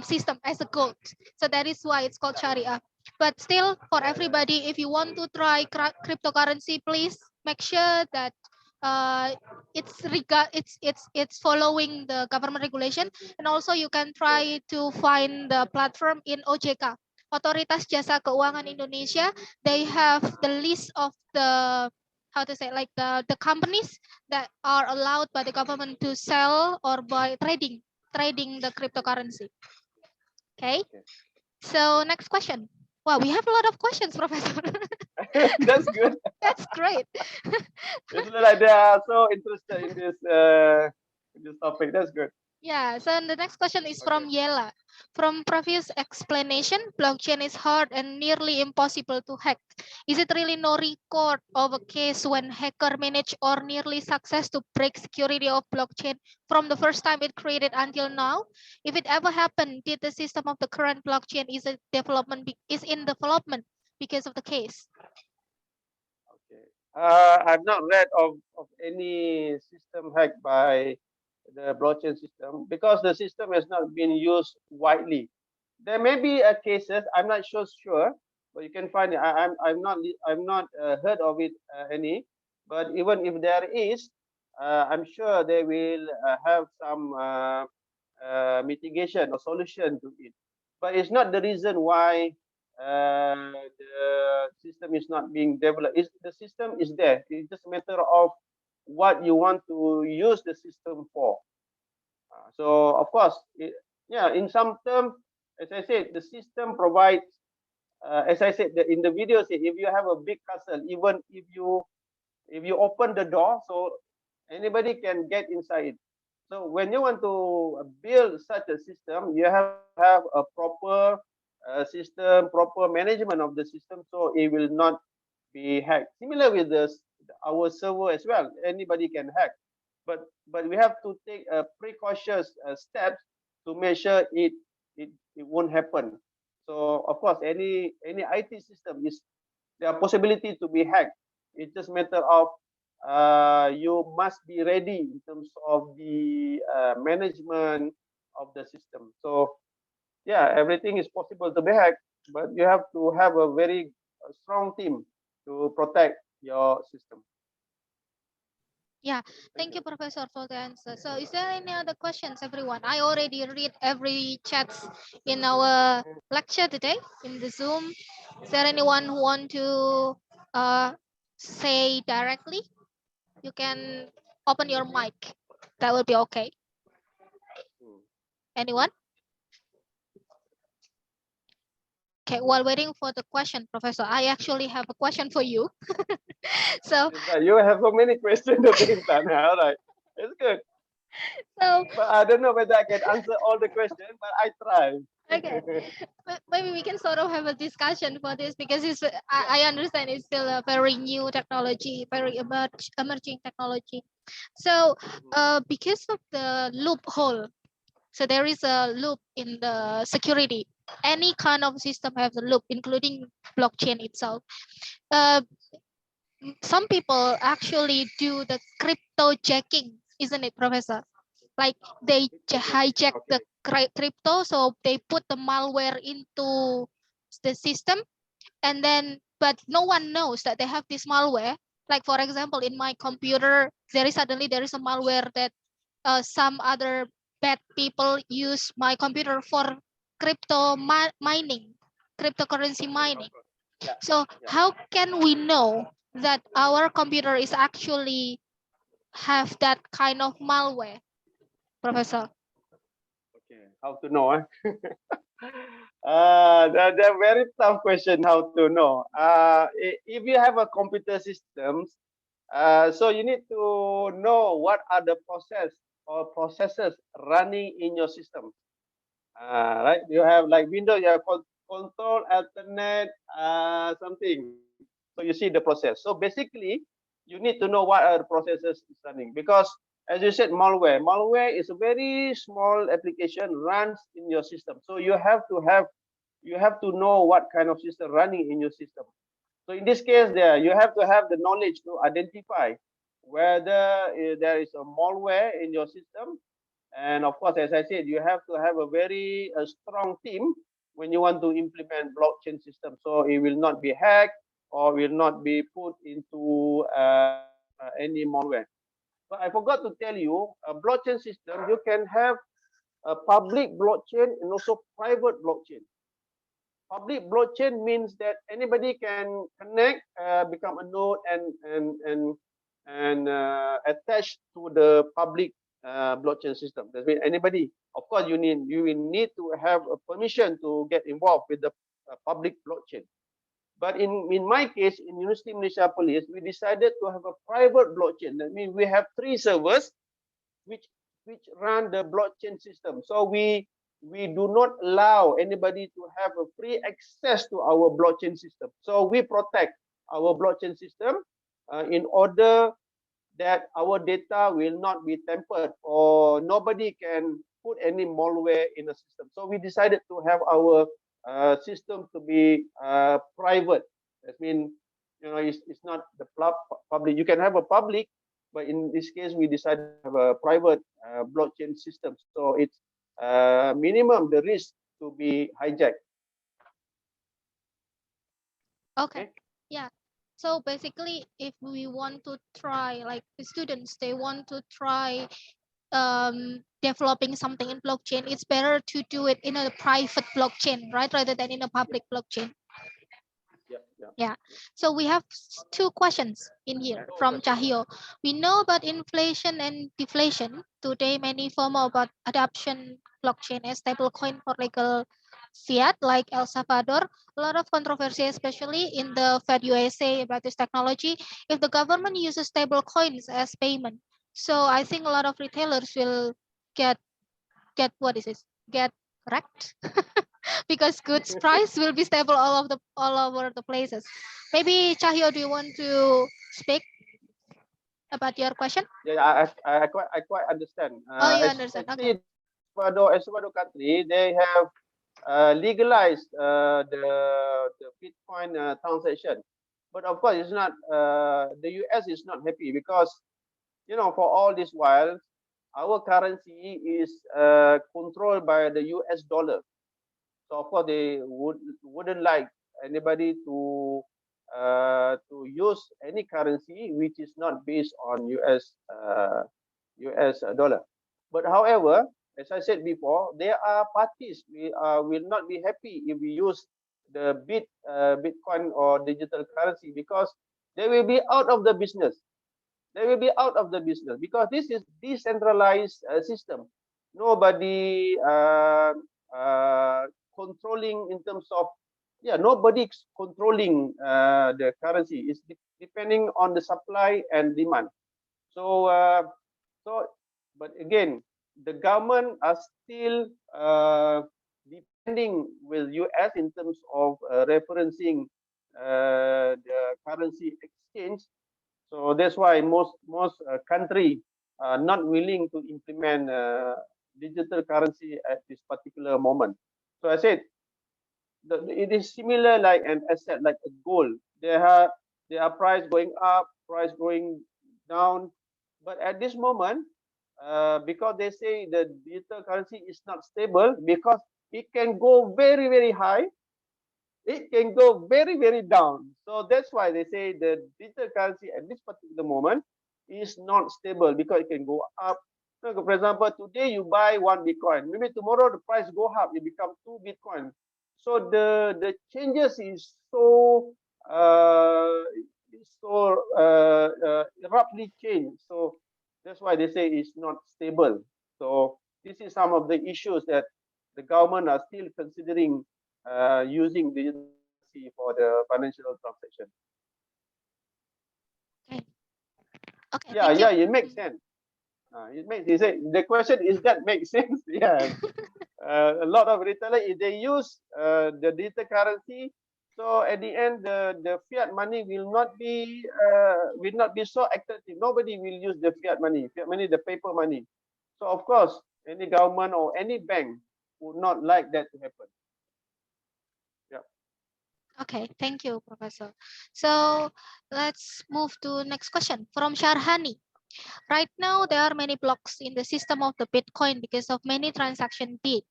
[SPEAKER 1] system as a gold. So that is why it's called Sharia. But still, for everybody, if you want to try cryptocurrency, please make sure that it's following the government regulation, and also you can try to find the platform in OJK, Otoritas Jasa Keuangan Indonesia. They have the list of the, how to say, like the companies that are allowed by the government to sell or by trading the cryptocurrency. Okay. So next question. Wow, we have a lot of questions, Professor.
[SPEAKER 3] That's good.
[SPEAKER 1] That's great.
[SPEAKER 3] It's like they are so interested in this topic. That's good.
[SPEAKER 1] Yeah, so the next question is from Yela. From previous explanation, blockchain is hard and nearly impossible to hack. Is it really no record of a case when hacker managed or nearly success to break security of blockchain from the first time it created until now? If it ever happened, did the system of the current blockchain is in development because of the case?
[SPEAKER 3] Okay. I've not read of any system hacked by the blockchain system because the system has not been used widely. There may be cases. I'm not sure, but you can find it. I'm not heard of it any. But even if there is, I'm sure they will have some mitigation or solution to it. But it's not the reason why the system is not being developed. The system is there. It's just a matter of what you want to use the system for. So of course, in some terms, as I said, the system provides. As I said in the video, if you have a big castle, even if you open the door, so anybody can get inside it. So when you want to build such a system, you have to have a proper system, proper management of the system, so it will not be hacked. Similar with our server as well, anybody can hack, but we have to take precautious steps to make sure it won't happen. So of course, any IT system is there are possibility to be hacked. It's just a matter of you must be ready in terms of the management of the system. So yeah, everything is possible to be hacked, but you have to have a very strong team to protect your system.
[SPEAKER 1] Yeah, thank you, Professor, for the answer. So is there any other questions, everyone? I already read every chat in our lecture today in the Zoom. Is there anyone who want to say directly? You can open your mic. That will be okay. Anyone? Okay, while waiting for the question, Professor, I actually have a question for you. So
[SPEAKER 3] you have so many questions at the same time. All right, it's good.
[SPEAKER 1] So,
[SPEAKER 3] but I don't know whether I can answer all the questions, but I try.
[SPEAKER 1] Okay, maybe we can sort of have a discussion for this because I understand it's still a very new technology, very emerging technology. So because of the loophole, so there is a loop in the security. Any kind of system has a loop, including blockchain itself. Some people actually do the crypto jacking, isn't it, Professor? Like they hijack the crypto, so they put the malware into the system, and then but no one knows that they have this malware. Like for example, in my computer, there is a malware that some other bad people use my computer for mining, cryptocurrency mining. So how can we know that our computer is actually have that kind of malware, Professor?
[SPEAKER 3] Okay, how to know? That's a very tough question. How to know? If you have a computer systems, so you need to know what are the processes running in your system. Right? You have like Windows, you have control, alternate, something. So you see the process. So basically, you need to know what are the processes is running, because as you said, malware is a very small application runs in your system. So you have to have you have to know what kind of system running in your system. So in this case, you have to have the knowledge to identify whether there is a malware in your system. And of course, as I said, you have to have a very strong team when you want to implement blockchain system. So it will not be hacked or will not be put into any malware. But I forgot to tell you, a blockchain system, you can have a public blockchain and also private blockchain. Public blockchain means that anybody can connect, become a node, and attach to the public blockchain system. That means anybody. Of course, you will need to have a permission to get involved with the public blockchain. But in my case, in University Malaysia Police, we decided to have a private blockchain. That means we have 3 servers which run the blockchain system. So we do not allow anybody to have a free access to our blockchain system. So we protect our blockchain system in order that our data will not be tampered or nobody can put any malware in the system. So we decided to have our system to be private. That means, it's not the public. You can have a public, but in this case, we decided to have a private blockchain system. So it's minimum the risk to be hijacked.
[SPEAKER 1] Okay. Yeah. So basically, if we want to try, like the students, they want to try developing something in blockchain, it's better to do it in a private blockchain, right, rather than in a public blockchain. Yeah. So we have 2 questions in here from Cahyo. We know about inflation and deflation. Today, many former about adoption blockchain as stablecoin for legal fiat like El Salvador. A lot of controversy, especially in the Fed USA about this technology. If the government uses stable coins as payment, so I think a lot of retailers will get what is this? Get wrecked because goods price will be stable all over the places. Maybe Cahyo, do you want to speak about your question?
[SPEAKER 3] Yeah, I quite understand.
[SPEAKER 1] Oh, you understand? Okay.
[SPEAKER 3] El Salvador country, they have legalized the Bitcoin transaction, but of course it's not. The US is not happy because for all this while, our currency is controlled by the US dollar. So of course they wouldn't like anybody to use any currency which is not based on US dollar. But however, as I said before, there are parties will not be happy if we use the Bitcoin or digital currency because they will be out of the business. They will be out of the business because this is decentralized system. Nobody controlling in terms of nobody's controlling the currency. It's depending on the supply and demand. So but again, the government are still depending with US in terms of referencing the currency exchange. So that's why most country are not willing to implement digital currency at this particular moment. So I said it is similar like an asset, like a gold. There are price going up, price going down, but at this moment, because they say the digital currency is not stable because it can go very, very high. It can go very, very down. So that's why they say the digital currency at this particular moment is not stable because it can go up. So for example, today you buy 1 Bitcoin. Maybe tomorrow the price go up, it becomes 2 Bitcoin. So the changes is so abruptly changed. So that's why they say it's not stable. So this is some of the issues that the government are still considering using digital currency for the financial transaction.
[SPEAKER 1] Okay.
[SPEAKER 3] Yeah, it makes sense. The question is that makes sense. Yeah, a lot of retailers, if they use the digital currency, so at the end the fiat money will not be so attractive. Nobody will use the fiat money, the paper money. So of course, any government or any bank would not like that to happen.
[SPEAKER 1] Okay, thank you, Professor. So let's move to next question from Sharhani. Right now, there are many blocks in the system of the Bitcoin because of many transaction did.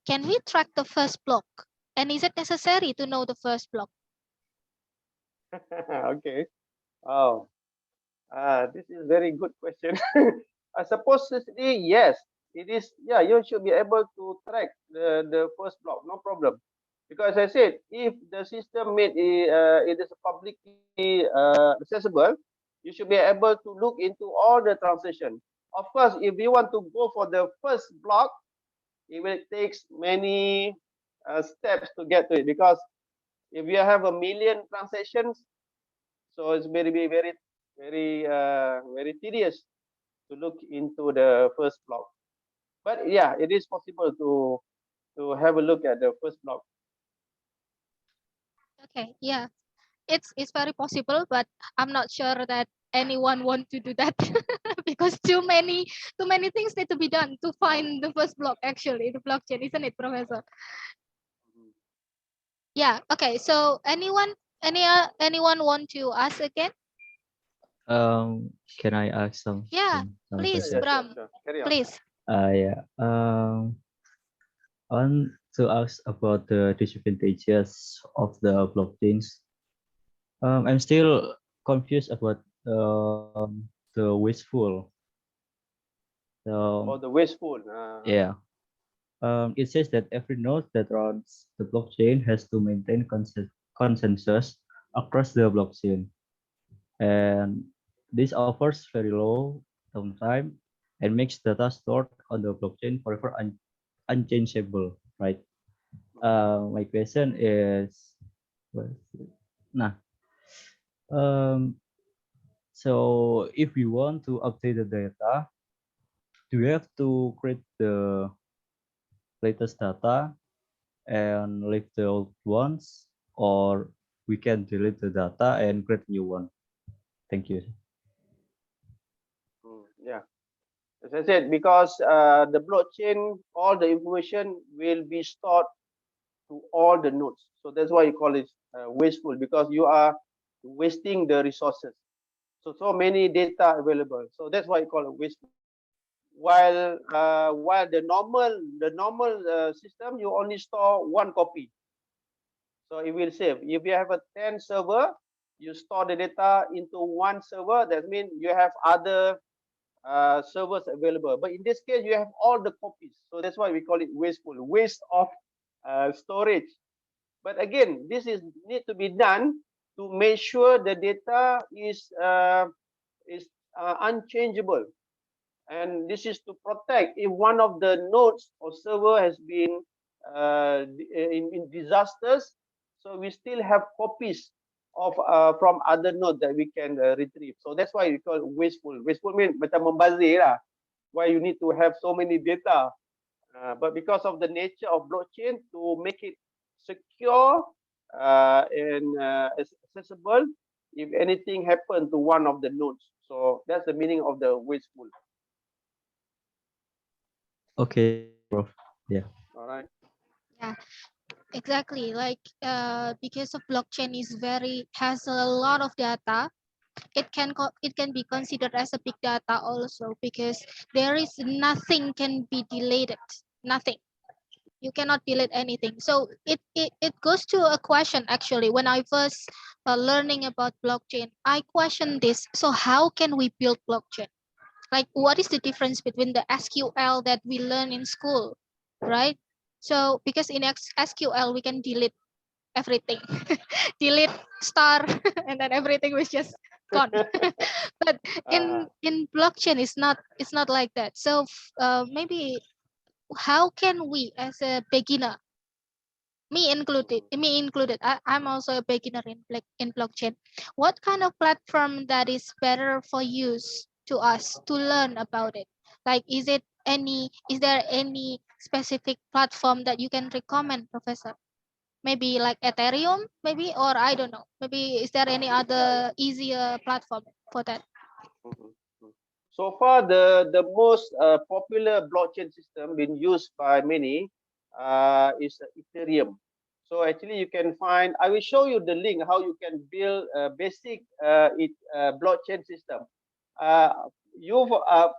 [SPEAKER 1] Can we track the first block? And is it necessary to know the first block?
[SPEAKER 3] Okay. Oh, this is very good question. Supposedly, yes, it is. Yeah, you should be able to track the first block, no problem. Because I said, if the system made it is publicly accessible, you should be able to look into all the transaction. Of course, if you want to go for the first block, it will take many steps to get to it. Because if you have a million transactions, so it's very tedious to look into the first block. But yeah, it is possible to have a look at the first block.
[SPEAKER 1] Okay, yeah, it's very possible, but I'm not sure that anyone want to do that because too many things need to be done to find the first block, actually the blockchain, isn't it, Professor? Yeah. Okay, so anyone want to ask again?
[SPEAKER 10] Can I ask
[SPEAKER 1] Yeah,
[SPEAKER 10] some
[SPEAKER 1] please,
[SPEAKER 3] Yeah,
[SPEAKER 10] question?
[SPEAKER 3] sure,
[SPEAKER 1] Bram,
[SPEAKER 3] sure. Carry on.
[SPEAKER 1] please.
[SPEAKER 10] Yeah. I want to ask about the disadvantages of the blockchains. I'm still confused about the wasteful.
[SPEAKER 3] Or
[SPEAKER 10] So
[SPEAKER 3] the wasteful.
[SPEAKER 10] yeah. It says that every node that runs the blockchain has to maintain consensus across the blockchain, and this offers very low downtime and makes data stored on the blockchain forever unchangeable, right? My question is, nah, um, so if we want to update the data, do we have to create the latest data and leave the old ones, or we can delete the data and create new one? Thank you.
[SPEAKER 3] Yeah. As I said, because the blockchain, all the information will be stored to all the nodes. So that's why you call it wasteful, because you are wasting the resources. So many data available. So that's why you call it wasteful. While the normal system, you only store one copy. So it will save. If you have a 10 server, you store the data into one server. That means you have other servers available. But in this case, you have all the copies. So that's why we call it wasteful, waste of storage. But again, this is need to be done to make sure the data is unchangeable. And this is to protect if one of the nodes or server has been in disasters, so we still have copies of from other nodes that we can retrieve. So that's why we call it wasteful. Wasteful means macam membazir lah. Why you need to have so many data. But because of the nature of blockchain, to make it secure and accessible, if anything happen to one of the nodes. So that's the meaning of the wasteful.
[SPEAKER 10] Okay, Prof. Yeah.
[SPEAKER 3] All right.
[SPEAKER 1] Yeah, exactly. Like because of blockchain has a lot of data, it can be considered as a big data also, because there is nothing can be deleted. Nothing. You cannot delete anything. So it goes to a question, actually. When I first learning about blockchain, I questioned this. So how can we build blockchain? Like, what is the difference between the SQL that we learn in school, right? So because in SQL we can delete everything, delete star, and then everything was just gone. But in blockchain, it's not like that. So maybe how can we, as a beginner, me included, I'm also a beginner in blockchain, what kind of platform that is better for use to us to learn about it? Like, is there any specific platform that you can recommend, Professor? Maybe like Ethereum, maybe, or I don't know, maybe is there any other easier platform for that?
[SPEAKER 3] So far, the most popular blockchain system being used by many is Ethereum. So actually you can find, I will show you the link how you can build a basic blockchain system.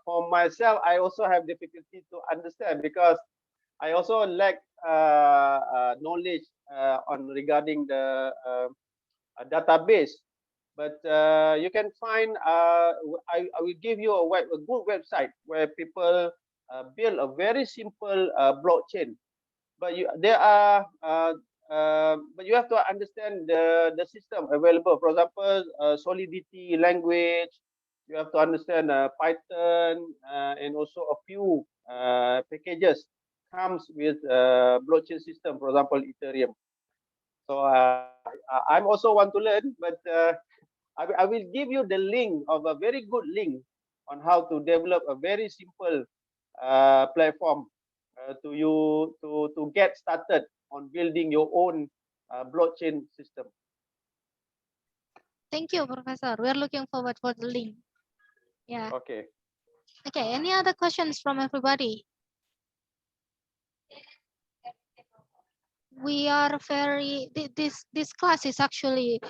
[SPEAKER 3] For myself, I also have difficulty to understand because I also lack knowledge on regarding the database. But you can find, I will give you a good website where people build a very simple blockchain. But but you have to understand the system available. For example, Solidity language. You have to understand Python and also a few packages comes with blockchain system. For example, Ethereum. So I'm also want to learn, but I will give you the link of a very good link on how to develop a very simple platform to get started on building your own blockchain system.
[SPEAKER 1] Thank you, Professor. We are looking forward for the link. Yeah.
[SPEAKER 3] Okay.
[SPEAKER 1] Okay. Any other questions from everybody? We are very this class is actually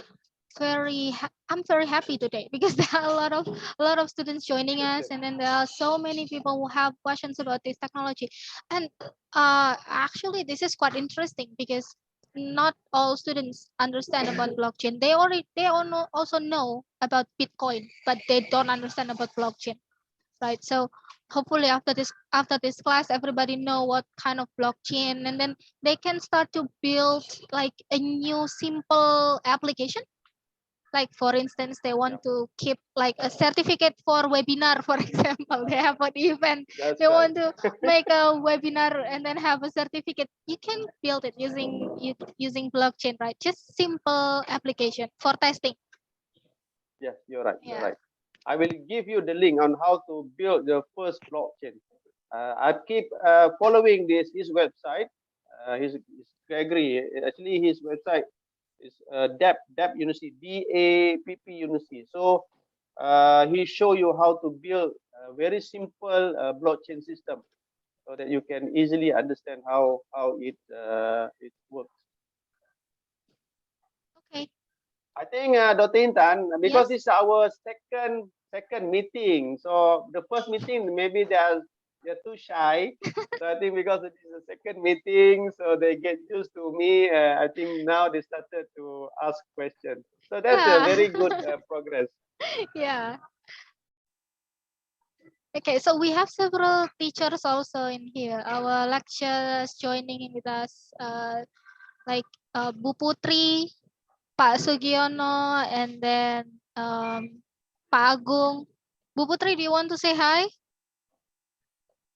[SPEAKER 1] I'm very happy today because there are a lot of students joining us, and then there are so many people who have questions about this technology. And actually this is quite interesting because not all students understand about blockchain. They also know about Bitcoin, but they don't understand about blockchain, right? So hopefully after this class everybody know what kind of blockchain, and then they can start to build like a new simple application. Like for instance, they want to keep like a certificate for webinar, for example. They have an event.
[SPEAKER 3] That's
[SPEAKER 1] They
[SPEAKER 3] right.
[SPEAKER 1] want to make a webinar and then have a certificate. You can build it using blockchain, right? Just simple application for testing.
[SPEAKER 3] Yes, you're right.
[SPEAKER 1] Yeah.
[SPEAKER 3] You're right. I will give you the link on how to build the first blockchain. I keep following his website. His Gregory. Actually, his website is DAP University, DAPP University. So he show you how to build a very simple blockchain system so that you can easily understand how it works.
[SPEAKER 1] Okay.
[SPEAKER 3] I think Dr. Intan, because
[SPEAKER 1] Yes.
[SPEAKER 3] this is our second meeting. So the first meeting maybe they're too shy. So I think because it is the second meeting, so they get used to me. I think now they started to ask questions. So that's a very good progress.
[SPEAKER 1] Yeah. Okay, so we have several teachers also in here. Our lecturers joining in with us, like Bu Putri, Pak Sugiono, and then Pak Agung. Bu Putri, do you want to say hi?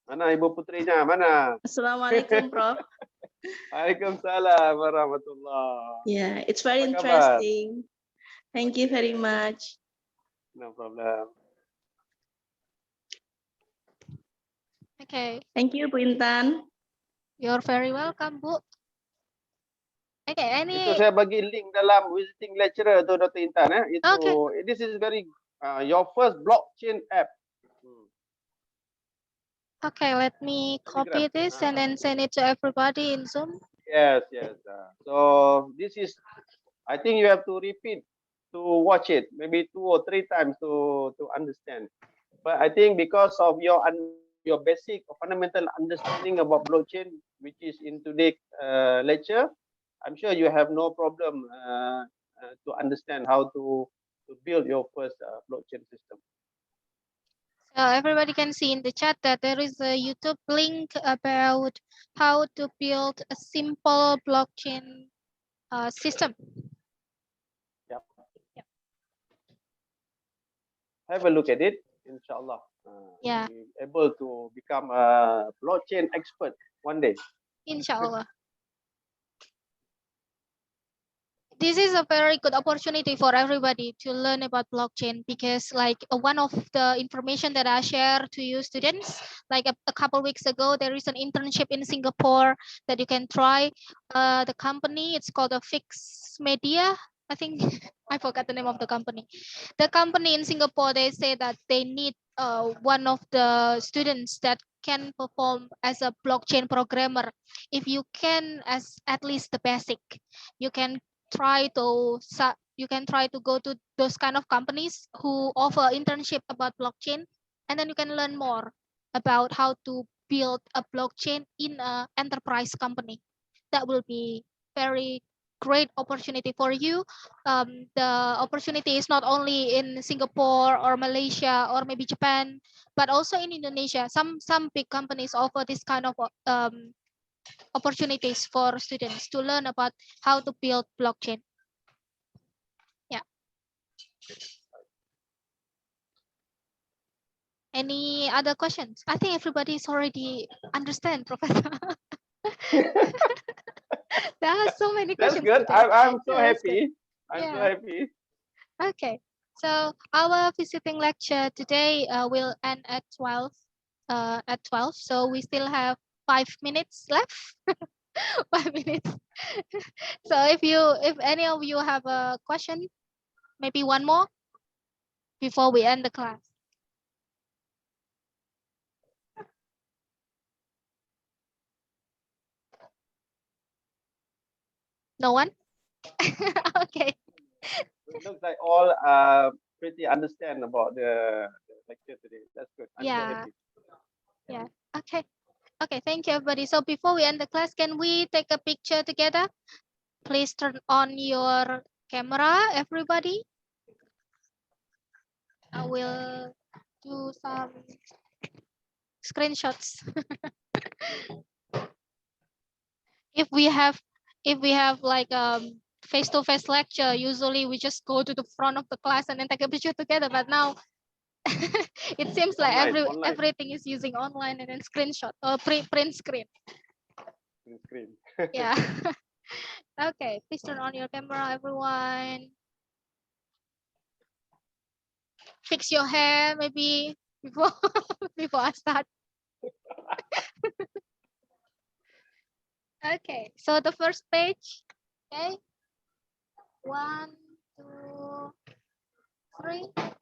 [SPEAKER 3] Mana Ibu Putrinya? Mana?
[SPEAKER 11] Assalamualaikum, Prof.
[SPEAKER 3] Waalaikumsalam warahmatullah.
[SPEAKER 11] Yeah, it's very
[SPEAKER 3] Apa kabar?
[SPEAKER 11] interesting. Thank you very much.
[SPEAKER 3] No problem.
[SPEAKER 1] Okay.
[SPEAKER 11] Thank you, Bu Intan.
[SPEAKER 1] You're very welcome, Bu. Okay,
[SPEAKER 3] Itu saya bagi link dalam visiting lecturer tu Dr. Intan. Itu this is very your first blockchain app.
[SPEAKER 1] Okay, let me copy this and then send it to everybody in Zoom.
[SPEAKER 3] Yes, yes. So this is, I think you have to repeat to watch it, maybe 2 or 3 times to understand. But I think because of your basic or fundamental understanding about blockchain, which is in today's lecture, I'm sure you have no problem to understand how to build your first blockchain system.
[SPEAKER 1] So everybody can see in the chat that there is a YouTube link about how to build a simple blockchain system.
[SPEAKER 3] Yep. Have a look at it, inshallah.
[SPEAKER 1] Yeah.
[SPEAKER 3] Be able to become a blockchain expert one day.
[SPEAKER 1] Inshallah. This is a very good opportunity for everybody to learn about blockchain, because like one of the information that I share to you students, like a couple weeks ago, there is an internship in Singapore that you can try. The company, it's called a Fix Media. I think I forgot the name of the company. The company in Singapore, they say that they need one of the students that can perform as a blockchain programmer, if you can as at least the basic, you can try to go to those kind of companies who offer internship about blockchain, and then you can learn more about how to build a blockchain in an enterprise company. That will be very great opportunity for you. The opportunity is not only in Singapore or Malaysia or maybe Japan, but also in Indonesia. Some big companies offer this kind of opportunities for students to learn about how to build blockchain. Yeah. Any other questions? I think everybody's already understand, Professor. There are so many
[SPEAKER 3] That's
[SPEAKER 1] questions
[SPEAKER 3] good.
[SPEAKER 1] today.
[SPEAKER 3] I'm so
[SPEAKER 1] That's
[SPEAKER 3] happy.
[SPEAKER 1] good.
[SPEAKER 3] I'm so
[SPEAKER 1] Yeah.
[SPEAKER 3] happy.
[SPEAKER 1] Okay, so our visiting lecture today will end at 12. So we still have 5 minutes left. 5 minutes. So if any of you have a question, maybe one more before we end the class. No one? Okay.
[SPEAKER 3] It looks like all pretty understand about the lecture today. That's good. I'm so
[SPEAKER 1] Yeah.
[SPEAKER 3] happy.
[SPEAKER 1] Yeah. Okay. Okay. Thank you, everybody. So before we end the class, can we take a picture together? Please turn on your camera, everybody. I will do some screenshots. if we have like face-to-face lecture, usually we just go to the front of the class and then take a picture together. But now it seems like
[SPEAKER 3] Online.
[SPEAKER 1] everything is using online and then screenshot or print screen.
[SPEAKER 3] Screen.
[SPEAKER 1] Yeah. Okay, please turn on your camera, everyone. Fix your hair maybe before before I start. Okay, so the first page. Okay, 1, 2, 3. Okay,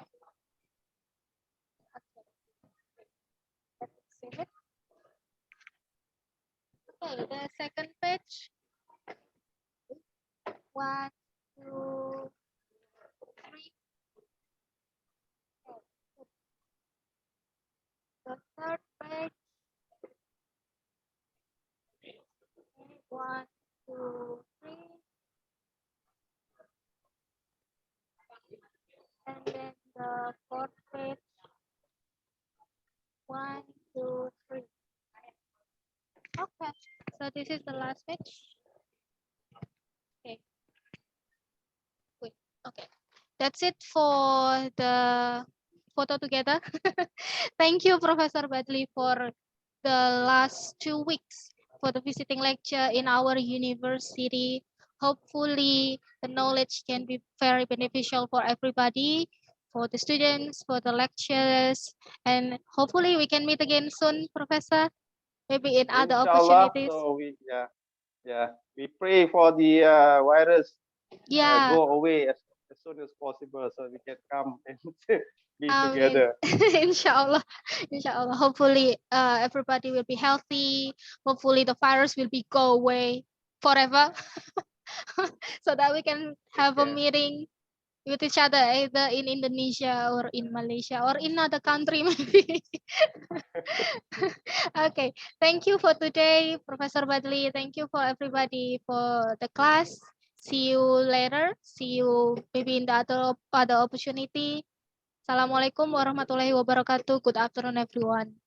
[SPEAKER 1] let's save it. Okay, the second page. 1, 2, 3. Okay. The third page. 1, 2, 3. And then the fourth page. 1, 2, 3. Okay, so this is the last page. Okay. Wait. Okay, that's it for the photo together. Thank you, Professor Badli, for the last 2 weeks for the visiting lecture in our university. Hopefully, the knowledge can be very beneficial for everybody, for the students, for the lecturers, and hopefully we can meet again soon, Professor. Maybe in other
[SPEAKER 3] Inshallah.
[SPEAKER 1] opportunities.
[SPEAKER 3] So we pray for the virus go away as soon as possible, so we can come and be together.
[SPEAKER 1] Inshallah. Inshallah. Hopefully everybody will be healthy. Hopefully the virus will be go away forever. So that we can have a meeting with each other either in Indonesia or in Malaysia or in another country maybe. Okay, thank you for today, Professor Badli. Thank you for everybody for the class. See you later. See you maybe in the other opportunity. Assalamualaikum warahmatullahi wabarakatuh. Good afternoon, everyone.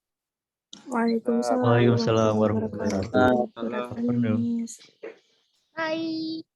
[SPEAKER 11] Waalaikumsalam
[SPEAKER 10] Waalaikumsalam
[SPEAKER 11] warahmatullahi
[SPEAKER 10] warahmatullahi
[SPEAKER 11] wabarakatuh.
[SPEAKER 10] wabarakatuh.
[SPEAKER 11] Good
[SPEAKER 10] Afternoon.
[SPEAKER 11] afternoon, Miss.
[SPEAKER 1] Bye.